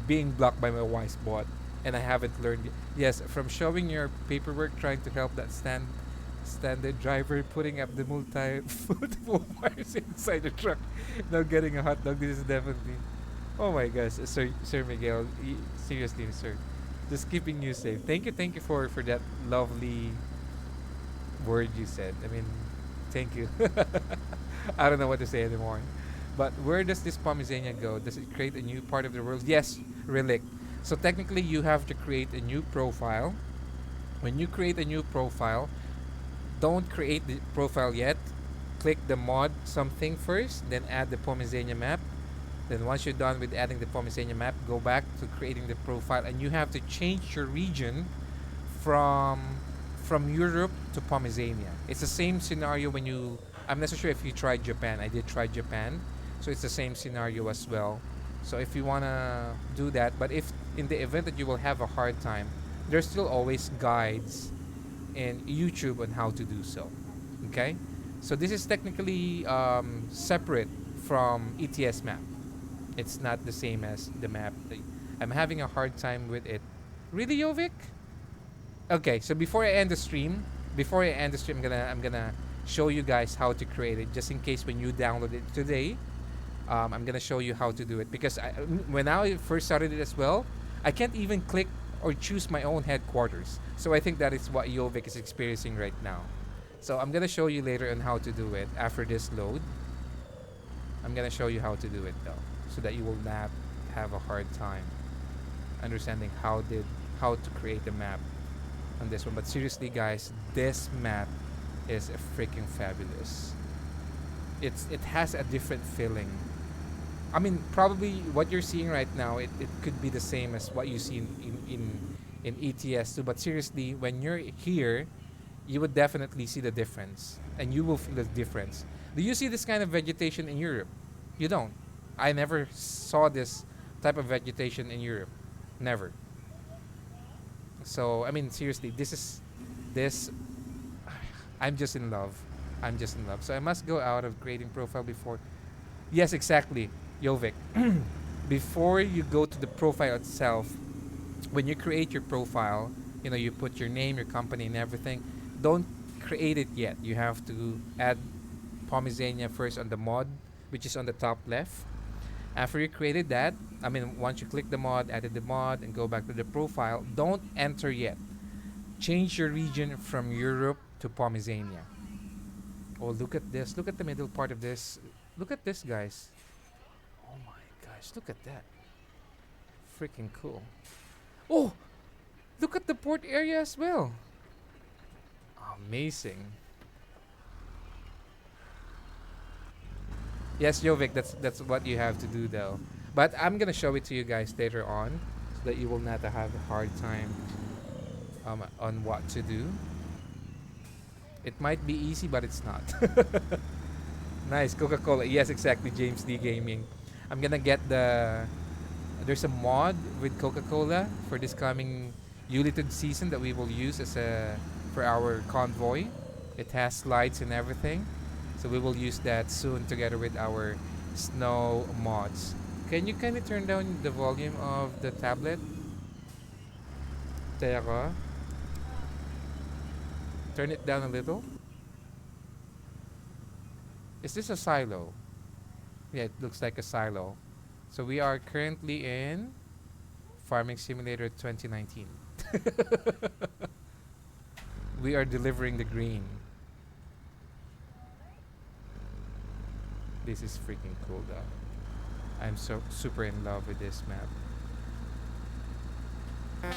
being blocked by my wise bot, and I haven't learned. Yes, from showing your paperwork, trying to help that standard driver putting up the multiple wires inside the truck, now getting a hot dog. This is definitely. Oh my gosh, Sir Miguel, seriously, sir, just keeping you safe. Thank you for that lovely word you said. I mean, thank you. I don't know what to say anymore. But where does this Pomezania go? Does it create a new part of the world? Yes, relic. So technically, you have to create a new profile. When you create a new profile, don't create the profile yet. Click the mod something first, then add the Pomezania map. Then once you're done with adding the Pomezania map, go back to creating the profile, and you have to change your region from from Europe to Pomezania. It's the same scenario when you. I'm not so sure if you tried Japan. I did try Japan, so it's the same scenario as well. So if you wanna do that, but if in the event that you will have a hard time, there's still always guides in YouTube on how to do so. Okay, so this is technically separate from ETS map. It's not the same as the map. I'm having a hard time with it. Really, Jovic? Okay, so before I end the stream, I'm gonna show you guys how to create it, just in case when you download it today. I'm gonna show you how to do it because when I first started it as well, I can't even click or choose my own headquarters. So I think that is what Jovic is experiencing right now. So I'm gonna show you later on how to do it after this load. I'm gonna show you how to do it though, so that you will not have a hard time understanding how to create a map on this one. But seriously, guys, this map is freaking fabulous. It has a different feeling. I mean, probably what you're seeing right now, it could be the same as what you see in ETS2. But seriously, when you're here, you would definitely see the difference, and you will feel the difference. Do you see this kind of vegetation in Europe? You don't. I never saw this type of vegetation in Europe. Never. So I mean, seriously, this. I'm just in love. I'm just in love. So I must go out of creating profile before. Yes, exactly, Jovic. Before you go to the profile itself, when you create your profile, you put your name, your company, and everything. Don't create it yet. You have to add Pomezania first on the mod, which is on the top left. After you created that, I mean, once you click the mod, added the mod, and go back to the profile, don't enter yet. Change your region from Europe to Pomezania. Oh, look at this. Look at the middle part of this. Look at this, guys. Oh my gosh, look at that. Freaking cool. Oh, look at the port area as well. Amazing. Yes, Jovic, that's what you have to do though. But I'm gonna show it to you guys later on, so that you will not have a hard time on what to do. It might be easy, but it's not. Nice, Coca-Cola. Yes, exactly, James D Gaming. I'm gonna get there's a mod with Coca-Cola for this coming Ulited season that we will use as a for our convoy. It has slides and everything. So we will use that soon together with our snow mods. Can you kindly turn down the volume of the tablet? Tera, turn it down a little. Is this a silo? Yeah, it looks like a silo. So we are currently in Farming Simulator 2019. We are delivering the green. This is freaking cool though. I'm so super in love with this map. Here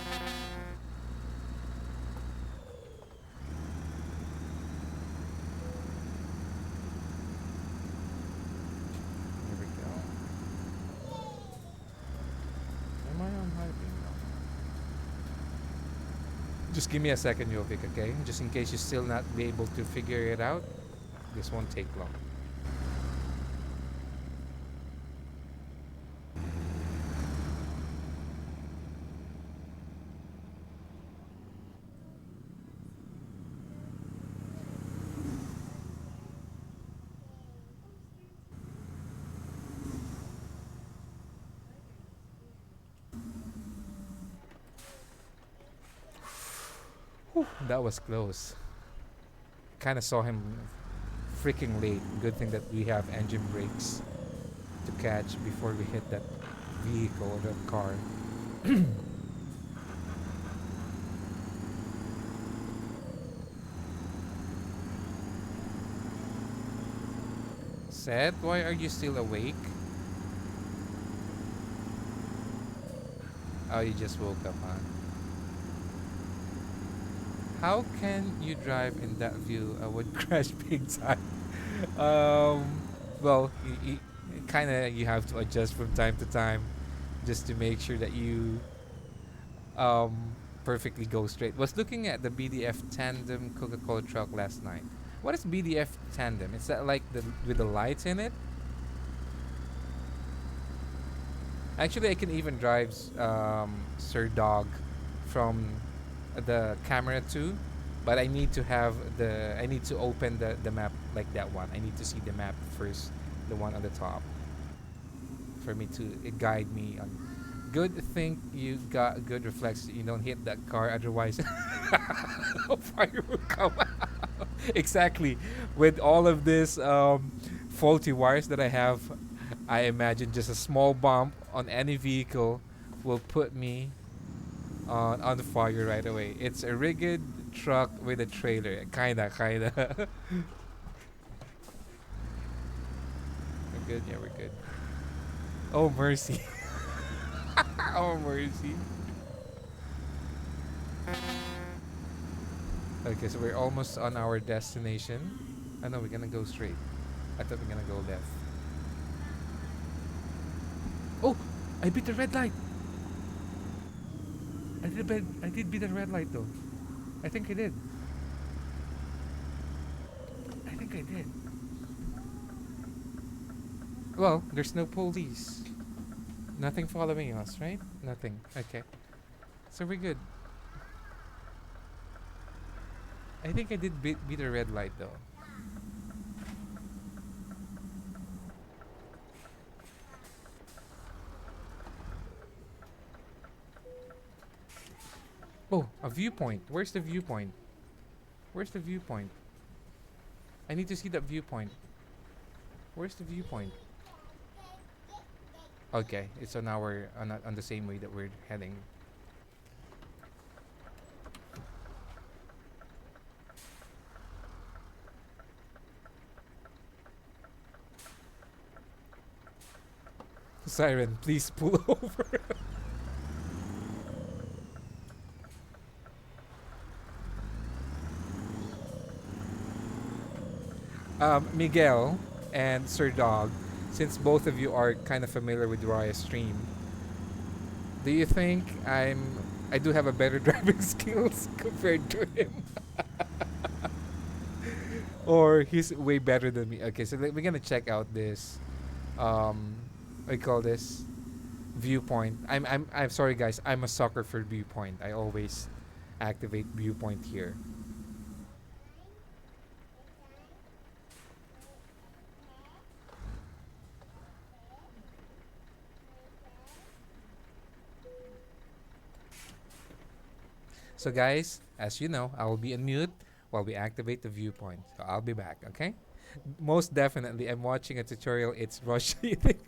we go. Am I on highway now? Just give me a second, Jovic, okay? Just in case you still not be able to figure it out. This won't take long. Whew, that was close. Kind of saw him freaking late. Good thing that we have engine brakes to catch before we hit that vehicle or that car. Seth, why are you still awake? Oh, you just woke up, huh? How can you drive in that view? I would crash big time. Um, well, kind of you have to adjust from time to time, just to make sure that you um perfectly go straight. Was looking at the BDF tandem Coca-Cola truck last night. What is BDF tandem? Is that like the with the lights in it? Actually, I can even drive Sir Dog from the camera too, but I need to have I need to open the map like that one. I need to see the map first, the one on the top, for me to guide me on. Good thing you got good reflex. You don't hit that car, otherwise, fire will come out. Exactly. With all of this faulty wires that I have, I imagine just a small bump on any vehicle will put me on the fire right away. It's a rigged truck with a trailer. Kinda. We're good? Yeah, we're good. Oh, mercy. Oh, mercy. Okay, so we're almost on our destination. I know we're gonna go straight. I thought we're gonna go left. Oh, I beat the red light. I did beat the red light though. I think I did. I think I did. Well, there's no police. Nothing following us, right? Nothing. Okay. So we're good. I think I did beat the red light though. Oh, a viewpoint. Where's the viewpoint? Where's the viewpoint? I need to see that viewpoint. Where's the viewpoint? Okay, it's on our on the same way that we're heading. Siren, please pull over. Miguel and Sir Dog, since both of you are kind of familiar with Raya's stream, do you think I do have a better driving skills compared to him, or he's way better than me? Okay, so we're gonna check out this. What do you call this? Viewpoint. I'm sorry guys. I'm a sucker for viewpoint. I always activate viewpoint here. So guys, as you know, I will be on mute while we activate the viewpoint. So I'll be back. Okay. Most definitely, I'm watching a tutorial. It's rush eating.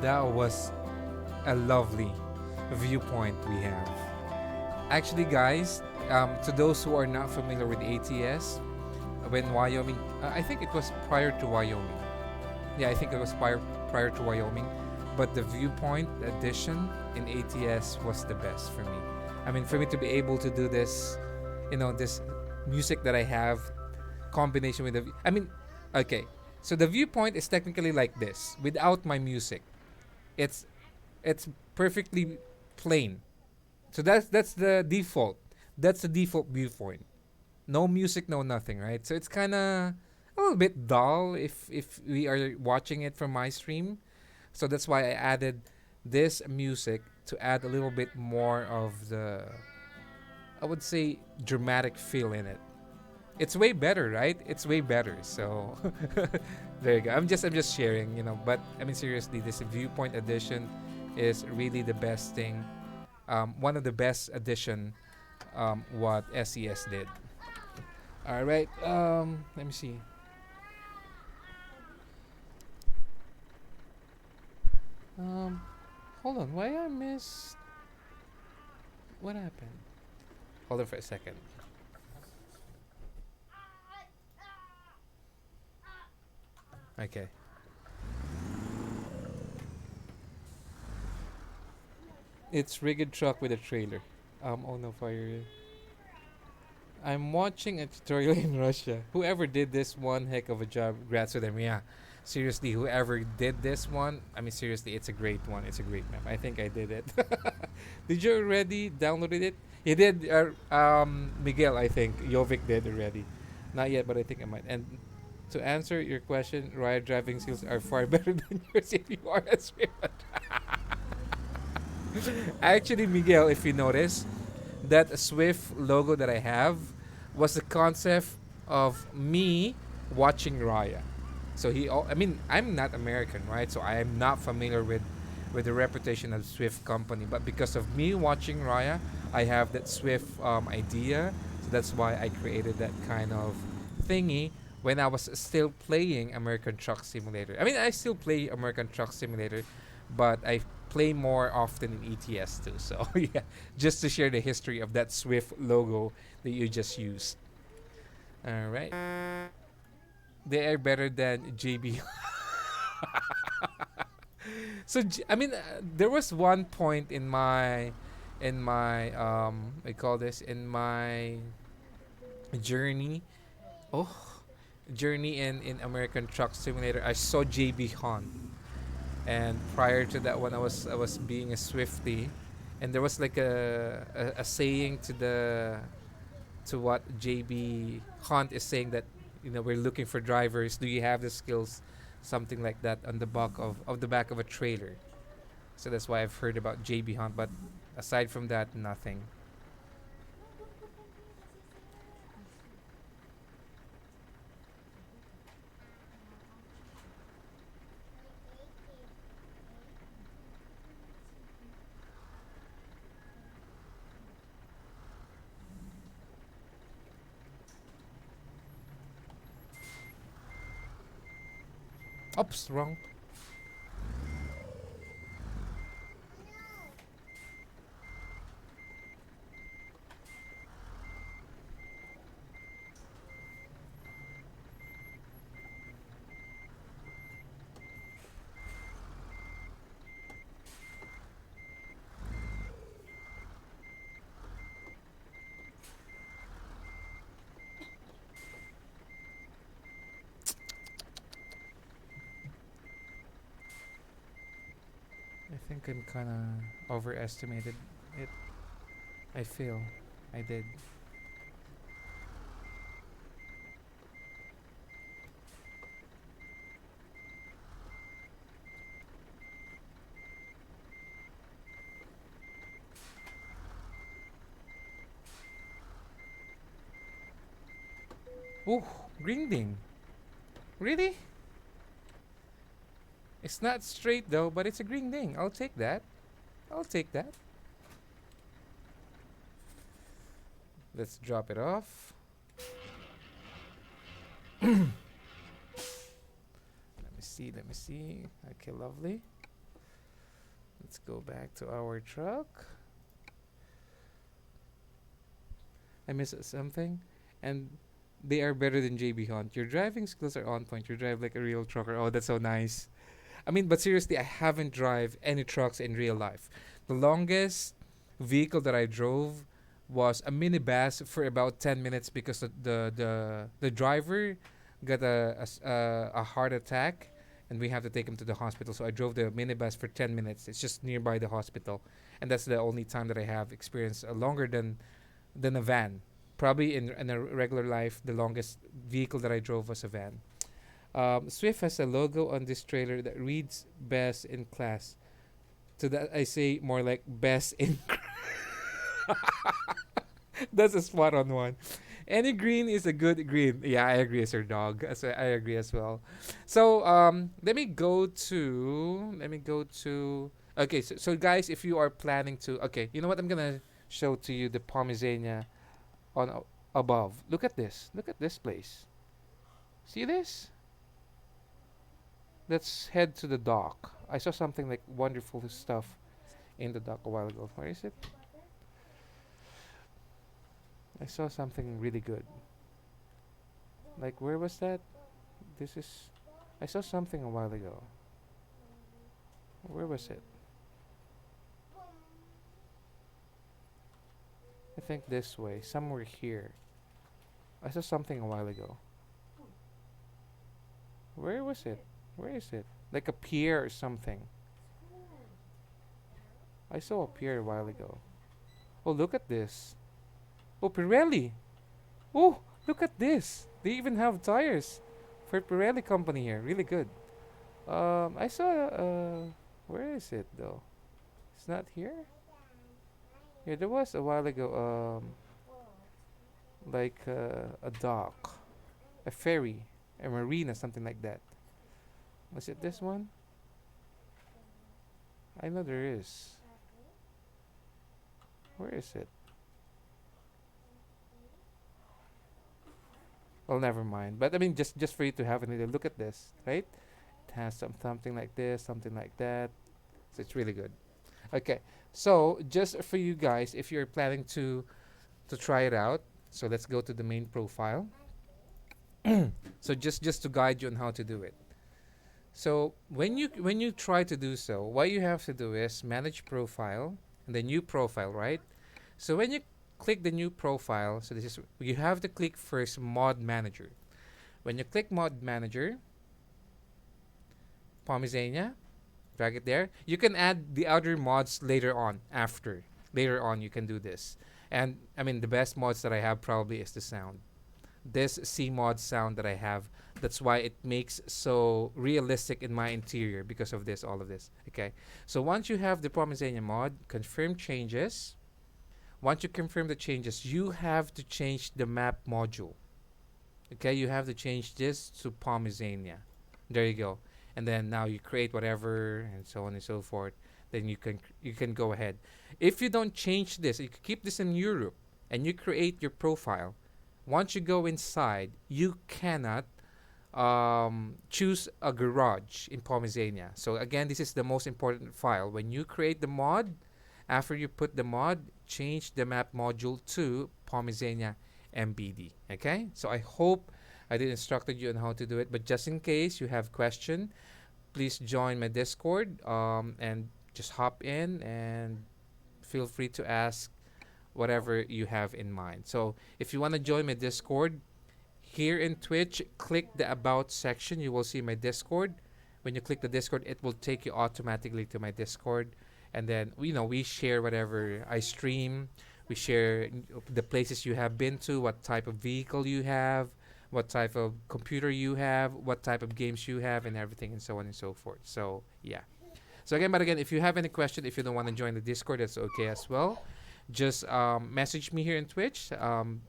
That was a lovely viewpoint we have. Actually, guys, to those who are not familiar with ATS, when Wyoming, I think it was prior to Wyoming. Yeah, I think it was prior to Wyoming, but the viewpoint addition in ATS was the best for me. I mean, for me to be able to do this, this music that I have, combination with I mean, okay, so the viewpoint is technically like this without my music. It's it's perfectly plain. So that's the default. That's the default viewpoint. No music, no nothing, right? So it's kind of a little bit dull if we are watching it from my stream. So that's why I added this music to add a little bit more of the, I would say, dramatic feel in it. It's way better, right? It's way better. So there you go. I'm just sharing, But I mean, seriously, this viewpoint edition is really the best thing. One of the best addition what SES did. All right. Let me see. Um, hold on. Why I missed? What happened? Hold on for a second. Okay. It's rigged truck with a trailer. Oh no, fire. I'm watching a tutorial in Russia. Whoever did this, one heck of a job. Congrats to them. Yeah. Seriously, whoever did this one, I mean, seriously, it's a great one. It's a great map. I think I did it. Did you already downloaded it? You did, Miguel, I think. Jovic did already. Not yet, but I think I might. And to answer your question, riot driving skills are far better than yours if you are a swimmer. Actually, Miguel, if you notice, that Swift logo that I have was the concept of me watching Raya. So I mean, I'm not American, right? So I am not familiar with the reputation of Swift company. But because of me watching Raya, I have that Swift idea. So that's why I created that kind of thingy when I was still playing American Truck Simulator. I mean, I still play American Truck Simulator, but I play more often in ETS2. So yeah, just to share the history of that Swift logo that you just used. All right, they are better than JB. So I mean, there was one point in my I call this in my journey. Oh, journey in American Truck Simulator. I saw JB Hunt, and prior to that one, I was being a Swifty, and there was like a saying to what JB Hunt is saying that we're looking for drivers. Do you have the skills? Something like that on the back of a trailer. So that's why I've heard about JB Hunt. But aside from that, nothing. Oops, wrong. I think I'm kind of overestimated it. I feel I did. Ooh, green ding. Really? It's not straight though, but it's a green ding. I'll take that. I'll take that. Let's drop it off. Let me see. Let me see. Okay, lovely. Let's go back to our truck. I missed something. And they are better than JB Hunt. Your driving skills are on point. You drive like a real trucker. Oh, that's so nice. I mean, but seriously, I haven't drive any trucks in real life. The longest vehicle that I drove was a minibus for about 10 minutes because the driver got a heart attack and we have to take him to the hospital. So I drove the minibus for 10 minutes. It's just nearby the hospital. And that's the only time that I have experienced longer than a van. Probably in a regular life, the longest vehicle that I drove was a van. Swift has a logo on this trailer that reads best in class. To that I say more like best in. That's a spot on one. Any green is a good green. Yeah, I agree, Sir Dog. I agree as well. So let me go to. Okay, so guys, if you are planning to, okay, you know what? I'm gonna show to you the Pomezania on above. Look at this. Look at this place. See this? Let's head to the dock. I saw something like wonderful stuff in the dock a while ago. Where is it? I saw something really good. Like, where was that? This is. I saw something a while ago. Where was it? I think this way. Somewhere here. I saw something a while ago. Where was it? Where is it? Like a pier or something. I saw a pier a while ago. Oh, look at this. Oh, Pirelli. Oh, look at this. They even have tires for Pirelli company here. Really good. I saw. Where is it though? It's not here. Yeah, there was a while ago. Like a dock, a ferry, a marina, something like that. Was it this one? I know there is. Where is it? Well, never mind. But I mean, just for you to have an idea. Look at this, right? It has something like this, something like that. So it's really good. Okay, so just for you guys, if you're planning to try it out, so let's go to the main profile. So just to guide you on how to do it. So when you try to do so, what you have to do is manage profile and the new profile, right? So when you click the new profile, so this is you have to click first mod manager. When you click mod manager, Pomezania, drag it there. You can add the other mods later on. Later on, you can do this. And I mean, the best mods that I have probably is the sound. This C mod sound that I have. That's why it makes so realistic in my interior because of this, all of this. Okay. So once you have the Pomezania mod, confirm changes. Once you confirm the changes, you have to change the map module. Okay, you have to change this to Pomezania. There you go. And then now you create whatever and so on and so forth. Then you can go ahead. If you don't change this, you keep this in Europe and you create your profile. Once you go inside, you cannot choose a garage in Pomezania. So again, this is the most important file. When you create the mod, after you put the mod, change the map module to Pomezania MBD. Okay? So I hope I did instructed you on how to do it. But just in case you have question, please join my Discord and just hop in and feel free to ask whatever you have in mind. So if you want to join my Discord, here in Twitch, click the About section. You will see my Discord. When you click the Discord, it will take you automatically to my Discord. And then, we share whatever I stream. We share the places you have been to, what type of vehicle you have, what type of computer you have, what type of games you have, and everything, and so on and so forth. So, yeah. So, again, if you have any question, if you don't want to join the Discord, that's okay as well. Just message me here in Twitch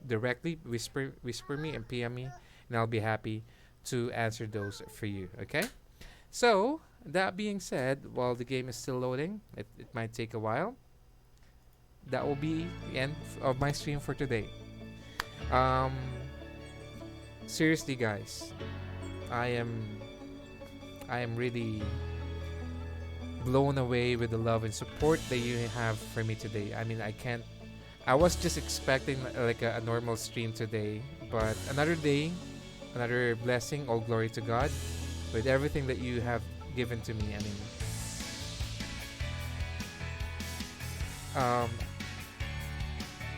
directly, whisper me and PM me, and I'll be happy to answer those for you, okay? So, that being said, while the game is still loading, it might take a while. That will be the end of my stream for today. Um, seriously, guys, I am really blown away with the love and support that you have for me today. I mean, I was just expecting like a normal stream today, but another day, another blessing. All glory to God with everything that you have given to me. I mean,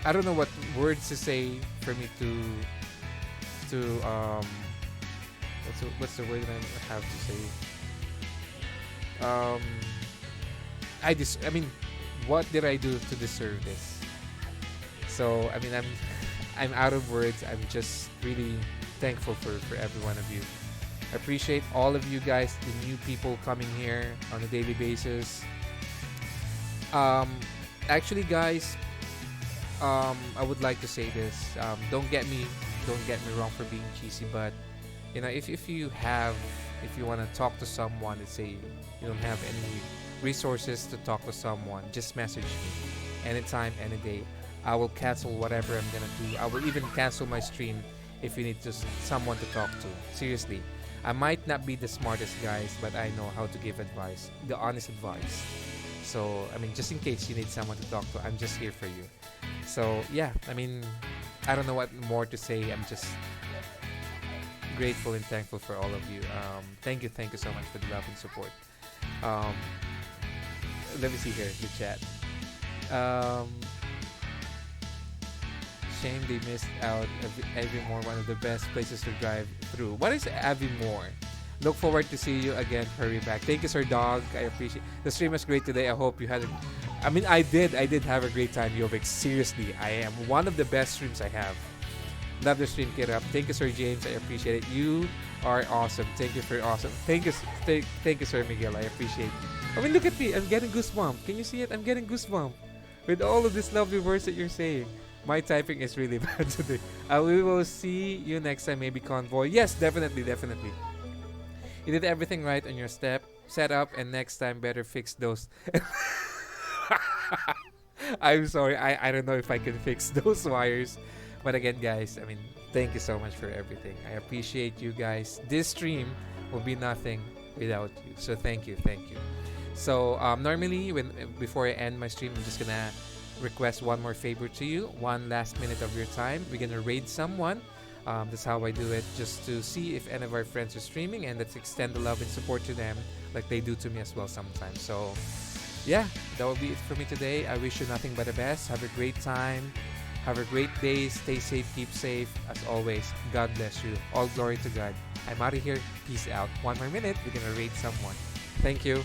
I don't know what words to say for me to what's the word I have to say? I mean, what did I do to deserve this? So I mean, I'm out of words. I'm just really thankful for every one of you. I appreciate all of you guys, the new people coming here on a daily basis. Actually, guys, I would like to say this. Don't get me wrong for being cheesy, but if you want to talk to someone, let's say you don't have any resources to talk to someone, just message me anytime, any day. I will cancel whatever I'm gonna do. I will even cancel my stream if you need someone to talk to. Seriously, I might not be the smartest guys, but I know how to give advice, the honest advice. So I mean, just in case you need someone to talk to, I'm just here for you. So yeah, I mean, I don't know what more to say. I'm just grateful and thankful for all of you. Thank you so much for the love and support. Let me see here the chat. Shame they missed out. Avimore, one of the best places to drive through. What is Avimore? Look forward to see you again. Hurry back. Thank you, Sir Dog. I appreciate the stream was great today. I hope you had. I mean, I did. I did have a great time, Yovik. Seriously, I am one of the best streams I have. Love the stream, Kid Up. Thank you, Sir James. I appreciate it. You are awesome. Thank you for awesome. Thank you, Sir Miguel. I appreciate you. I mean, look at me. I'm getting goosebumps. Can you see it? I'm getting goosebumps with all of these lovely words that you're saying. My typing is really bad today. We will see you next time, maybe Convoy. Yes, definitely, definitely. You did everything right on your setup, and next time better fix those. I'm sorry, I don't know if I can fix those wires. But again, guys, I mean, thank you so much for everything. I appreciate you guys. This stream will be nothing without you. So thank you, thank you. So normally, before I end my stream, I'm just gonna request one more favor to you. One last minute of your time. We're gonna raid someone. That's how I do it, just to see if any of our friends are streaming, and let's extend the love and support to them like they do to me as well sometimes. So yeah, that will be it for me today. I wish you nothing but the best. Have a great time. Have a great day. Stay safe. Keep safe. As always, God bless you. All glory to God. I'm out of here. Peace out. One more minute. We're going to raid someone. Thank you.